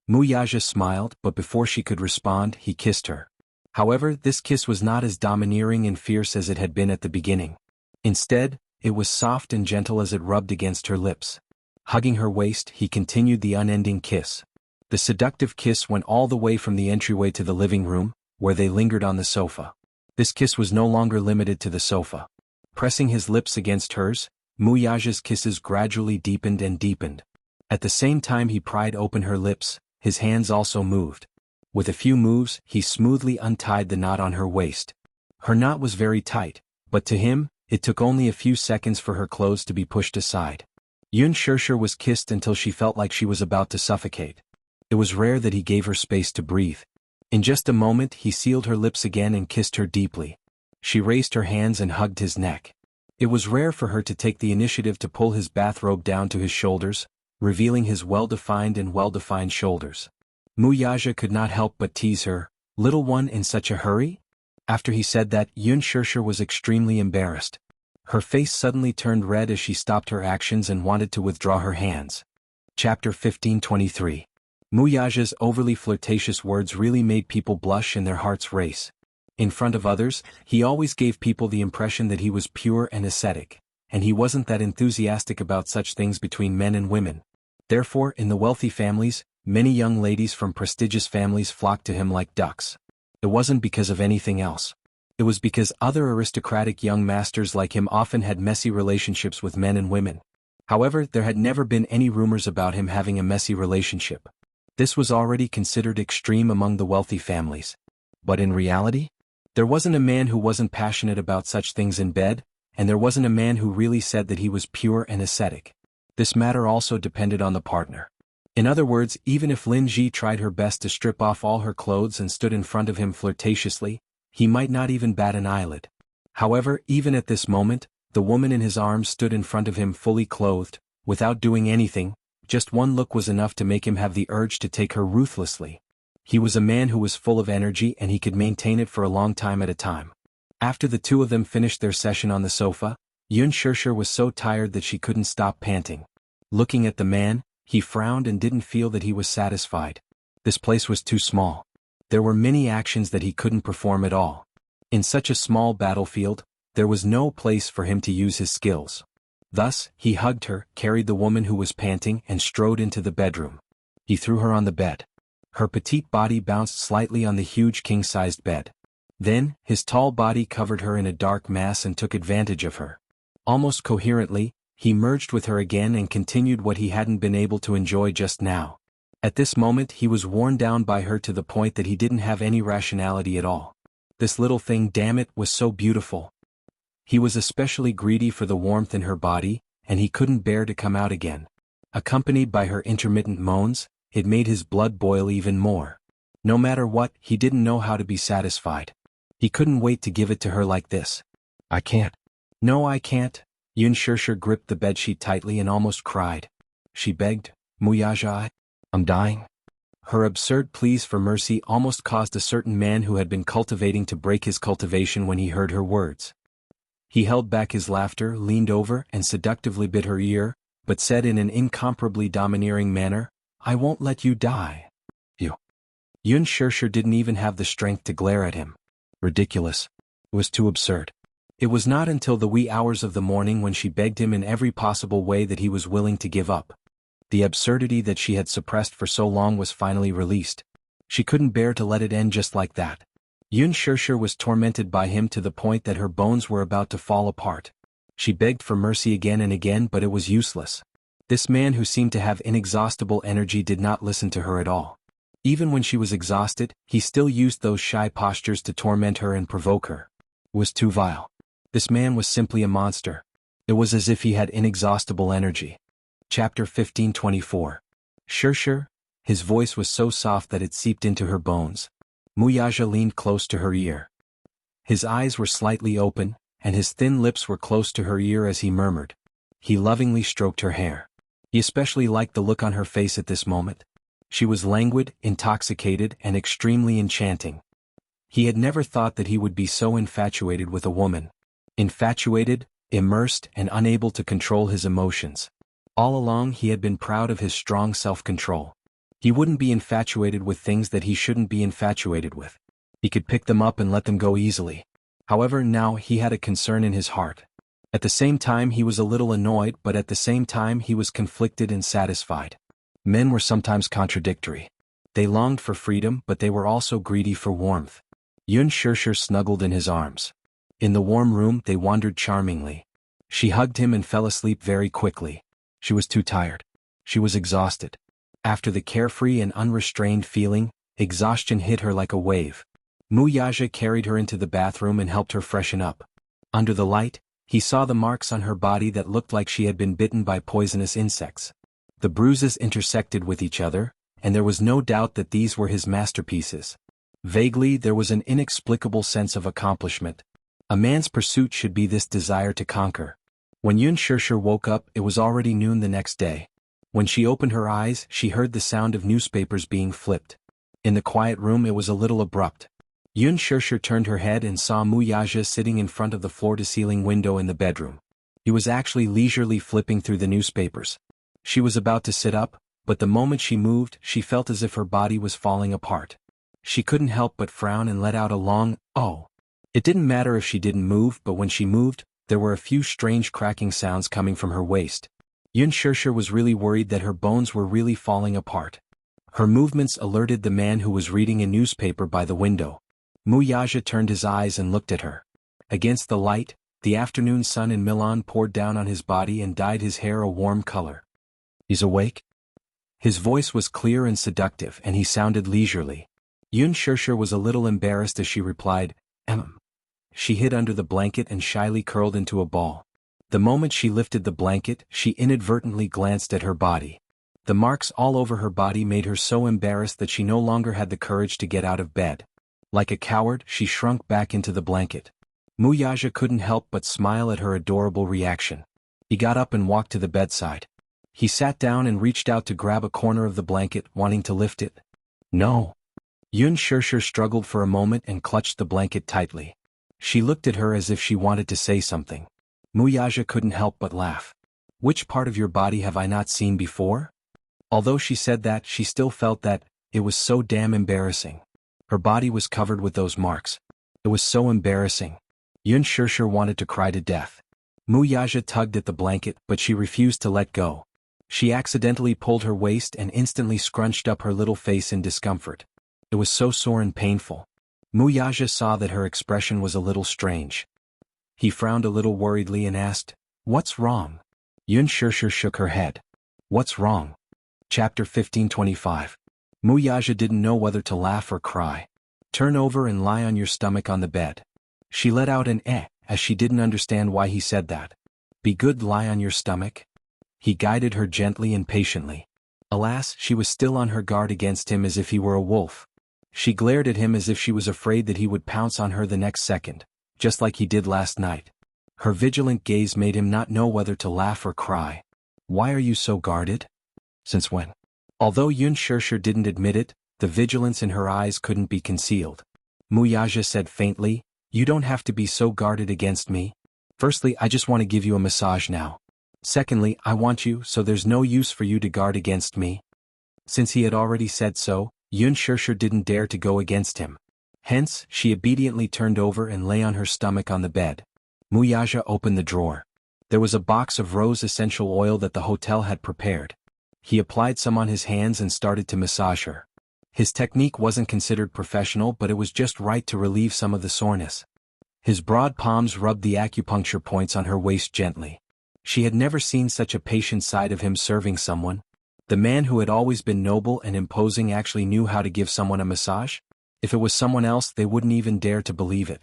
Muyaja smiled, but before she could respond, he kissed her. However, this kiss was not as domineering and fierce as it had been at the beginning. Instead, it was soft and gentle as it rubbed against her lips. Hugging her waist, he continued the unending kiss. The seductive kiss went all the way from the entryway to the living room, where they lingered on the sofa. This kiss was no longer limited to the sofa. Pressing his lips against hers, Muyaja's kisses gradually deepened and deepened. At the same time he pried open her lips, his hands also moved. With a few moves, he smoothly untied the knot on her waist. Her knot was very tight, but to him, it took only a few seconds for her clothes to be pushed aside. Yun Shirshir was kissed until she felt like she was about to suffocate. It was rare that he gave her space to breathe. In just a moment he sealed her lips again and kissed her deeply. She raised her hands and hugged his neck. It was rare for her to take the initiative to pull his bathrobe down to his shoulders, revealing his well-defined shoulders. Muyaja could not help but tease her, "Little one, in such a hurry?" After he said that, Yun Shirshir was extremely embarrassed. Her face suddenly turned red as she stopped her actions and wanted to withdraw her hands. Chapter 1523. Muyaja's overly flirtatious words really made people blush and their hearts race. In front of others, he always gave people the impression that he was pure and ascetic, and he wasn't that enthusiastic about such things between men and women. Therefore, in the wealthy families, many young ladies from prestigious families flocked to him like ducks. It wasn't because of anything else. It was because other aristocratic young masters like him often had messy relationships with men and women. However, there had never been any rumors about him having a messy relationship. This was already considered extreme among the wealthy families. But in reality, there wasn't a man who wasn't passionate about such things in bed, and there wasn't a man who really said that he was pure and ascetic. This matter also depended on the partner. In other words, even if Lin Ji tried her best to strip off all her clothes and stood in front of him flirtatiously, he might not even bat an eyelid. However, even at this moment, the woman in his arms stood in front of him fully clothed, without doing anything. Just one look was enough to make him have the urge to take her ruthlessly. He was a man who was full of energy and he could maintain it for a long time at a time. After the two of them finished their session on the sofa, Yun Shirshir was so tired that she couldn't stop panting. Looking at the man, he frowned and didn't feel that he was satisfied. This place was too small. There were many actions that he couldn't perform at all. In such a small battlefield, there was no place for him to use his skills. Thus, he hugged her, carried the woman who was panting, and strode into the bedroom. He threw her on the bed. Her petite body bounced slightly on the huge king-sized bed. Then, his tall body covered her in a dark mass and took advantage of her. Almost coherently, he merged with her again and continued what he hadn't been able to enjoy just now. At this moment he was worn down by her to the point that he didn't have any rationality at all. This little thing, damn it, was so beautiful. He was especially greedy for the warmth in her body, and he couldn't bear to come out again. Accompanied by her intermittent moans, it made his blood boil even more. No matter what, he didn't know how to be satisfied. He couldn't wait to give it to her like this. "I can't." "No, I can't." Yun Shirshir gripped the bedsheet tightly and almost cried. She begged, "Muyaja, I'm dying." Her absurd pleas for mercy almost caused a certain man who had been cultivating to break his cultivation when he heard her words. He held back his laughter, leaned over, and seductively bit her ear, but said in an incomparably domineering manner, "I won't let you die. You." Yun Shirshir didn't even have the strength to glare at him. Ridiculous. It was too absurd. It was not until the wee hours of the morning when she begged him in every possible way that he was willing to give up. The absurdity that she had suppressed for so long was finally released. She couldn't bear to let it end just like that. Yun Shirshir was tormented by him to the point that her bones were about to fall apart. She begged for mercy again and again, but it was useless. This man who seemed to have inexhaustible energy did not listen to her at all. Even when she was exhausted, he still used those shy postures to torment her and provoke her. It was too vile. This man was simply a monster. It was as if he had inexhaustible energy. Chapter 1524. Shirshir. His voice was so soft that it seeped into her bones. Muyaja leaned close to her ear. His eyes were slightly open, and his thin lips were close to her ear as he murmured. He lovingly stroked her hair. He especially liked the look on her face at this moment. She was languid, intoxicated, and extremely enchanting. He had never thought that he would be so infatuated with a woman. Infatuated, immersed, and unable to control his emotions. All along he had been proud of his strong self-control. He wouldn't be infatuated with things that he shouldn't be infatuated with. He could pick them up and let them go easily. However, now he had a concern in his heart. At the same time he was a little annoyed, but at the same time he was conflicted and satisfied. Men were sometimes contradictory. They longed for freedom, but they were also greedy for warmth. Yun Shirshir snuggled in his arms. In the warm room they wandered charmingly. She hugged him and fell asleep very quickly. She was too tired. She was exhausted. After the carefree and unrestrained feeling, exhaustion hit her like a wave. Muyaja carried her into the bathroom and helped her freshen up. Under the light, he saw the marks on her body that looked like she had been bitten by poisonous insects. The bruises intersected with each other, and there was no doubt that these were his masterpieces. Vaguely, there was an inexplicable sense of accomplishment. A man's pursuit should be this desire to conquer. When Yun Shirshir woke up, it was already noon the next day. When she opened her eyes, she heard the sound of newspapers being flipped. In the quiet room it was a little abrupt. Yun Shirshir turned her head and saw Muyaja sitting in front of the floor-to-ceiling window in the bedroom. He was actually leisurely flipping through the newspapers. She was about to sit up, but the moment she moved, she felt as if her body was falling apart. She couldn't help but frown and let out a long, "Oh." It didn't matter if she didn't move, but when she moved, there were a few strange cracking sounds coming from her waist. Yun Shirshir was really worried that her bones were really falling apart. Her movements alerted the man who was reading a newspaper by the window. Muyaja turned his eyes and looked at her. Against the light, the afternoon sun in Milan poured down on his body and dyed his hair a warm color. "He's awake?" His voice was clear and seductive, and he sounded leisurely. Yun Shirshir was a little embarrassed as she replied, She hid under the blanket and shyly curled into a ball. The moment she lifted the blanket, she inadvertently glanced at her body. The marks all over her body made her so embarrassed that she no longer had the courage to get out of bed. Like a coward, she shrunk back into the blanket. Muyaja couldn't help but smile at her adorable reaction. He got up and walked to the bedside. He sat down and reached out to grab a corner of the blanket, wanting to lift it. "No." Yun Shirshir struggled for a moment and clutched the blanket tightly. She looked at her as if she wanted to say something. Muyaja couldn't help but laugh. "Which part of your body have I not seen before?" Although she said that, she still felt that it was so damn embarrassing. Her body was covered with those marks. It was so embarrassing. Yun Shirshir wanted to cry to death. Muyaja tugged at the blanket, but she refused to let go. She accidentally pulled her waist and instantly scrunched up her little face in discomfort. It was so sore and painful. Muyaja saw that her expression was a little strange. He frowned a little worriedly and asked, "What's wrong?" Yun Shirshir shook her head. "What's wrong?" Chapter 1525. Muyaja didn't know whether to laugh or cry. "Turn over and lie on your stomach on the bed." She let out an as she didn't understand why he said that. "Be good, lie on your stomach." He guided her gently and patiently. Alas, she was still on her guard against him as if he were a wolf. She glared at him as if she was afraid that he would pounce on her the next second, just like he did last night. Her vigilant gaze made him not know whether to laugh or cry. "Why are you so guarded? Since when?" Although Yun Shirshir didn't admit it, the vigilance in her eyes couldn't be concealed. Muyaja said faintly, "You don't have to be so guarded against me. Firstly, I just want to give you a massage now. Secondly, I want you, so there's no use for you to guard against me." Since he had already said so, Yun Shirshir didn't dare to go against him. Hence, she obediently turned over and lay on her stomach on the bed. Muyaja opened the drawer. There was a box of rose essential oil that the hotel had prepared. He applied some on his hands and started to massage her. His technique wasn't considered professional, but it was just right to relieve some of the soreness. His broad palms rubbed the acupuncture points on her waist gently. She had never seen such a patient side of him serving someone. The man who had always been noble and imposing actually knew how to give someone a massage? If it was someone else, they wouldn't even dare to believe it.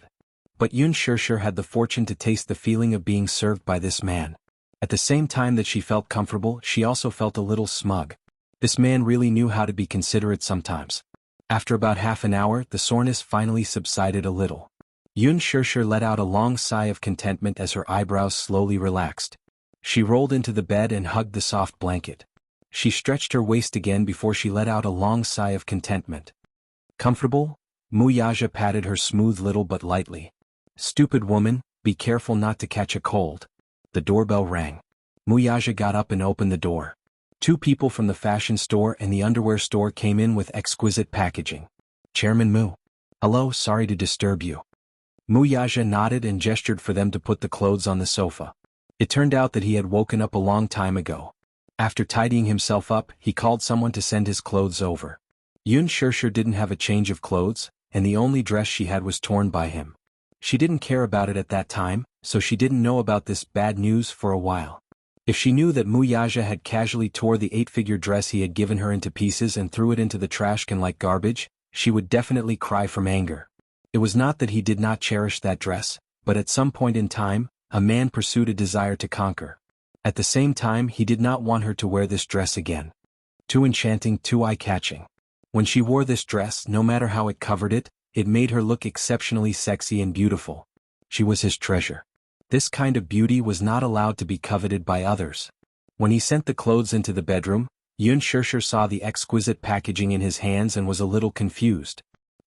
But Yun Shirshir had the fortune to taste the feeling of being served by this man. At the same time that she felt comfortable, she also felt a little smug. This man really knew how to be considerate sometimes. After about half an hour, the soreness finally subsided a little. Yun Shirshir let out a long sigh of contentment as her eyebrows slowly relaxed. She rolled into the bed and hugged the soft blanket. She stretched her waist again before she let out a long sigh of contentment. "Comfortable?" Muyaja patted her smooth little butt lightly. "Stupid woman, be careful not to catch a cold." The doorbell rang. Muyaja got up and opened the door. Two people from the fashion store and the underwear store came in with exquisite packaging. "Chairman Mu. Hello, sorry to disturb you." Muyaja nodded and gestured for them to put the clothes on the sofa. It turned out that he had woken up a long time ago. After tidying himself up, he called someone to send his clothes over. Yun Shirshir didn't have a change of clothes, and the only dress she had was torn by him. She didn't care about it at that time, so she didn't know about this bad news for a while. If she knew that Muyaja had casually tore the 8-figure dress he had given her into pieces and threw it into the trash can like garbage, she would definitely cry from anger. It was not that he did not cherish that dress, but at some point in time, a man pursued a desire to conquer. At the same time, he did not want her to wear this dress again. Too enchanting, too eye-catching. When she wore this dress, no matter how it covered it, it made her look exceptionally sexy and beautiful. She was his treasure. This kind of beauty was not allowed to be coveted by others. When he sent the clothes into the bedroom, Yun Shirshir saw the exquisite packaging in his hands and was a little confused.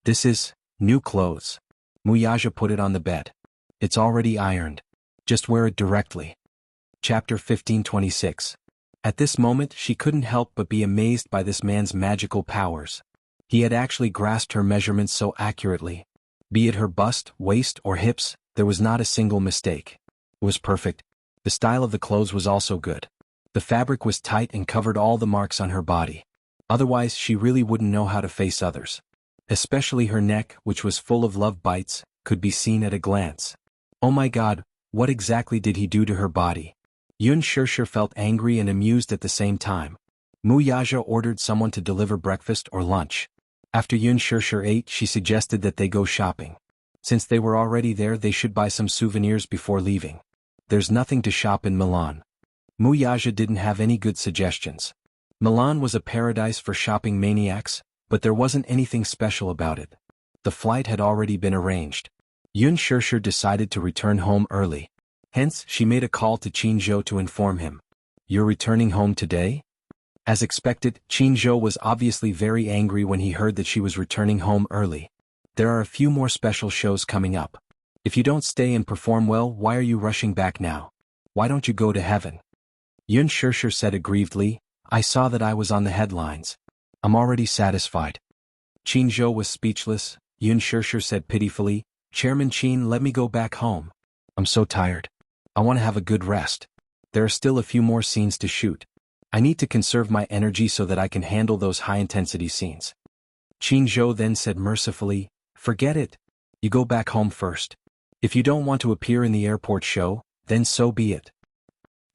This is new clothes. Muyaja put it on the bed. It's already ironed. Just wear it directly. Chapter 1526. At this moment she couldn't help but be amazed by this man's magical powers. He had actually grasped her measurements so accurately. Be it her bust, waist, or hips, there was not a single mistake. It was perfect. The style of the clothes was also good. The fabric was tight and covered all the marks on her body. Otherwise she really wouldn't know how to face others. Especially her neck, which was full of love bites, could be seen at a glance. Oh my God, what exactly did he do to her body? Yun Shirshir felt angry and amused at the same time. Muyaja ordered someone to deliver breakfast or lunch. After Yun Shirshir ate, she suggested that they go shopping. Since they were already there, they should buy some souvenirs before leaving. There's nothing to shop in Milan. Muyaja didn't have any good suggestions. Milan was a paradise for shopping maniacs, but there wasn't anything special about it. The flight had already been arranged. Yun Shirshir decided to return home early. Hence, she made a call to Qinzhou to inform him. You're returning home today? As expected, Qinzhou was obviously very angry when he heard that she was returning home early. There are a few more special shows coming up. If you don't stay and perform well, why are you rushing back now? Why don't you go to heaven? Yun Shirshir said aggrievedly, I saw that I was on the headlines. I'm already satisfied. Qinzhou was speechless. Yun Shirshir said pitifully, Chairman Qin, let me go back home. I'm so tired. I want to have a good rest. There are still a few more scenes to shoot. I need to conserve my energy so that I can handle those high-intensity scenes. Qinzhou then said mercifully, forget it. You go back home first. If you don't want to appear in the airport show, then so be it.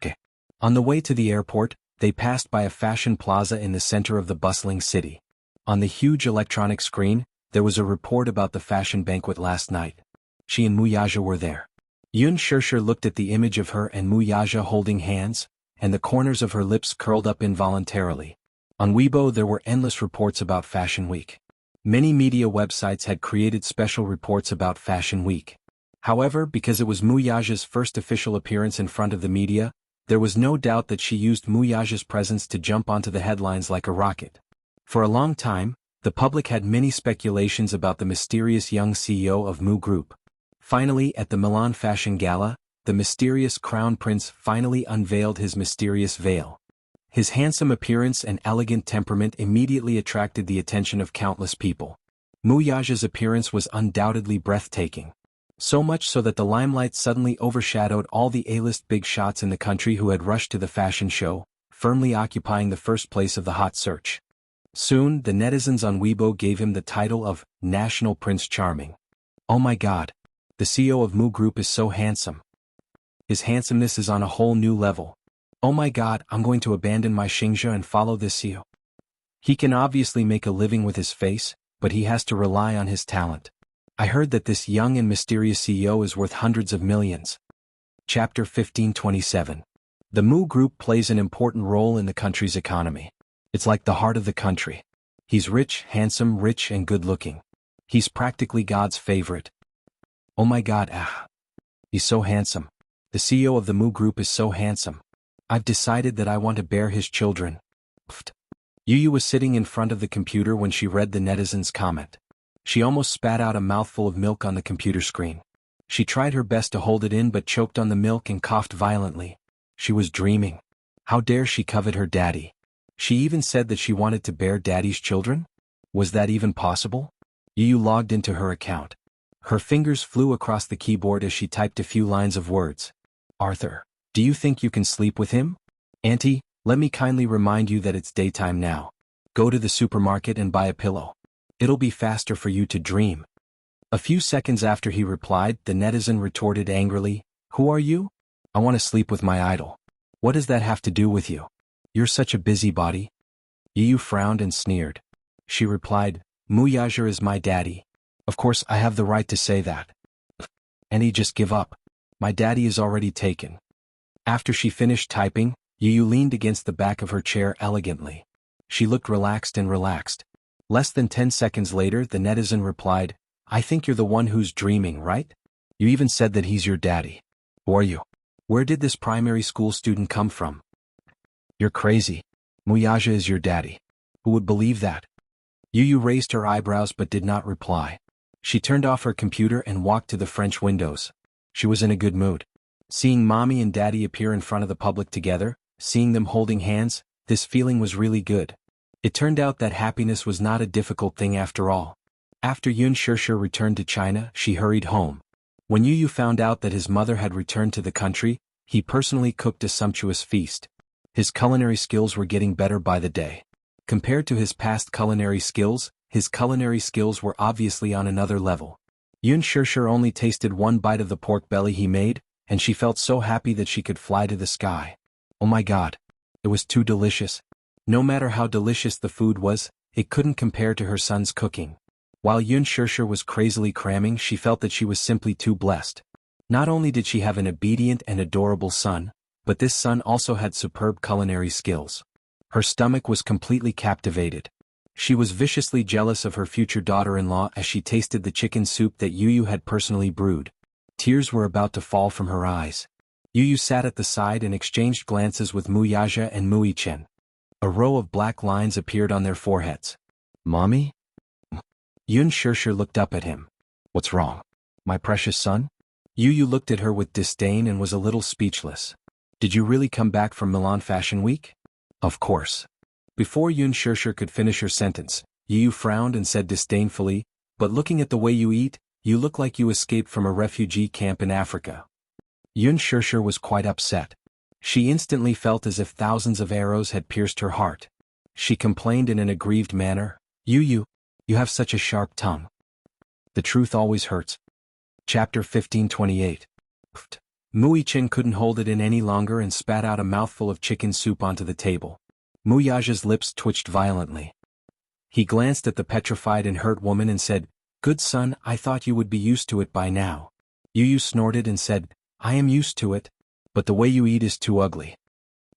Okay. On the way to the airport, they passed by a fashion plaza in the center of the bustling city. On the huge electronic screen, there was a report about the fashion banquet last night. She and Muyaja were there. Yun Shirshir looked at the image of her and Muyaja holding hands, and the corners of her lips curled up involuntarily. On Weibo there were endless reports about Fashion Week. Many media websites had created special reports about Fashion Week. However, because it was Muyaja's first official appearance in front of the media, there was no doubt that she used Muyaja's presence to jump onto the headlines like a rocket. For a long time, the public had many speculations about the mysterious young CEO of Mu Group. Finally, at the Milan Fashion Gala, the mysterious Crown Prince finally unveiled his mysterious veil. His handsome appearance and elegant temperament immediately attracted the attention of countless people. Muyaja's appearance was undoubtedly breathtaking. So much so that the limelight suddenly overshadowed all the A-list big shots in the country who had rushed to the fashion show, firmly occupying the first place of the hot search. Soon, the netizens on Weibo gave him the title of National Prince Charming. Oh my God! The CEO of Mu Group is so handsome. His handsomeness is on a whole new level. Oh my God, I'm going to abandon my Xingzhe and follow this CEO. He can obviously make a living with his face, but he has to rely on his talent. I heard that this young and mysterious CEO is worth hundreds of millions. Chapter 1527. The Mu Group plays an important role in the country's economy. It's like the heart of the country. He's rich, handsome, rich and good-looking. He's practically God's favorite. Oh my God, he's so handsome. The CEO of the Mu Group is so handsome. I've decided that I want to bear his children. Pfft. Yu was sitting in front of the computer when she read the netizen's comment. She almost spat out a mouthful of milk on the computer screen. She tried her best to hold it in but choked on the milk and coughed violently. She was dreaming. How dare she covet her daddy? She even said that she wanted to bear daddy's children? Was that even possible? Yu logged into her account. Her fingers flew across the keyboard as she typed a few lines of words. Arthur, do you think you can sleep with him? Auntie, let me kindly remind you that it's daytime now. Go to the supermarket and buy a pillow. It'll be faster for you to dream. A few seconds after he replied, the netizen retorted angrily, Who are you? I want to sleep with my idol. What does that have to do with you? You're such a busybody. Yu frowned and sneered. She replied, Muyaja is my daddy. Of course I have the right to say that. And he just give up. My daddy is already taken. After she finished typing, Yu leaned against the back of her chair elegantly. She looked relaxed and relaxed. Less than 10 seconds later, the netizen replied, I think you're the one who's dreaming, right? You even said that he's your daddy. Who are you? Where did this primary school student come from? You're crazy. Muyaja is your daddy. Who would believe that? Yu raised her eyebrows but did not reply. She turned off her computer and walked to the French windows. She was in a good mood. Seeing mommy and daddy appear in front of the public together, seeing them holding hands, this feeling was really good. It turned out that happiness was not a difficult thing after all. After Yun Shishir returned to China, she hurried home. When Yu found out that his mother had returned to the country, he personally cooked a sumptuous feast. His culinary skills were getting better by the day. Compared to his past culinary skills, his culinary skills were obviously on another level. Yun Shishir only tasted one bite of the pork belly he made, and she felt so happy that she could fly to the sky. Oh my God! It was too delicious. No matter how delicious the food was, it couldn't compare to her son's cooking. While Yun Shishir was crazily cramming, she felt that she was simply too blessed. Not only did she have an obedient and adorable son, but this son also had superb culinary skills. Her stomach was completely captivated. She was viciously jealous of her future daughter-in-law as she tasted the chicken soup that Yu had personally brewed. Tears were about to fall from her eyes. Yu sat at the side and exchanged glances with Muyaja and Muichen. A row of black lines appeared on their foreheads. Mommy? Yun Shishir looked up at him. What's wrong? My precious son? Yu looked at her with disdain and was a little speechless. Did you really come back from Milan Fashion Week? Of course. Before Yun Shishir could finish her sentence, Yu frowned and said disdainfully, but looking at the way you eat, you look like you escaped from a refugee camp in Africa. Yun Shishir was quite upset. She instantly felt as if thousands of arrows had pierced her heart. She complained in an aggrieved manner, You have such a sharp tongue. The truth always hurts. Chapter 1528. Muichen couldn't hold it in any longer and spat out a mouthful of chicken soup onto the table. Muyaja's lips twitched violently. He glanced at the petrified and hurt woman and said, Good son, I thought you would be used to it by now. Yu snorted and said, I am used to it, but the way you eat is too ugly.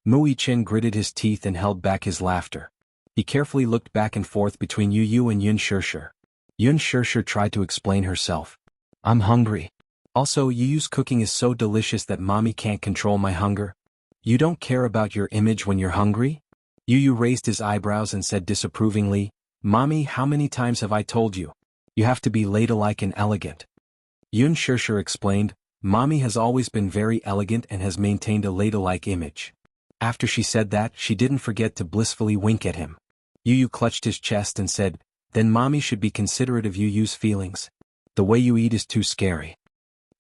Muichen gritted his teeth and held back his laughter. He carefully looked back and forth between Yu and Yun Shishir. Yun Shishir tried to explain herself. I'm hungry. Also, Yu's cooking is so delicious that mommy can't control my hunger. You don't care about your image when you're hungry? Yu raised his eyebrows and said disapprovingly, Mommy, how many times have I told you? You have to be ladylike and elegant. Yun Shishir explained, Mommy has always been very elegant and has maintained a ladylike image. After she said that, she didn't forget to blissfully wink at him. Yu clutched his chest and said, Then Mommy should be considerate of Yu's feelings. The way you eat is too scary.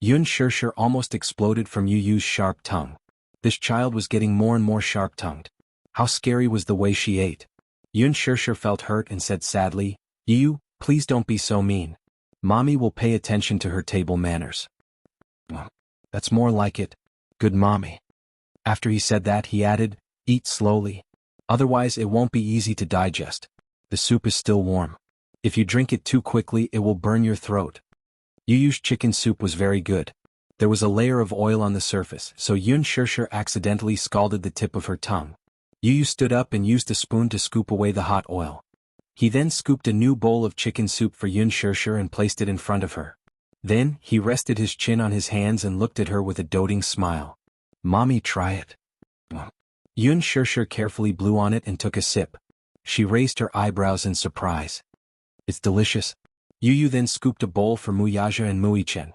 Yun Shishir almost exploded from Yu's sharp tongue. This child was getting more and more sharp-tongued. How scary was the way she ate. Yun Shishir felt hurt and said sadly, Yu, please don't be so mean. Mommy will pay attention to her table manners. That's more like it. Good mommy. After he said that, he added, Eat slowly. Otherwise it won't be easy to digest. The soup is still warm. If you drink it too quickly, it will burn your throat. Yu's chicken soup was very good. There was a layer of oil on the surface, so Yun Shishir accidentally scalded the tip of her tongue. Yu stood up and used a spoon to scoop away the hot oil. He then scooped a new bowl of chicken soup for Yun Shishir and placed it in front of her. Then, he rested his chin on his hands and looked at her with a doting smile. Mommy, try it. Yun Shishir carefully blew on it and took a sip. She raised her eyebrows in surprise. It's delicious. Yu then scooped a bowl for Muyaja and Muichen.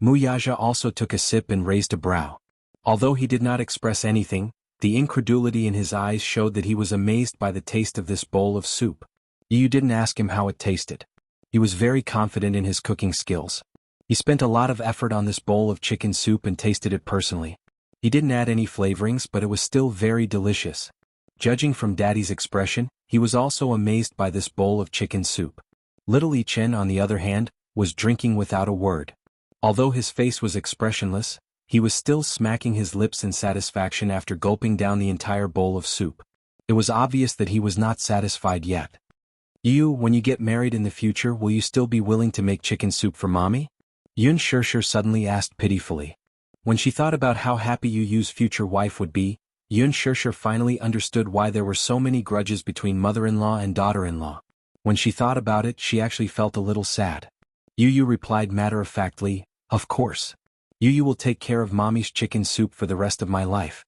Muyaja also took a sip and raised a brow. Although he did not express anything, the incredulity in his eyes showed that he was amazed by the taste of this bowl of soup. Yu didn't ask him how it tasted. He was very confident in his cooking skills. He spent a lot of effort on this bowl of chicken soup and tasted it personally. He didn't add any flavorings, but it was still very delicious. Judging from Daddy's expression, he was also amazed by this bowl of chicken soup. Little Yi Chen, on the other hand, was drinking without a word. Although his face was expressionless, he was still smacking his lips in satisfaction after gulping down the entire bowl of soup. It was obvious that he was not satisfied yet. You, when you get married in the future, will you still be willing to make chicken soup for mommy? Yun Shishir suddenly asked pitifully. When she thought about how happy Yu's future wife would be, Yun Shishir finally understood why there were so many grudges between mother-in-law and daughter-in-law. When she thought about it, she actually felt a little sad. Yu replied matter-of-factly, "Of course. Yu will take care of mommy's chicken soup for the rest of my life."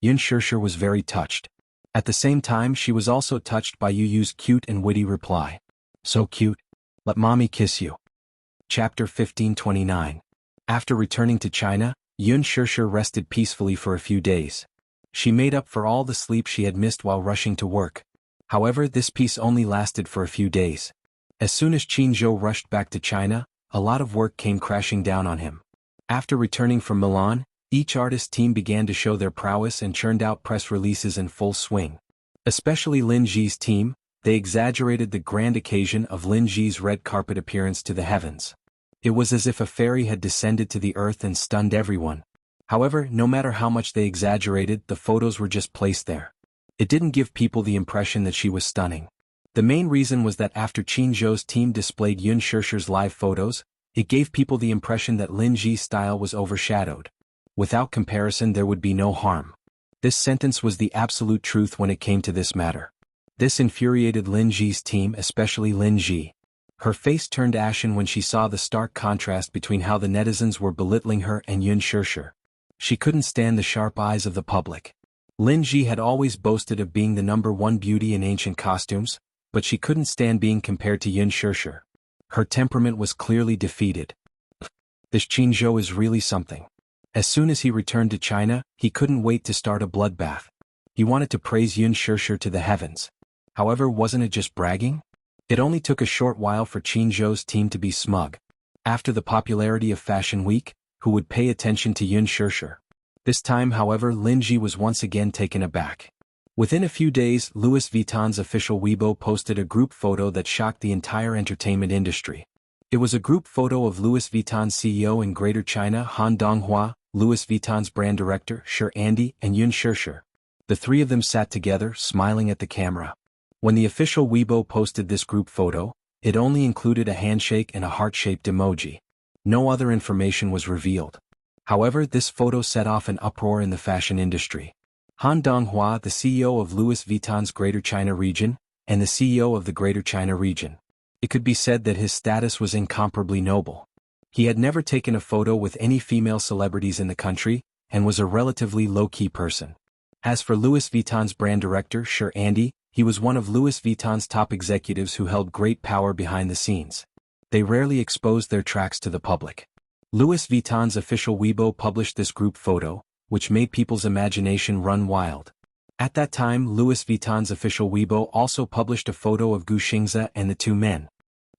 Yun Shishir was very touched. At the same time, she was also touched by Yu's cute and witty reply. "So cute. Let mommy kiss you." Chapter 1529. After returning to China, Yun Shishir rested peacefully for a few days. She made up for all the sleep she had missed while rushing to work. However, this peace only lasted for a few days. As soon as Qinzhou rushed back to China, a lot of work came crashing down on him. After returning from Milan, each artist team began to show their prowess and churned out press releases in full swing. Especially Lin Ji's team, they exaggerated the grand occasion of Lin Ji's red carpet appearance to the heavens. It was as if a fairy had descended to the earth and stunned everyone. However, no matter how much they exaggerated, the photos were just placed there. It didn't give people the impression that she was stunning. The main reason was that after Qinzhou's team displayed Yun Shishir's live photos, it gave people the impression that Lin Ji's style was overshadowed. Without comparison, there would be no harm. This sentence was the absolute truth when it came to this matter. This infuriated Lin Ji's team, especially Lin Ji. Her face turned ashen when she saw the stark contrast between how the netizens were belittling her and Yun Shishir. She couldn't stand the sharp eyes of the public. Lin Ji had always boasted of being the #1 beauty in ancient costumes, but she couldn't stand being compared to Yun Shishir. Her temperament was clearly defeated. This Qinzhou is really something. As soon as he returned to China, he couldn't wait to start a bloodbath. He wanted to praise Yun Shishir to the heavens. However, wasn't it just bragging? It only took a short while for Qinzhou's team to be smug. After the popularity of Fashion Week, who would pay attention to Yun Shishir? This time, however, Lin Ji was once again taken aback. Within a few days, Louis Vuitton's official Weibo posted a group photo that shocked the entire entertainment industry. It was a group photo of Louis Vuitton's CEO in Greater China, Han Donghua, Louis Vuitton's brand director, Shi Andy, and Yun Shishir. The three of them sat together, smiling at the camera. When the official Weibo posted this group photo, it only included a handshake and a heart-shaped emoji. No other information was revealed. However, this photo set off an uproar in the fashion industry. Han Donghua, the CEO of Louis Vuitton's Greater China region, and the CEO of the Greater China region. It could be said that his status was incomparably noble. He had never taken a photo with any female celebrities in the country, and was a relatively low-key person. As for Louis Vuitton's brand director, Shi Andy, he was one of Louis Vuitton's top executives who held great power behind the scenes. They rarely exposed their tracks to the public. Louis Vuitton's official Weibo published this group photo, which made people's imagination run wild. At that time, Louis Vuitton's official Weibo also published a photo of Gu Xingzi and the two men.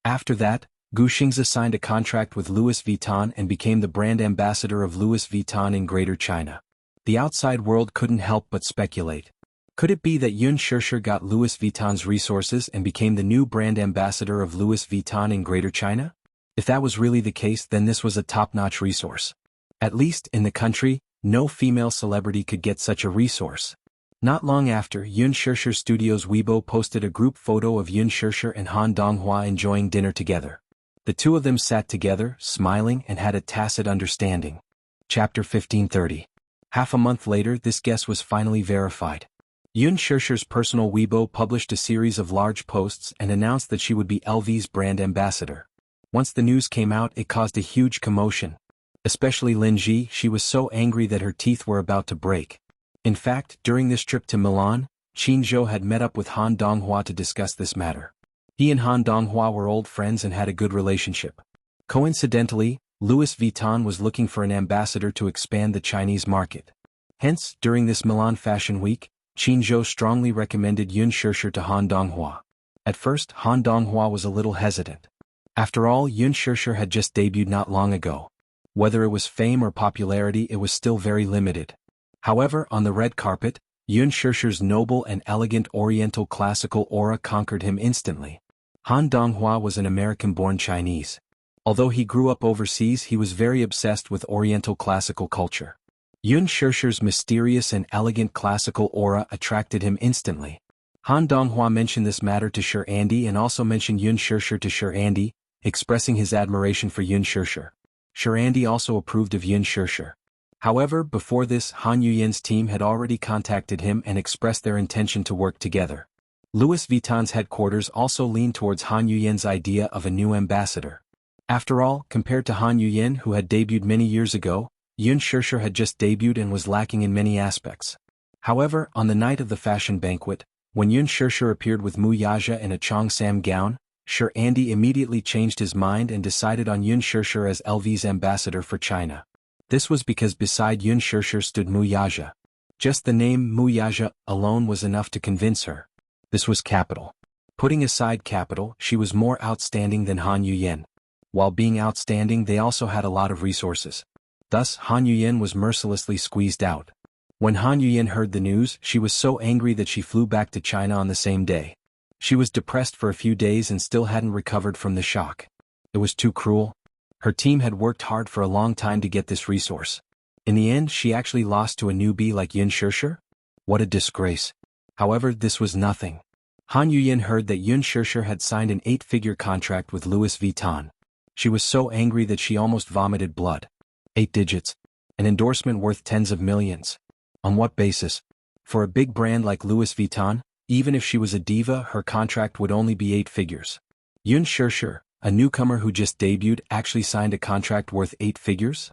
After that, Gu Xingzi signed a contract with Louis Vuitton and became the brand ambassador of Louis Vuitton in Greater China. The outside world couldn't help but speculate. Could it be that Yun Shishir got Louis Vuitton's resources and became the new brand ambassador of Louis Vuitton in Greater China? If that was really the case, then this was a top-notch resource. At least, in the country, no female celebrity could get such a resource. Not long after, Yun Shishir Studios Weibo posted a group photo of Yun Shishir and Han Donghua enjoying dinner together. The two of them sat together, smiling, and had a tacit understanding. Chapter 1530. Half a month later, this guess was finally verified. Yun Shishir's personal Weibo published a series of large posts and announced that she would be LV's brand ambassador. Once the news came out, it caused a huge commotion. Especially Lin Ji, she was so angry that her teeth were about to break. In fact, during this trip to Milan, Qinzhou had met up with Han Donghua to discuss this matter. He and Han Donghua were old friends and had a good relationship. Coincidentally, Louis Vuitton was looking for an ambassador to expand the Chinese market. Hence, during this Milan Fashion Week, Qinzhou strongly recommended Yun Shishir to Han Donghua. At first, Han Donghua was a little hesitant. After all, Yun Shirshir had just debuted not long ago. Whether it was fame or popularity, it was still very limited. However, on the red carpet, Yun Shirshir's noble and elegant Oriental classical aura conquered him instantly. Han Donghua was an American-born Chinese. Although he grew up overseas, he was very obsessed with Oriental classical culture. Yun Shirshir's mysterious and elegant classical aura attracted him instantly. Han Donghua mentioned this matter to Shir Andy and also mentioned Yun Shirshir to Shir Andy, expressing his admiration for Yun Shirshir. Shir Andy also approved of Yun Shirshir. However, before this, Han Yuyen's team had already contacted him and expressed their intention to work together. Louis Vuitton's headquarters also leaned towards Han Yuyen's idea of a new ambassador. After all, compared to Han Yuyen, who had debuted many years ago, Yun Shirshir had just debuted and was lacking in many aspects. However, on the night of the fashion banquet, when Yun Shirshir appeared with Mu Yaja in a Cheongsam gown, Shir Andy immediately changed his mind and decided on Yun Shirshir as LV's ambassador for China. This was because beside Yun Shirshir stood Mu Yaja. Just the name Mu Yaja alone was enough to convince her. This was capital. Putting aside capital, she was more outstanding than Han Yuyen. While being outstanding, they also had a lot of resources. Thus, Han Yuyen was mercilessly squeezed out. When Han Yuyen heard the news, she was so angry that she flew back to China on the same day. She was depressed for a few days and still hadn't recovered from the shock. It was too cruel. Her team had worked hard for a long time to get this resource. In the end, she actually lost to a newbie like Yun Shirshir? What a disgrace. However, this was nothing. Han Yuyen heard that Yun Shirshir had signed an 8-figure contract with Louis Vuitton. She was so angry that she almost vomited blood. 8 digits. An endorsement worth tens of millions. On what basis? For a big brand like Louis Vuitton, even if she was a diva, her contract would only be 8 figures. Yun Shirshir, a newcomer who just debuted, actually signed a contract worth 8 figures?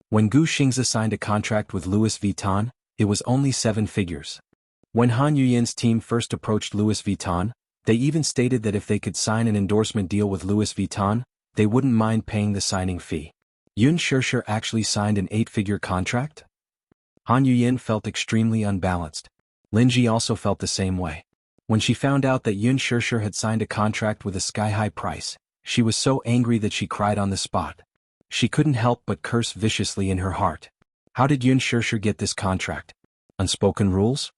When Gu Xingzi signed a contract with Louis Vuitton, it was only 7 figures. When Han Yuyen's team first approached Louis Vuitton, they even stated that if they could sign an endorsement deal with Louis Vuitton, they wouldn't mind paying the signing fee. Yun Shirshir actually signed an 8-figure contract? Han Yuyen felt extremely unbalanced. Linji also felt the same way. When she found out that Yun Shirshir had signed a contract with a sky-high price, she was so angry that she cried on the spot. She couldn't help but curse viciously in her heart. How did Yun Shirshir get this contract? Unspoken rules?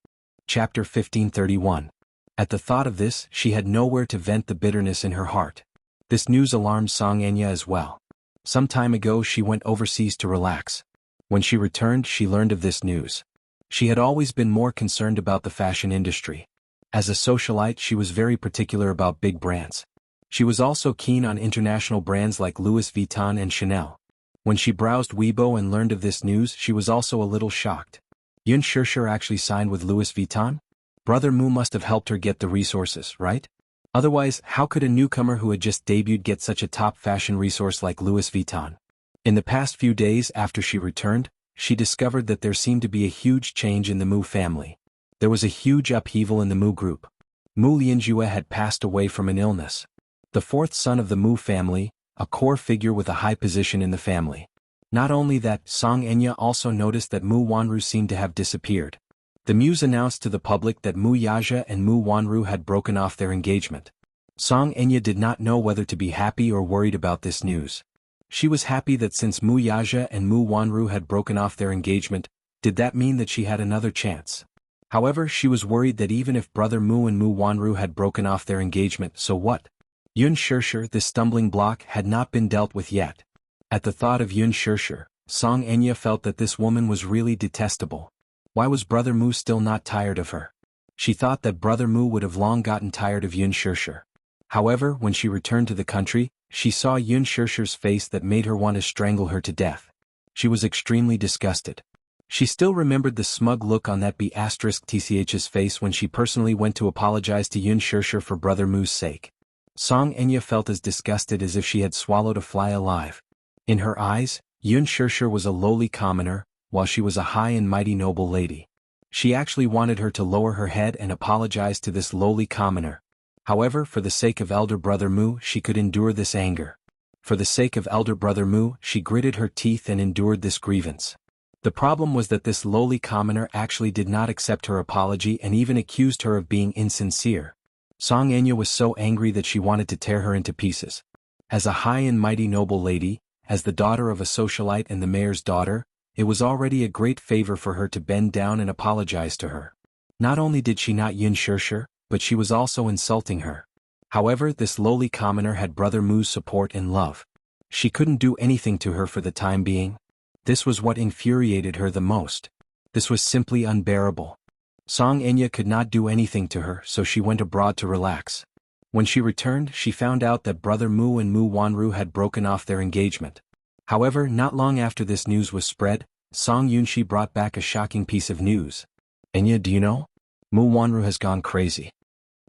Chapter 1531. At the thought of this, she had nowhere to vent the bitterness in her heart. This news alarmed Song Enya as well. Some time ago she went overseas to relax. When she returned, she learned of this news. She had always been more concerned about the fashion industry. As a socialite, she was very particular about big brands. She was also keen on international brands like Louis Vuitton and Chanel. When she browsed Weibo and learned of this news, she was also a little shocked. Yun Shirshir actually signed with Louis Vuitton? Brother Mu must have helped her get the resources, right? Otherwise, how could a newcomer who had just debuted get such a top fashion resource like Louis Vuitton? In the past few days after she returned, she discovered that there seemed to be a huge change in the Mu family. There was a huge upheaval in the Mu group. Mu Lianjue had passed away from an illness. The 4th son of the Mu family, a core figure with a high position in the family. Not only that, Song Enya also noticed that Mu Wanru seemed to have disappeared. The Muse announced to the public that Mu Yaja and Mu Wanru had broken off their engagement. Song Enya did not know whether to be happy or worried about this news. She was happy that since Mu Yaja and Mu Wanru had broken off their engagement, did that mean that she had another chance? However, she was worried that even if Brother Mu and Mu Wanru had broken off their engagement, so what? Yun Shirshir, this stumbling block, had not been dealt with yet. At the thought of Yun Shirshir, Song Enya felt that this woman was really detestable. Why was Brother Mu still not tired of her? She thought that Brother Mu would have long gotten tired of Yun Shirshir. However, when she returned to the country, she saw Yun Shirshir's face that made her want to strangle her to death. She was extremely disgusted. She still remembered the smug look on that B*TCH's face when she personally went to apologize to Yun Shirshir for Brother Mu's sake. Song Enya felt as disgusted as if she had swallowed a fly alive. In her eyes, Yun Shirshir was a lowly commoner, while she was a high and mighty noble lady. She actually wanted her to lower her head and apologize to this lowly commoner. However, for the sake of elder brother Mu, she could endure this anger. For the sake of elder brother Mu, she gritted her teeth and endured this grievance. The problem was that this lowly commoner actually did not accept her apology and even accused her of being insincere. Song Enya was so angry that she wanted to tear her into pieces. As a high and mighty noble lady, as the daughter of a socialite and the mayor's daughter, it was already a great favor for her to bend down and apologize to her. Not only did she not yin her, but she was also insulting her. However, this lowly commoner had Brother Mu's support and love. She couldn't do anything to her for the time being. This was what infuriated her the most. This was simply unbearable. Song Enya could not do anything to her, so she went abroad to relax. When she returned, she found out that Brother Mu and Mu Wanru had broken off their engagement. However, not long after this news was spread, Song Yunshi brought back a shocking piece of news. Enya, do you know? Mu Wanru has gone crazy.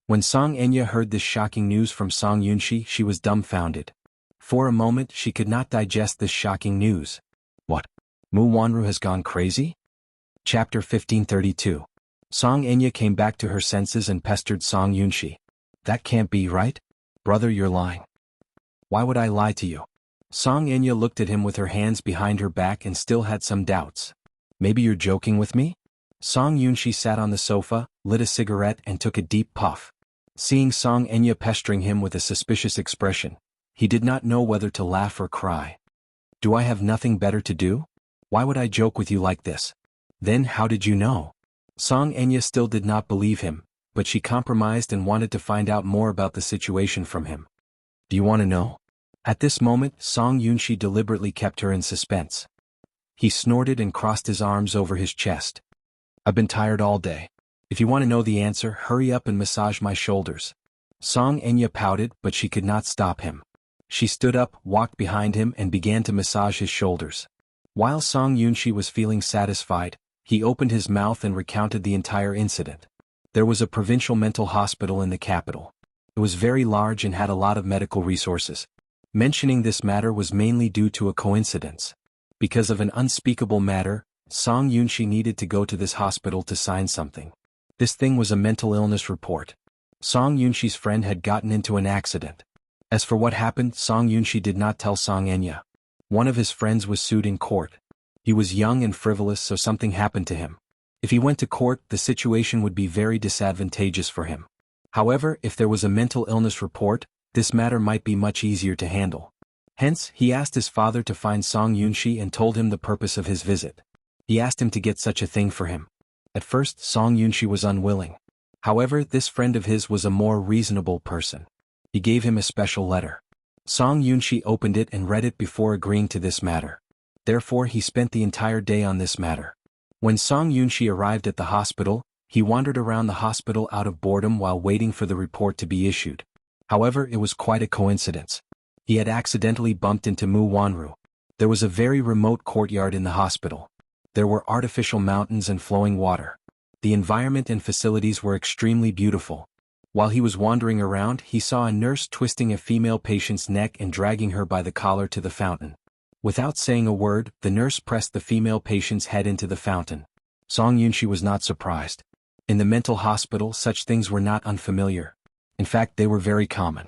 When Song Enya heard this shocking news from Song Yunshi, she was dumbfounded. For a moment, she could not digest this shocking news. What? Mu Wanru has gone crazy? Chapter 1532. Song Enya came back to her senses and pestered Song Yunshi. That can't be right? Brother, you're lying. Why would I lie to you? Song Enya looked at him with her hands behind her back and still had some doubts. Maybe you're joking with me? Song Yunshi sat on the sofa, lit a cigarette and took a deep puff. Seeing Song Enya pestering him with a suspicious expression, he did not know whether to laugh or cry. Do I have nothing better to do? Why would I joke with you like this? Then how did you know? Song Enya still did not believe him, but she compromised and wanted to find out more about the situation from him. Do you want to know? At this moment, Song Yunshi deliberately kept her in suspense. He snorted and crossed his arms over his chest. I've been tired all day. If you want to know the answer, hurry up and massage my shoulders. Song Enya pouted, but she could not stop him. She stood up, walked behind him and began to massage his shoulders. While Song Yunshi was feeling satisfied, he opened his mouth and recounted the entire incident. There was a provincial mental hospital in the capital. It was very large and had a lot of medical resources. Mentioning this matter was mainly due to a coincidence. Because of an unspeakable matter, Song Yunshi needed to go to this hospital to sign something. This thing was a mental illness report. Song Yunshi's friend had gotten into an accident. As for what happened, Song Yunshi did not tell Song Enya. One of his friends was sued in court. He was young and frivolous, so something happened to him. If he went to court, the situation would be very disadvantageous for him. However, if there was a mental illness report, this matter might be much easier to handle. Hence, he asked his father to find Song Yunshi and told him the purpose of his visit. He asked him to get such a thing for him. At first, Song Yunshi was unwilling. However, this friend of his was a more reasonable person. He gave him a special letter. Song Yunshi opened it and read it before agreeing to this matter. Therefore, he spent the entire day on this matter. When Song Yunshi arrived at the hospital, he wandered around the hospital out of boredom while waiting for the report to be issued. However, it was quite a coincidence. He had accidentally bumped into Mu Wanru. There was a very remote courtyard in the hospital. There were artificial mountains and flowing water. The environment and facilities were extremely beautiful. While he was wandering around, he saw a nurse twisting a female patient's neck and dragging her by the collar to the fountain. Without saying a word, the nurse pressed the female patient's head into the fountain. Song Yunshi was not surprised. In the mental hospital, such things were not unfamiliar. In fact, they were very common.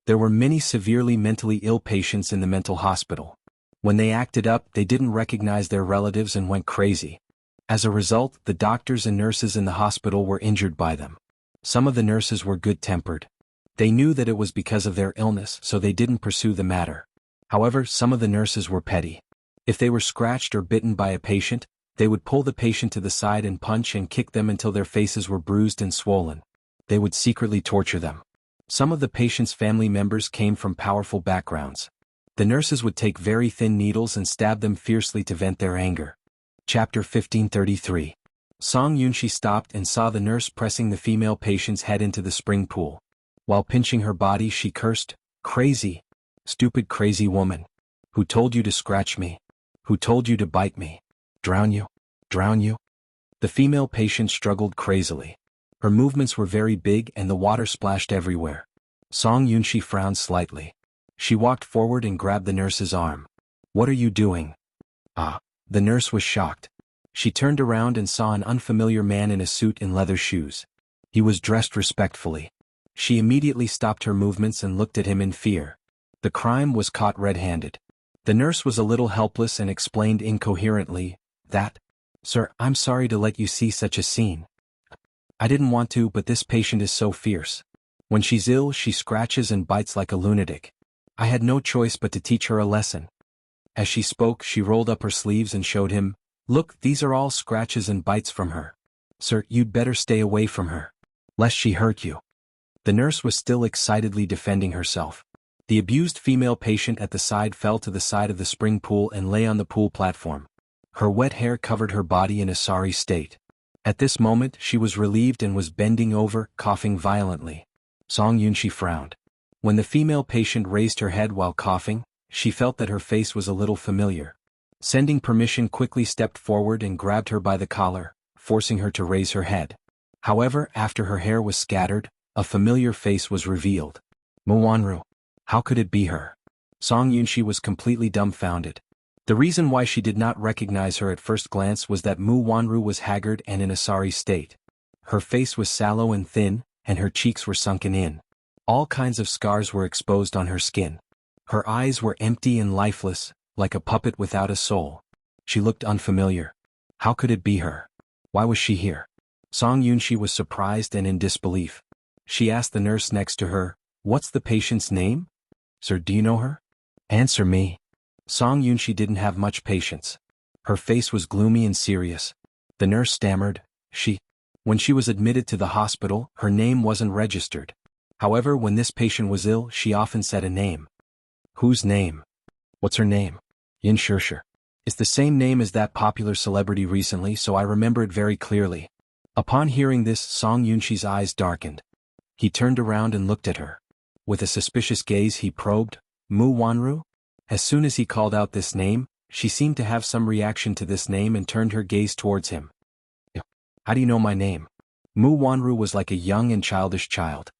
There were many severely mentally ill patients in the mental hospital. When they acted up, they didn't recognize their relatives and went crazy. As a result, the doctors and nurses in the hospital were injured by them. Some of the nurses were good-tempered. They knew that it was because of their illness, so they didn't pursue the matter. However, some of the nurses were petty. If they were scratched or bitten by a patient, they would pull the patient to the side and punch and kick them until their faces were bruised and swollen. They would secretly torture them. Some of the patient's family members came from powerful backgrounds. The nurses would take very thin needles and stab them fiercely to vent their anger. Chapter 1533. Song Yunshi stopped and saw the nurse pressing the female patient's head into the spring pool. While pinching her body, she cursed, "Crazy! Stupid crazy woman! Who told you to scratch me? Who told you to bite me? Drown you? Drown you?" The female patient struggled crazily. Her movements were very big and the water splashed everywhere. Song Yunshi frowned slightly. She walked forward and grabbed the nurse's arm. "What are you doing?" "Ah." The nurse was shocked. She turned around and saw an unfamiliar man in a suit and leather shoes. He was dressed respectfully. She immediately stopped her movements and looked at him in fear. The crime was caught red-handed. The nurse was a little helpless and explained incoherently, "Sir, I'm sorry to let you see such a scene. I didn't want to, but this patient is so fierce. When she's ill, she scratches and bites like a lunatic. I had no choice but to teach her a lesson. As she spoke, she rolled up her sleeves and showed him, "Look, these are all scratches and bites from her. Sir, you'd better stay away from her, lest she hurt you." The nurse was still excitedly defending herself. The abused female patient at the side fell to the side of the spring pool and lay on the pool platform. Her wet hair covered her body in a sorry state. At this moment, she was relieved and was bending over, coughing violently. Song Yunshi frowned. When the female patient raised her head while coughing, she felt that her face was a little familiar. Sending permission, quickly stepped forward and grabbed her by the collar, forcing her to raise her head. However, after her hair was scattered, a familiar face was revealed. Mu Wanru. How could it be her? Song Yunshi was completely dumbfounded. The reason why she did not recognize her at first glance was that Mu Wanru was haggard and in a sorry state. Her face was sallow and thin, and her cheeks were sunken in. All kinds of scars were exposed on her skin. Her eyes were empty and lifeless, like a puppet without a soul. She looked unfamiliar. How could it be her? Why was she here? Song Yunshi was surprised and in disbelief. She asked the nurse next to her, "What's the patient's name? Sir, do you know her? Answer me." Song Yunshi didn't have much patience. Her face was gloomy and serious. The nurse stammered, When she was admitted to the hospital, her name wasn't registered. However, when this patient was ill, she often said a name. Whose name? What's her name? Yin Shirshir. It's the same name as that popular celebrity recently, so I remember it very clearly. Upon hearing this, Song Yunshi's eyes darkened. He turned around and looked at her. With a suspicious gaze he probed, "Mu Wanru?" As soon as he called out this name, she seemed to have some reaction to this name and turned her gaze towards him. "How do you know my name?" Mu Wanru was like a young and childish child.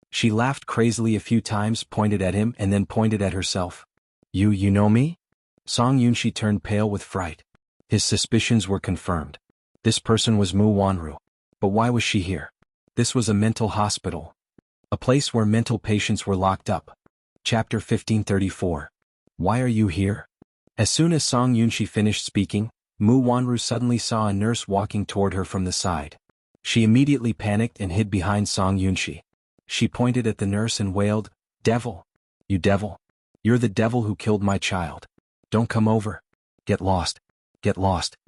She laughed crazily a few times, pointed at him and then pointed at herself. You know me?" Song Yunshi turned pale with fright. His suspicions were confirmed. This person was Mu Wanru. But why was she here? This was a mental hospital. A place where mental patients were locked up. Chapter 1534. Why are you here? As soon as Song Yunshi finished speaking, Mu Wanru suddenly saw a nurse walking toward her from the side. She immediately panicked and hid behind Song Yunshi. She pointed at the nurse and wailed, "Devil! You devil! You're the devil who killed my child. Don't come over. Get lost. Get lost."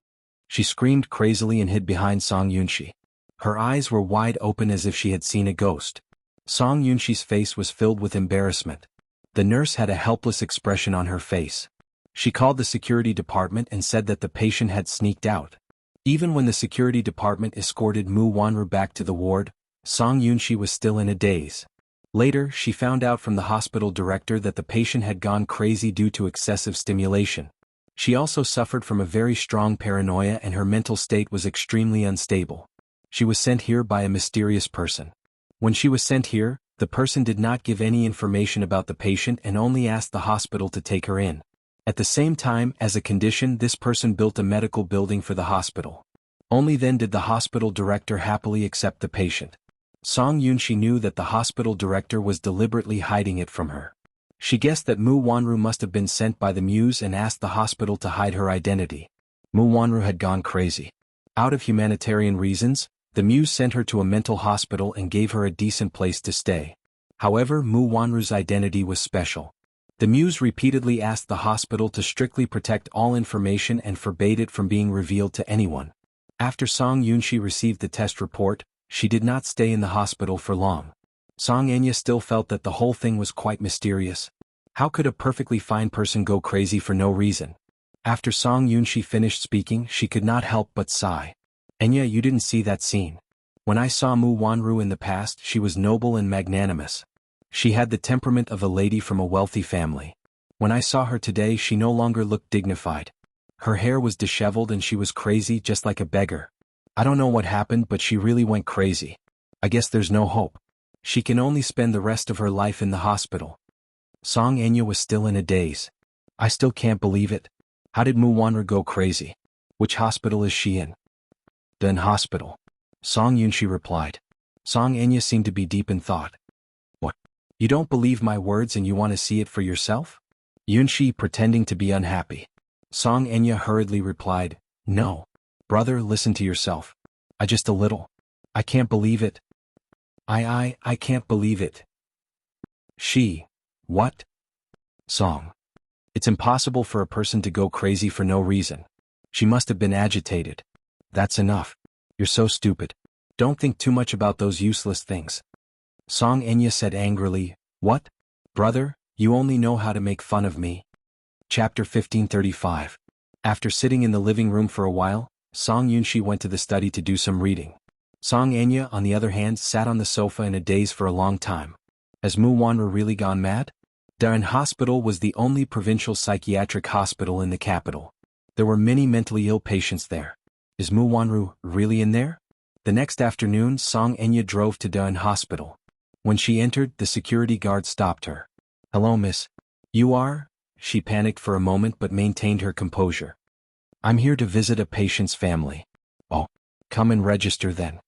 She screamed crazily and hid behind Song Yunshi. Her eyes were wide open as if she had seen a ghost. Song Yunshi's face was filled with embarrassment. The nurse had a helpless expression on her face. She called the security department and said that the patient had sneaked out. Even when the security department escorted Mu Wanru back to the ward, Song Yunshi was still in a daze. Later, she found out from the hospital director that the patient had gone crazy due to excessive stimulation. She also suffered from a very strong paranoia and her mental state was extremely unstable. She was sent here by a mysterious person. When she was sent here, the person did not give any information about the patient and only asked the hospital to take her in. At the same time, as a condition, this person built a medical building for the hospital. Only then did the hospital director happily accept the patient. Song Yunshi knew that the hospital director was deliberately hiding it from her. She guessed that Mu Wanru must have been sent by the muse and asked the hospital to hide her identity. Mu Wanru had gone crazy. Out of humanitarian reasons, the muse sent her to a mental hospital and gave her a decent place to stay. However, Mu Wanru's identity was special. The muse repeatedly asked the hospital to strictly protect all information and forbade it from being revealed to anyone. After Song Yunshi received the test report, she did not stay in the hospital for long. Song Enya still felt that the whole thing was quite mysterious. How could a perfectly fine person go crazy for no reason? After Song Yunshi finished speaking, she could not help but sigh. "Enya, you didn't see that scene. When I saw Mu Wanru in the past, she was noble and magnanimous. She had the temperament of a lady from a wealthy family. When I saw her today, she no longer looked dignified. Her hair was disheveled and she was crazy, just like a beggar. I don't know what happened, but she really went crazy. I guess there's no hope. She can only spend the rest of her life in the hospital." Song Enya was still in a daze. "I still can't believe it. How did Mu Wanru go crazy? Which hospital is she in?" "The hospital," Song Yunshi replied. Song Enya seemed to be deep in thought. "What? You don't believe my words and you want to see it for yourself?" Yunshi, pretending to be unhappy. Song Enya hurriedly replied, "No. Brother, listen to yourself. I just a little. I can't believe it. I can't believe it." "She. What?" Song. It's impossible for a person to go crazy for no reason. She must have been agitated. That's enough. You're so stupid. Don't think too much about those useless things. Song Enya said angrily, What? Brother, you only know how to make fun of me. Chapter 1535. After sitting in the living room for a while, Song Yunshi went to the study to do some reading. Song Enya, on the other hand, sat on the sofa in a daze for a long time. Has Mu Wanru really gone mad? Daran Hospital was the only provincial psychiatric hospital in the capital. There were many mentally ill patients there. Is Mu Wanru really in there? The next afternoon, Song Enya drove to Daran Hospital. When she entered, the security guard stopped her. Hello, miss. You are? She panicked for a moment but maintained her composure. I'm here to visit a patient's family. Oh, come and register then.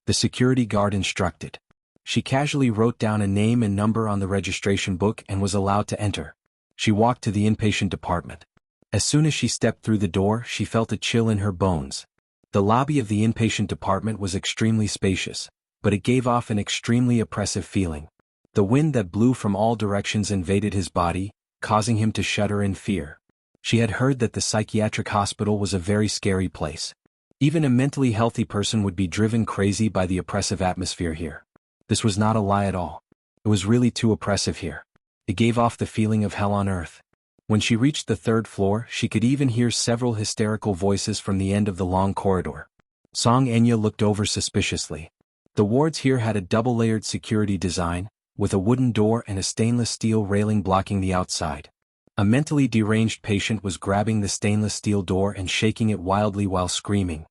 The security guard instructed. She casually wrote down a name and number on the registration book and was allowed to enter. She walked to the inpatient department. As soon as she stepped through the door, she felt a chill in her bones. The lobby of the inpatient department was extremely spacious, but it gave off an extremely oppressive feeling. The wind that blew from all directions invaded his body, causing him to shudder in fear. She had heard that the psychiatric hospital was a very scary place. Even a mentally healthy person would be driven crazy by the oppressive atmosphere here. This was not a lie at all. It was really too oppressive here. It gave off the feeling of hell on earth. When she reached the third floor, she could even hear several hysterical voices from the end of the long corridor. Song Enya looked over suspiciously. The wards here had a double-layered security design, with a wooden door and a stainless steel railing blocking the outside. A mentally deranged patient was grabbing the stainless steel door and shaking it wildly while screaming.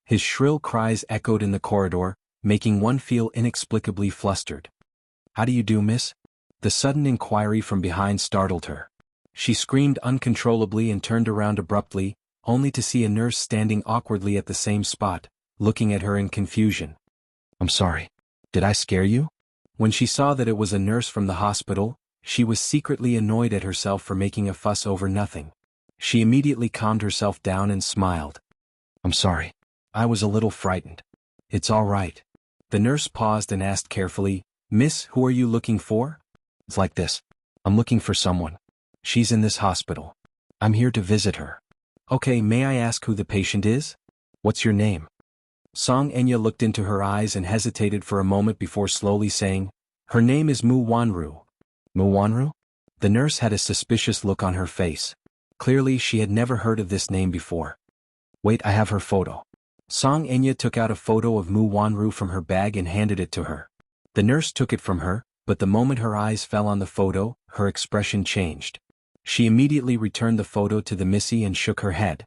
His shrill cries echoed in the corridor, making one feel inexplicably flustered. How do you do, miss? The sudden inquiry from behind startled her. She screamed uncontrollably and turned around abruptly, only to see a nurse standing awkwardly at the same spot, looking at her in confusion. I'm sorry. Did I scare you? When she saw that it was a nurse from the hospital, she was secretly annoyed at herself for making a fuss over nothing. She immediately calmed herself down and smiled. I'm sorry. I was a little frightened. It's all right. The nurse paused and asked carefully, Miss, who are you looking for? It's like this. I'm looking for someone. She's in this hospital. I'm here to visit her. Okay, may I ask who the patient is? What's your name? Song Enya looked into her eyes and hesitated for a moment before slowly saying, Her name is Mu Wanru. Mu Wanru? The nurse had a suspicious look on her face. Clearly she had never heard of this name before. Wait, I have her photo. Song Enya took out a photo of Mu Wanru from her bag and handed it to her. The nurse took it from her, but the moment her eyes fell on the photo, her expression changed. She immediately returned the photo to the missy and shook her head.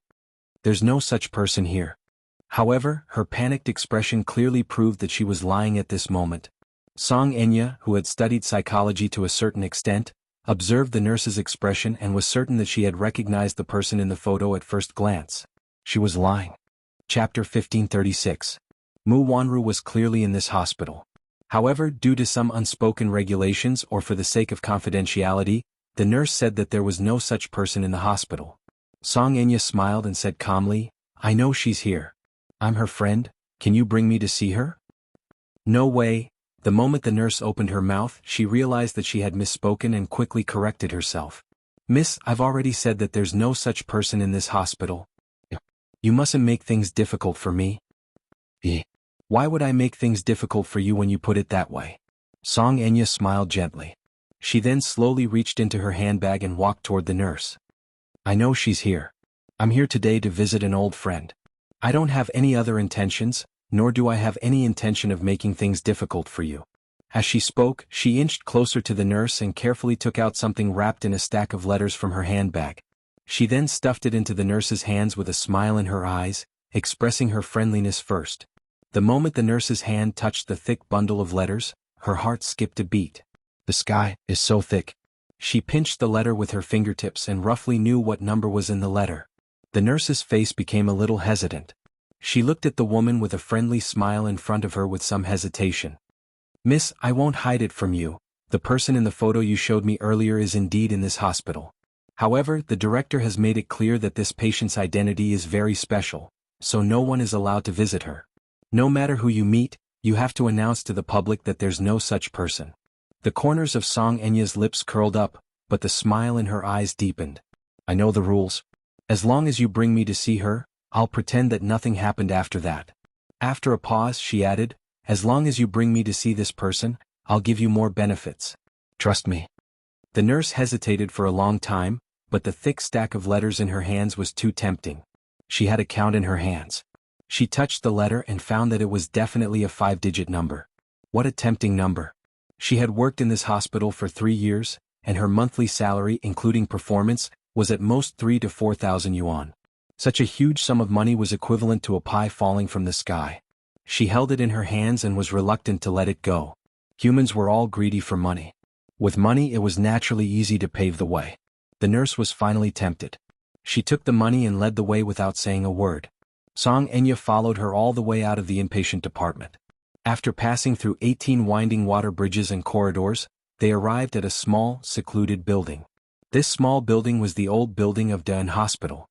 There's no such person here. However, her panicked expression clearly proved that she was lying at this moment. Song Enya, who had studied psychology to a certain extent, observed the nurse's expression and was certain that she had recognized the person in the photo at first glance. She was lying. Chapter 1536. Mu Wanru was clearly in this hospital. However, due to some unspoken regulations or for the sake of confidentiality, the nurse said that there was no such person in the hospital. Song Enya smiled and said calmly, I know she's here. I'm her friend. Can you bring me to see her? No way. The moment the nurse opened her mouth, she realized that she had misspoken and quickly corrected herself. Miss, I've already said that there's no such person in this hospital. You mustn't make things difficult for me. Why would I make things difficult for you when you put it that way? Song Enya smiled gently. She then slowly reached into her handbag and walked toward the nurse. I know she's here. I'm here today to visit an old friend. I don't have any other intentions, nor do I have any intention of making things difficult for you. As she spoke, she inched closer to the nurse and carefully took out something wrapped in a stack of letters from her handbag. She then stuffed it into the nurse's hands with a smile in her eyes, expressing her friendliness first. The moment the nurse's hand touched the thick bundle of letters, her heart skipped a beat. The sky is so thick. She pinched the letter with her fingertips and roughly knew what number was in the letter. The nurse's face became a little hesitant. She looked at the woman with a friendly smile in front of her with some hesitation. Miss, I won't hide it from you. The person in the photo you showed me earlier is indeed in this hospital. However, the director has made it clear that this patient's identity is very special, so no one is allowed to visit her. No matter who you meet, you have to announce to the public that there's no such person. The corners of Song Enya's lips curled up, but the smile in her eyes deepened. I know the rules. As long as you bring me to see her, I'll pretend that nothing happened after that. After a pause, she added, as long as you bring me to see this person, I'll give you more benefits. Trust me. The nurse hesitated for a long time, but the thick stack of letters in her hands was too tempting. She had a count in her hands. She touched the letter and found that it was definitely a 5-digit number. What a tempting number. She had worked in this hospital for 3 years, and her monthly salary, including performance, was at most 3,000 to 4,000 yuan. Such a huge sum of money was equivalent to a pie falling from the sky. She held it in her hands and was reluctant to let it go. Humans were all greedy for money. With money, it was naturally easy to pave the way. The nurse was finally tempted. She took the money and led the way without saying a word. Song Enya followed her all the way out of the inpatient department. After passing through 18 winding water bridges and corridors, they arrived at a small, secluded building. This small building was the old building of Daeun Hospital.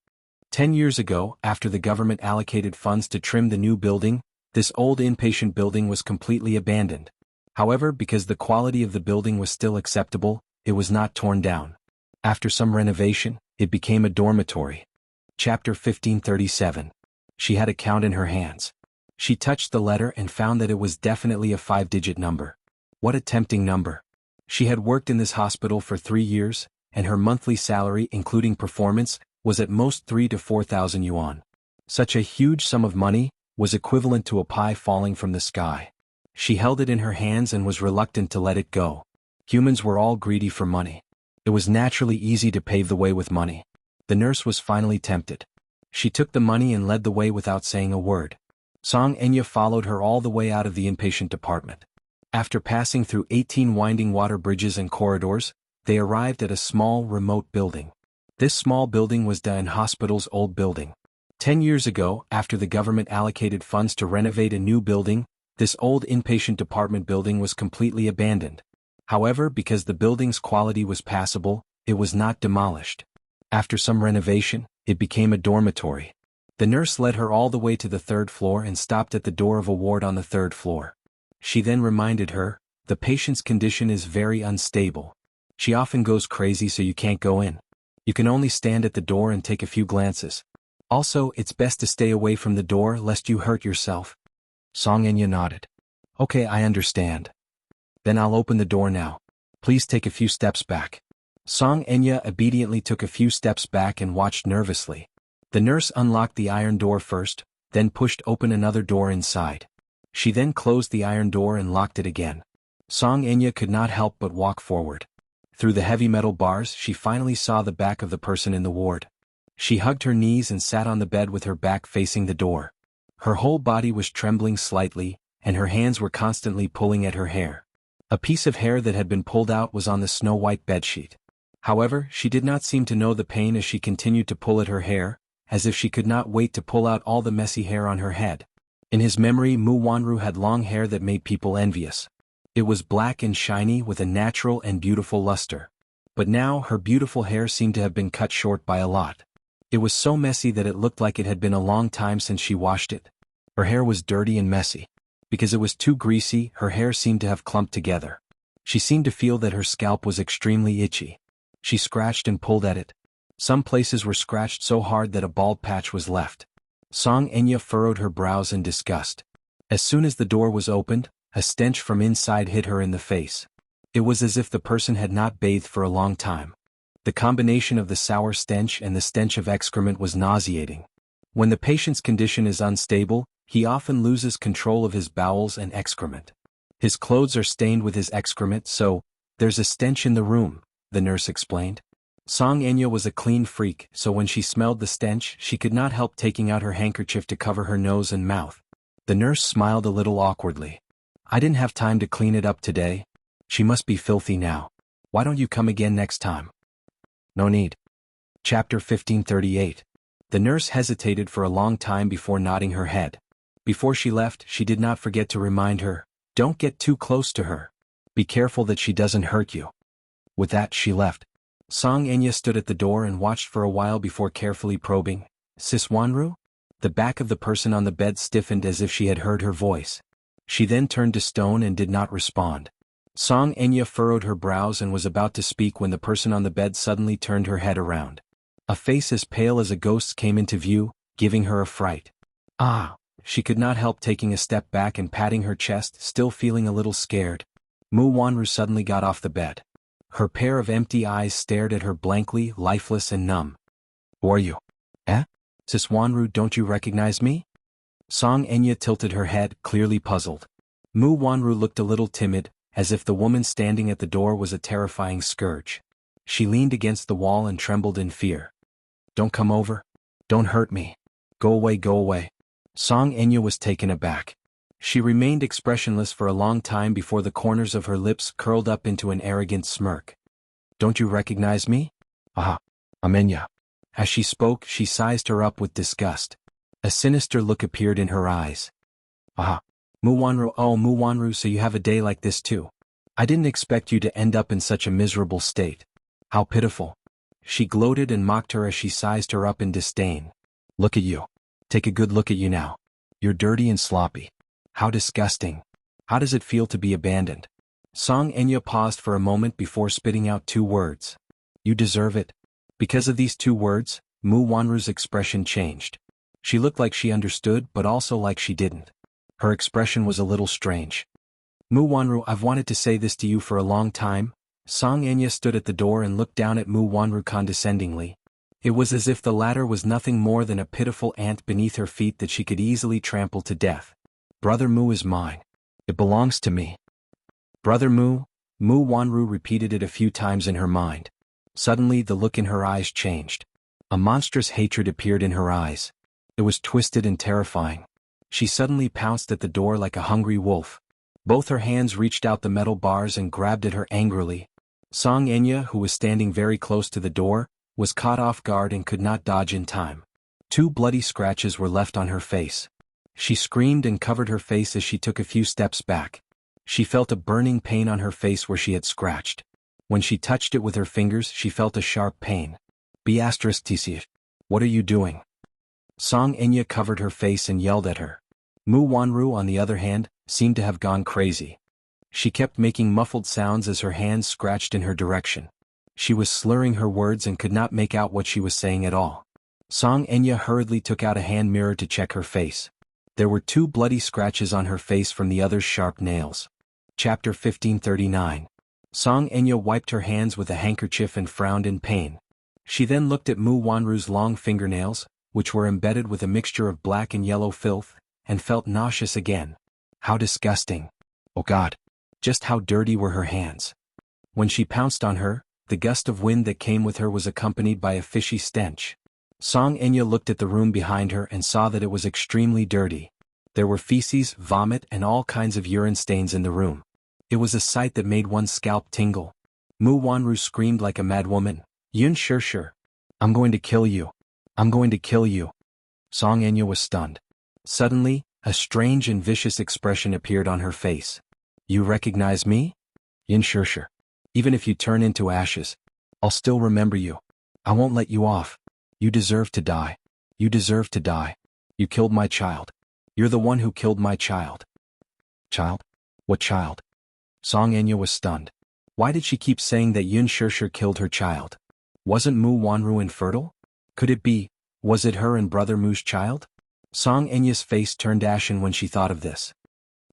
10 years ago, after the government allocated funds to trim the new building, this old inpatient building was completely abandoned. However, because the quality of the building was still acceptable, it was not torn down. After some renovation, it became a dormitory. Chapter 1537. She had a count in her hands. She touched the letter and found that it was definitely a 5-digit number. What a tempting number. She had worked in this hospital for 3 years, and her monthly salary, including performance, was at most 3,000 to 4,000 yuan. Such a huge sum of money was equivalent to a pie falling from the sky. She held it in her hands and was reluctant to let it go. Humans were all greedy for money. It was naturally easy to pave the way with money. The nurse was finally tempted. She took the money and led the way without saying a word. Song Enya followed her all the way out of the inpatient department. After passing through 18 winding water bridges and corridors, they arrived at a small, remote building. This small building was Daeun Hospital's old building. 10 years ago, after the government allocated funds to renovate a new building, this old inpatient department building was completely abandoned. However, because the building's quality was passable, it was not demolished. After some renovation, it became a dormitory. The nurse led her all the way to the 3rd floor and stopped at the door of a ward on the 3rd floor. She then reminded her, the patient's condition is very unstable. She often goes crazy, so you can't go in. You can only stand at the door and take a few glances. Also, it's best to stay away from the door lest you hurt yourself. Song Enya nodded. Okay, I understand. Then I'll open the door now. Please take a few steps back. Song Enya obediently took a few steps back and watched nervously. The nurse unlocked the iron door first, then pushed open another door inside. She then closed the iron door and locked it again. Song Enya could not help but walk forward. Through the heavy metal bars, she finally saw the back of the person in the ward. She hugged her knees and sat on the bed with her back facing the door. Her whole body was trembling slightly, and her hands were constantly pulling at her hair. A piece of hair that had been pulled out was on the snow-white bedsheet. However, she did not seem to know the pain as she continued to pull at her hair, as if she could not wait to pull out all the messy hair on her head. In his memory, Mu Wanru had long hair that made people envious. It was black and shiny with a natural and beautiful luster. But now her beautiful hair seemed to have been cut short by a lot. It was so messy that it looked like it had been a long time since she washed it. Her hair was dirty and messy. Because it was too greasy, her hair seemed to have clumped together. She seemed to feel that her scalp was extremely itchy. She scratched and pulled at it. Some places were scratched so hard that a bald patch was left. Song Enya furrowed her brows in disgust. As soon as the door was opened, a stench from inside hit her in the face. It was as if the person had not bathed for a long time. The combination of the sour stench and the stench of excrement was nauseating. When the patient's condition is unstable, he often loses control of his bowels and excrement. His clothes are stained with his excrement, so there's a stench in the room, the nurse explained. Song Enya was a clean freak, so when she smelled the stench, she could not help taking out her handkerchief to cover her nose and mouth. The nurse smiled a little awkwardly. I didn't have time to clean it up today. She must be filthy now. Why don't you come again next time? No need. Chapter 1538. The nurse hesitated for a long time before nodding her head. Before she left, she did not forget to remind her, don't get too close to her. Be careful that she doesn't hurt you. With that, she left. Song Enya stood at the door and watched for a while before carefully probing, Sis Wanru? The back of the person on the bed stiffened as if she had heard her voice. She then turned to stone and did not respond. Song Enya furrowed her brows and was about to speak when the person on the bed suddenly turned her head around. A face as pale as a ghost's came into view, giving her a fright. Ah! She could not help taking a step back and patting her chest, still feeling a little scared. Mu Wanru suddenly got off the bed. Her pair of empty eyes stared at her blankly, lifeless and numb. Who are you? Eh? Sis Wanru, don't you recognize me? Song Enya tilted her head, clearly puzzled. Mu Wanru looked a little timid, as if the woman standing at the door was a terrifying scourge. She leaned against the wall and trembled in fear. Don't come over. Don't hurt me. Go away, go away. Song Enya was taken aback. She remained expressionless for a long time before the corners of her lips curled up into an arrogant smirk. Don't you recognize me? Ah, I'm Enya. As she spoke, she sized her up with disgust. A sinister look appeared in her eyes. Ah, Mu Wanru, oh Mu Wanru, so you have a day like this too. I didn't expect you to end up in such a miserable state. How pitiful. She gloated and mocked her as she sized her up in disdain. Look at you. Take a good look at you now. You're dirty and sloppy. How disgusting. How does it feel to be abandoned? Song Enya paused for a moment before spitting out 2 words. You deserve it. Because of these 2 words, Mu Wanru's expression changed. She looked like she understood but also like she didn't. Her expression was a little strange. Mu Wanru, I've wanted to say this to you for a long time. Song Enya stood at the door and looked down at Mu Wanru condescendingly. It was as if the latter was nothing more than a pitiful ant beneath her feet that she could easily trample to death. Brother Mu is mine. It belongs to me. Brother Mu? Mu Wanru repeated it a few times in her mind. Suddenly the look in her eyes changed. A monstrous hatred appeared in her eyes. It was twisted and terrifying. She suddenly pounced at the door like a hungry wolf. Both her hands reached out the metal bars and grabbed at her angrily. Song Enya, who was standing very close to the door, was caught off guard and could not dodge in time. 2 bloody scratches were left on her face. She screamed and covered her face as she took a few steps back. She felt a burning pain on her face where she had scratched. When she touched it with her fingers, she felt a sharp pain. B*TC. What are you doing? Song Enya covered her face and yelled at her. Mu Wanru, on the other hand, seemed to have gone crazy. She kept making muffled sounds as her hands scratched in her direction. She was slurring her words and could not make out what she was saying at all. Song Enya hurriedly took out a hand mirror to check her face. There were 2 bloody scratches on her face from the other's sharp nails. Chapter 1539. Song Enya wiped her hands with a handkerchief and frowned in pain. She then looked at Mu Wanru's long fingernails, which were embedded with a mixture of black and yellow filth, and felt nauseous again. How disgusting. Oh God. Just how dirty were her hands. When she pounced on her, the gust of wind that came with her was accompanied by a fishy stench. Song Enya looked at the room behind her and saw that it was extremely dirty. There were feces, vomit, and all kinds of urine stains in the room. It was a sight that made one's scalp tingle. Mu Wanru screamed like a madwoman. Yun Shirshir. I'm going to kill you. I'm going to kill you. Song Enya was stunned. Suddenly, a strange and vicious expression appeared on her face. You recognize me? Yun Shirshir. Even if you turn into ashes, I'll still remember you. I won't let you off. You deserve to die. You deserve to die. You killed my child. You're the one who killed my child. Child? What child? Song Enya was stunned. Why did she keep saying that Yun Shirshir killed her child? Wasn't Mu Wanru infertile? Could it be, was it her and Brother Mu's child? Song Enya's face turned ashen when she thought of this.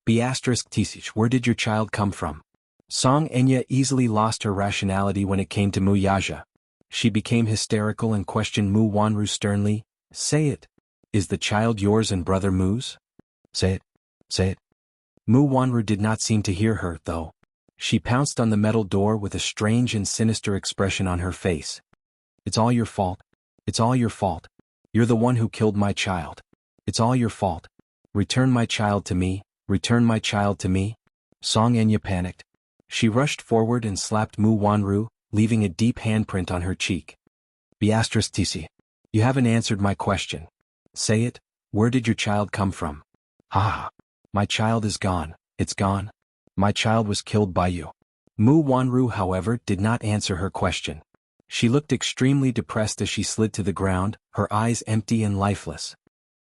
B*TC, where did your child come from? Song Enya easily lost her rationality when it came to Mu Yaja. She became hysterical and questioned Mu Wanru sternly. Say it. Is the child yours and Brother Mu's? Say it. Say it. Mu Wanru did not seem to hear her, though. She pounced on the metal door with a strange and sinister expression on her face. It's all your fault. It's all your fault. You're the one who killed my child. It's all your fault. Return my child to me. Return my child to me. Song Enya panicked. She rushed forward and slapped Mu Wanru, leaving a deep handprint on her cheek. B*TC. You haven't answered my question. Say it. Where did your child come from? Ah. My child is gone. It's gone. My child was killed by you. Mu Wanru, however, did not answer her question. She looked extremely depressed as she slid to the ground, her eyes empty and lifeless.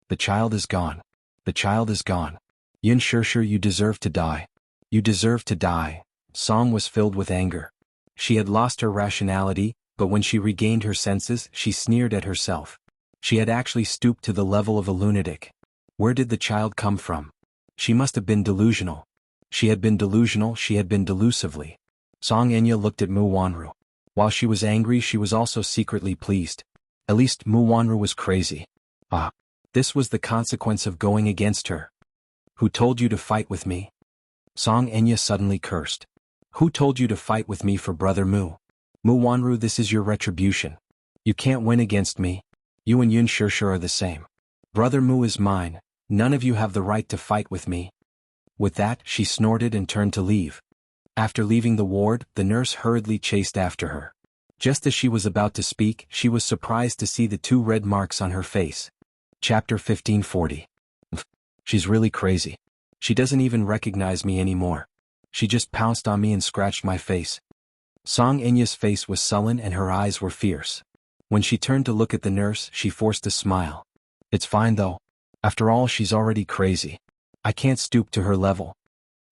The child is gone. The child is gone. Yun Shirshir, you deserve to die. You deserve to die. Song was filled with anger. She had lost her rationality, but when she regained her senses, she sneered at herself. She had actually stooped to the level of a lunatic. Where did the child come from? She must have been delusional. She had been delusional, she had been delusively. Song Enya looked at Mu Wanru. While she was angry, she was also secretly pleased. At least Mu Wanru was crazy. Ah. This was the consequence of going against her. Who told you to fight with me? Song Enya suddenly cursed. Who told you to fight with me for Brother Mu? Mu Wanru, this is your retribution. You can't win against me. You and Yun Shirshu are the same. Brother Mu is mine. None of you have the right to fight with me. With that, she snorted and turned to leave. After leaving the ward, the nurse hurriedly chased after her. Just as she was about to speak, she was surprised to see the 2 red marks on her face. Chapter 1540. She's really crazy. She doesn't even recognize me anymore. She just pounced on me and scratched my face. Song Enya's face was sullen and her eyes were fierce. When she turned to look at the nurse, she forced a smile. It's fine though. After all, she's already crazy. I can't stoop to her level.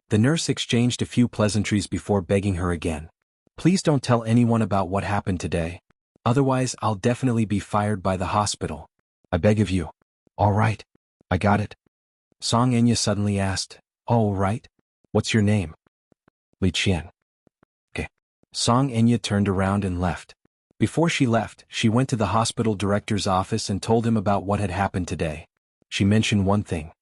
The nurse exchanged a few pleasantries before begging her again. Please don't tell anyone about what happened today. Otherwise, I'll definitely be fired by the hospital. I beg of you. All right. I got it. Song Enya suddenly asked, all right? What's your name? Li Qian. Okay. Song Enya turned around and left. Before she left, she went to the hospital director's office and told him about what had happened today. She mentioned one thing.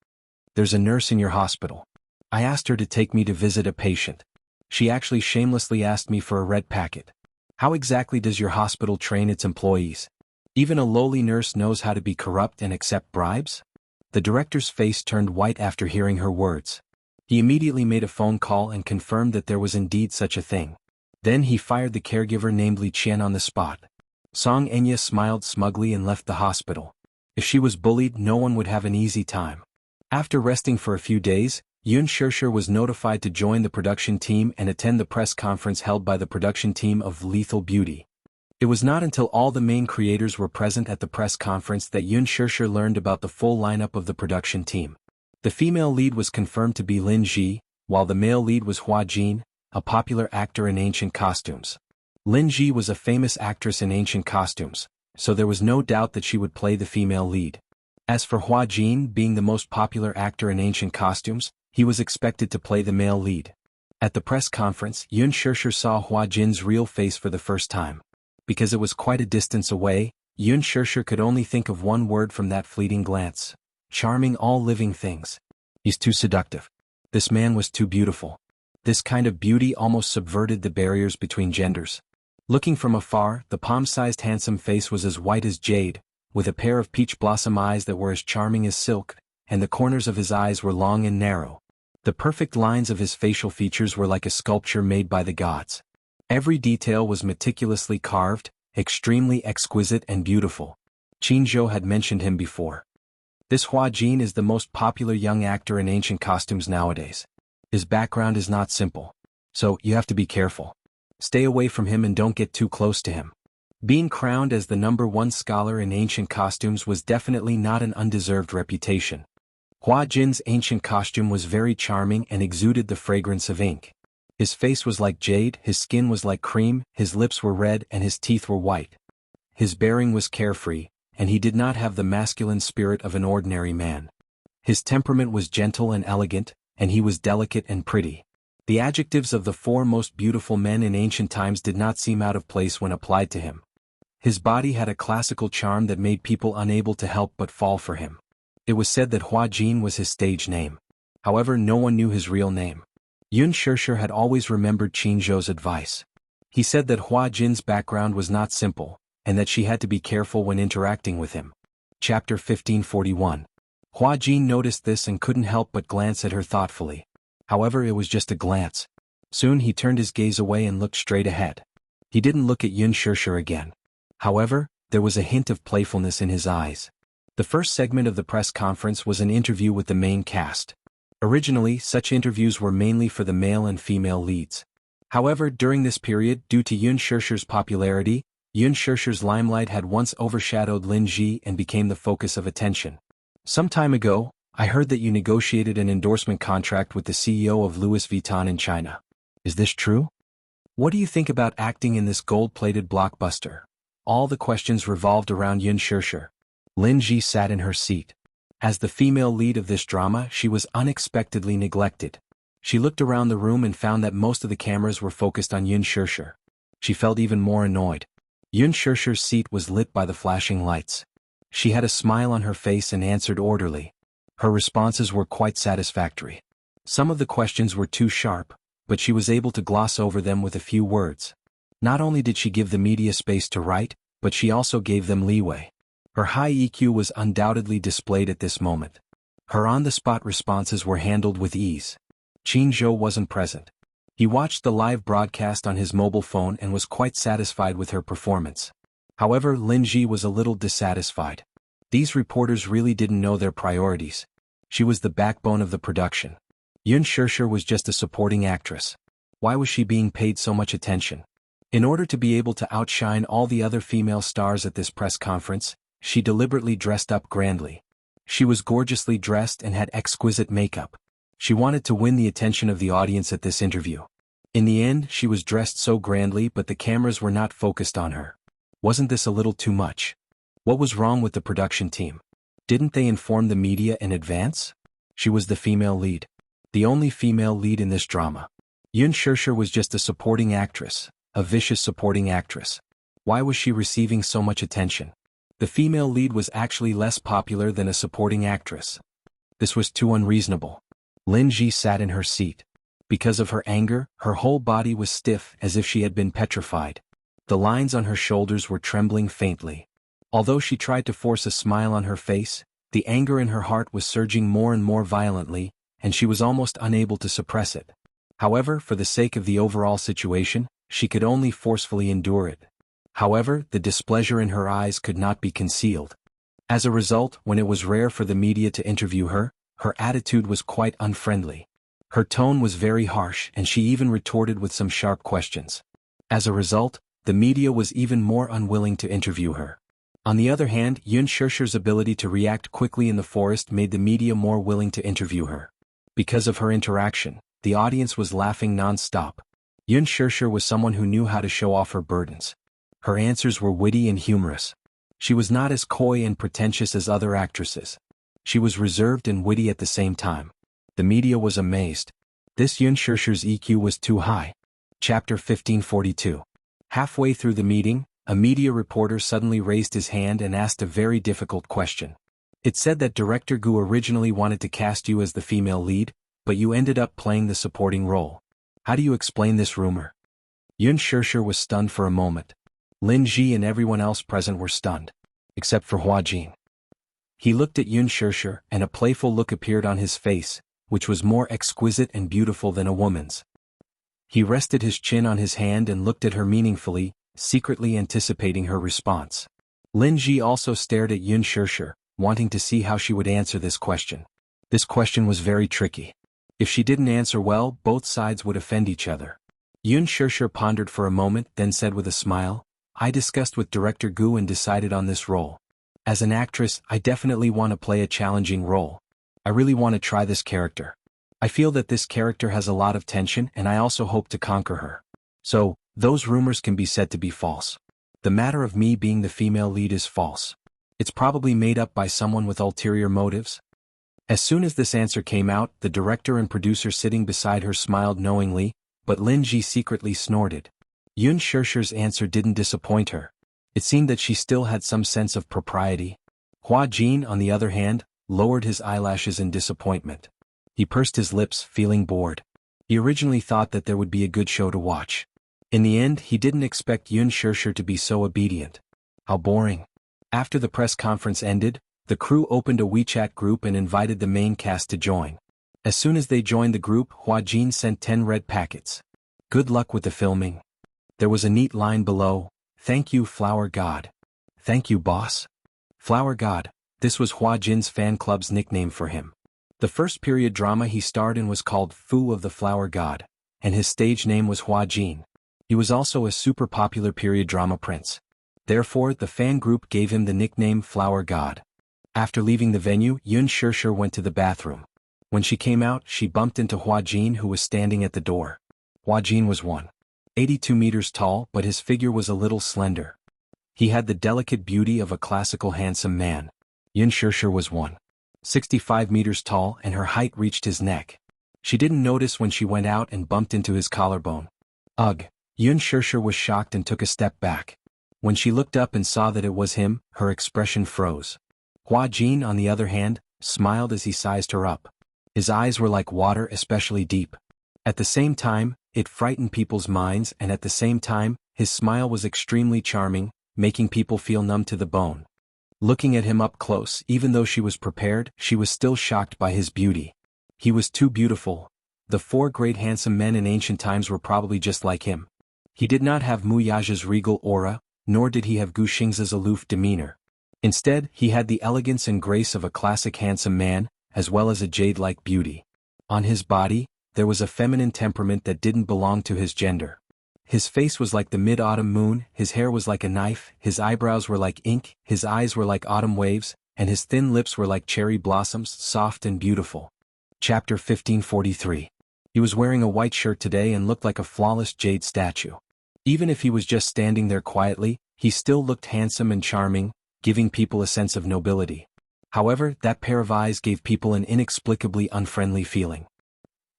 There's a nurse in your hospital. I asked her to take me to visit a patient. She actually shamelessly asked me for a red packet. How exactly does your hospital train its employees? Even a lowly nurse knows how to be corrupt and accept bribes? The director's face turned white after hearing her words. He immediately made a phone call and confirmed that there was indeed such a thing. Then he fired the caregiver named Li Qian on the spot. Song Enya smiled smugly and left the hospital. If she was bullied, no one would have an easy time. After resting for a few days, Yun Shirshu was notified to join the production team and attend the press conference held by the production team of Lethal Beauty. It was not until all the main creators were present at the press conference that Yun Shirshu learned about the full lineup of the production team. The female lead was confirmed to be Lin Ji, while the male lead was Hua Jin, a popular actor in ancient costumes. Lin Ji was a famous actress in ancient costumes, so there was no doubt that she would play the female lead. As for Hua Jin, being the most popular actor in ancient costumes, he was expected to play the male lead. At the press conference, Yun Shirshu saw Hua Jin's real face for the first time. Because it was quite a distance away, Yun Shirshu could only think of one word from that fleeting glance. Charming all living things. He's too seductive. This man was too beautiful. This kind of beauty almost subverted the barriers between genders. Looking from afar, the palm-sized handsome face was as white as jade, with a pair of peach blossom eyes that were as charming as silk, and the corners of his eyes were long and narrow. The perfect lines of his facial features were like a sculpture made by the gods. Every detail was meticulously carved, extremely exquisite and beautiful. Qinzhou had mentioned him before. This Hua Jin is the most popular young actor in ancient costumes nowadays. His background is not simple. So, you have to be careful. Stay away from him and don't get too close to him. Being crowned as the #1 scholar in ancient costumes was definitely not an undeserved reputation. Hua Jin's ancient costume was very charming and exuded the fragrance of ink. His face was like jade, his skin was like cream, his lips were red and his teeth were white. His bearing was carefree, and he did not have the masculine spirit of an ordinary man. His temperament was gentle and elegant, and he was delicate and pretty. The adjectives of the 4 most beautiful men in ancient times did not seem out of place when applied to him. His body had a classical charm that made people unable to help but fall for him. It was said that Hua Jin was his stage name. However, no one knew his real name. Yun Shirshu had always remembered Qinzhou's advice. He said that Hua Jin's background was not simple, and that she had to be careful when interacting with him. Chapter 1541. Hua Jin noticed this and couldn't help but glance at her thoughtfully. However, it was just a glance. Soon he turned his gaze away and looked straight ahead. He didn't look at Yun Shirshu again. However, there was a hint of playfulness in his eyes. The first segment of the press conference was an interview with the main cast. Originally, such interviews were mainly for the male and female leads. However, during this period, due to Yun Shirshu's popularity, Yun Shirshu's limelight had once overshadowed Lin Ji and became the focus of attention. Some time ago, I heard that you negotiated an endorsement contract with the CEO of Louis Vuitton in China. Is this true? What do you think about acting in this gold-plated blockbuster? All the questions revolved around Yun Shirshir. Lin Ji sat in her seat. As the female lead of this drama, she was unexpectedly neglected. She looked around the room and found that most of the cameras were focused on Yun Shirshir. She felt even more annoyed. Yun Shirshir's seat was lit by the flashing lights. She had a smile on her face and answered orderly. Her responses were quite satisfactory. Some of the questions were too sharp, but she was able to gloss over them with a few words. Not only did she give the media space to write, but she also gave them leeway. Her high EQ was undoubtedly displayed at this moment. Her on-the-spot responses were handled with ease. Qin Zhou wasn't present. He watched the live broadcast on his mobile phone and was quite satisfied with her performance. However, Lin Ji was a little dissatisfied. These reporters really didn't know their priorities. She was the backbone of the production. Yun Shirshir was just a supporting actress. Why was she being paid so much attention? In order to be able to outshine all the other female stars at this press conference, she deliberately dressed up grandly. She was gorgeously dressed and had exquisite makeup. She wanted to win the attention of the audience at this interview. In the end, she was dressed so grandly, but the cameras were not focused on her. Wasn't this a little too much? What was wrong with the production team? Didn't they inform the media in advance? She was the female lead. The only female lead in this drama. Yun Shirshir was just a supporting actress, a vicious supporting actress. Why was she receiving so much attention? The female lead was actually less popular than a supporting actress. This was too unreasonable. Lin Ji sat in her seat. Because of her anger, her whole body was stiff as if she had been petrified. The lines on her shoulders were trembling faintly. Although she tried to force a smile on her face, the anger in her heart was surging more and more violently, and she was almost unable to suppress it. However, for the sake of the overall situation, she could only forcefully endure it. However, the displeasure in her eyes could not be concealed. As a result, when it was rare for the media to interview her, her attitude was quite unfriendly. Her tone was very harsh and she even retorted with some sharp questions. As a result, the media was even more unwilling to interview her. On the other hand, Yun Shirshir's ability to react quickly in the forest made the media more willing to interview her. Because of her interaction, the audience was laughing non-stop. Yun Shirshir was someone who knew how to show off her burdens. Her answers were witty and humorous. She was not as coy and pretentious as other actresses. She was reserved and witty at the same time. The media was amazed. This Yun Shirshir's EQ was too high. Chapter 1542. Halfway through the meeting, a media reporter suddenly raised his hand and asked a very difficult question. It said that Director Gu originally wanted to cast you as the female lead, but you ended up playing the supporting role. How do you explain this rumor? Yun Shirshir was stunned for a moment. Lin Ji and everyone else present were stunned. Except for Hua Jin. He looked at Yun Shirshir, and a playful look appeared on his face, which was more exquisite and beautiful than a woman's. He rested his chin on his hand and looked at her meaningfully, secretly anticipating her response. Lin Ji also stared at Yun Shirshir, wanting to see how she would answer this question. This question was very tricky. If she didn't answer well, both sides would offend each other. Yun Shirshir pondered for a moment, then said with a smile, I discussed with Director Gu and decided on this role. As an actress, I definitely want to play a challenging role. I really want to try this character. I feel that this character has a lot of tension and I also hope to conquer her. So, those rumors can be said to be false. The matter of me being the female lead is false. It's probably made up by someone with ulterior motives. As soon as this answer came out, the director and producer sitting beside her smiled knowingly, but Lin Ji secretly snorted. Yun Shirshir's answer didn't disappoint her. It seemed that she still had some sense of propriety. Hua Jin, on the other hand, lowered his eyelashes in disappointment. He pursed his lips, feeling bored. He originally thought that there would be a good show to watch. In the end, he didn't expect Yun Shirshir to be so obedient. How boring. After the press conference ended, the crew opened a WeChat group and invited the main cast to join. As soon as they joined the group, Hua Jin sent 10 red packets. Good luck with the filming. There was a neat line below, Thank you, Flower God. Thank you, boss. Flower God, this was Hua Jin's fan club's nickname for him. The first period drama he starred in was called Fu of the Flower God, and his stage name was Hua Jin. He was also a super popular period drama prince. Therefore, the fan group gave him the nickname Flower God. After leaving the venue, Yun Shirshir went to the bathroom. When she came out, she bumped into Hua Jin, who was standing at the door. Hua Jin was 182 meters tall, but his figure was a little slender. He had the delicate beauty of a classical handsome man. Yun Shishir was 165 meters tall and her height reached his neck. She didn't notice when she went out and bumped into his collarbone. Ugh! Yun Shishir was shocked and took a step back. When she looked up and saw that it was him, her expression froze. Hua Jin, on the other hand, smiled as he sized her up. His eyes were like water, especially deep. At the same time, it frightened people's minds, and at the same time, his smile was extremely charming, making people feel numb to the bone. Looking at him up close, even though she was prepared, she was still shocked by his beauty. He was too beautiful. The 4 great handsome men in ancient times were probably just like him. He did not have Mu Yaja's regal aura, nor did he have Gu Xing's aloof demeanor. Instead, he had the elegance and grace of a classic handsome man, as well as a jade-like beauty. On his body, there was a feminine temperament that didn't belong to his gender. His face was like the mid-autumn moon, his hair was like a knife, his eyebrows were like ink, his eyes were like autumn waves, and his thin lips were like cherry blossoms, soft and beautiful. Chapter 1543. He was wearing a white shirt today and looked like a flawless jade statue. Even if he was just standing there quietly, he still looked handsome and charming, giving people a sense of nobility. However, that pair of eyes gave people an inexplicably unfriendly feeling.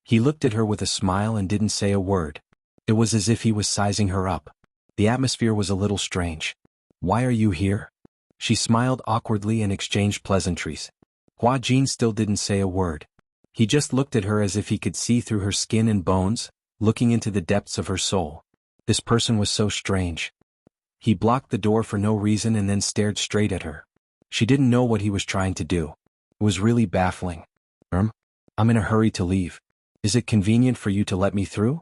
He looked at her with a smile and didn't say a word. It was as if he was sizing her up. The atmosphere was a little strange. "Why are you here?" She smiled awkwardly and exchanged pleasantries. Hua Jin still didn't say a word. He just looked at her as if he could see through her skin and bones, looking into the depths of her soul. This person was so strange. He blocked the door for no reason and then stared straight at her. She didn't know what he was trying to do. It was really baffling. I'm in a hurry to leave. Is it convenient for you to let me through?"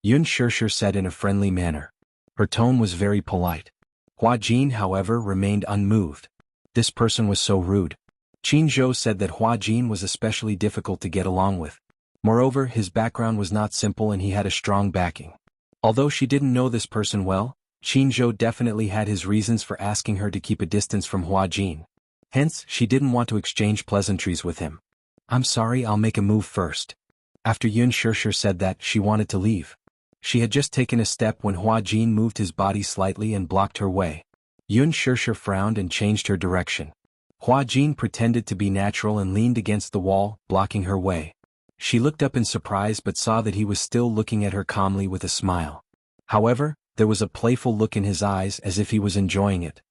Yun Shishir said in a friendly manner. Her tone was very polite. Hua Jin, however, remained unmoved. This person was so rude. Qin Zhou said that Hua Jin was especially difficult to get along with. Moreover, his background was not simple and he had a strong backing. Although she didn't know this person well, Qin Zhou definitely had his reasons for asking her to keep a distance from Hua Jin. Hence, she didn't want to exchange pleasantries with him. "I'm sorry, I'll make a move first." After Yun Shishir said that, she wanted to leave. She had just taken a step when Hua Jin moved his body slightly and blocked her way. Yun Shishir frowned and changed her direction. Hua Jin pretended to be natural and leaned against the wall, blocking her way. She looked up in surprise but saw that he was still looking at her calmly with a smile. However, there was a playful look in his eyes as if he was enjoying it.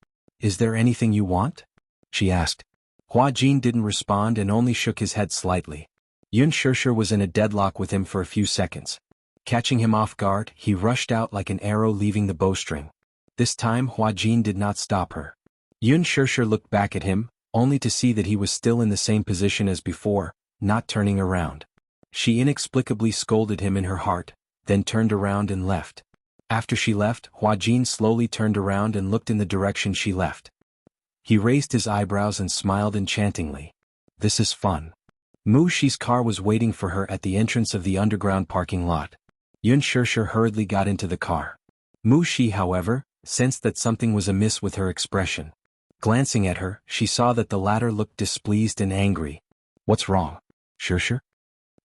"Is there anything you want?" she asked. Hua Jin didn't respond and only shook his head slightly. Yun Shishir was in a deadlock with him for a few seconds. Catching him off guard, he rushed out like an arrow leaving the bowstring. This time Hua Jin did not stop her. Yun Shishir looked back at him, only to see that he was still in the same position as before, not turning around. She inexplicably scolded him in her heart, then turned around and left. After she left, Hua Jin slowly turned around and looked in the direction she left. He raised his eyebrows and smiled enchantingly. "This is fun." Mu Shi's car was waiting for her at the entrance of the underground parking lot. Yun Shishir hurriedly got into the car. Mu Shi, however, sensed that something was amiss with her expression. Glancing at her, she saw that the latter looked displeased and angry. "What's wrong, Shishir?"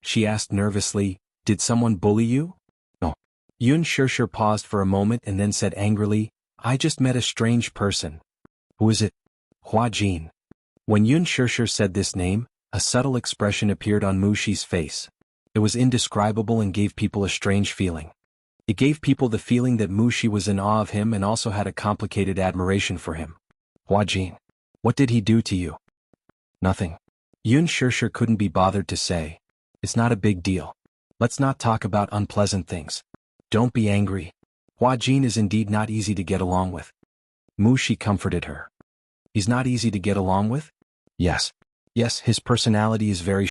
she asked nervously. "Did someone bully you?" "No." Yun Shishir paused for a moment and then said angrily, "I just met a strange person." "Who is it?" "Hua Jin." When Yun Shishir said this name, a subtle expression appeared on Mu Shi's face. It was indescribable and gave people a strange feeling. It gave people the feeling that Mu Shi was in awe of him and also had a complicated admiration for him. "Hua Jin, what did he do to you?" "Nothing." Yun Shishir couldn't be bothered to say. "It's not a big deal. Let's not talk about unpleasant things. Don't be angry. Hua Jin is indeed not easy to get along with." Mu Shi comforted her. "He's not easy to get along with?" Yes, his personality is very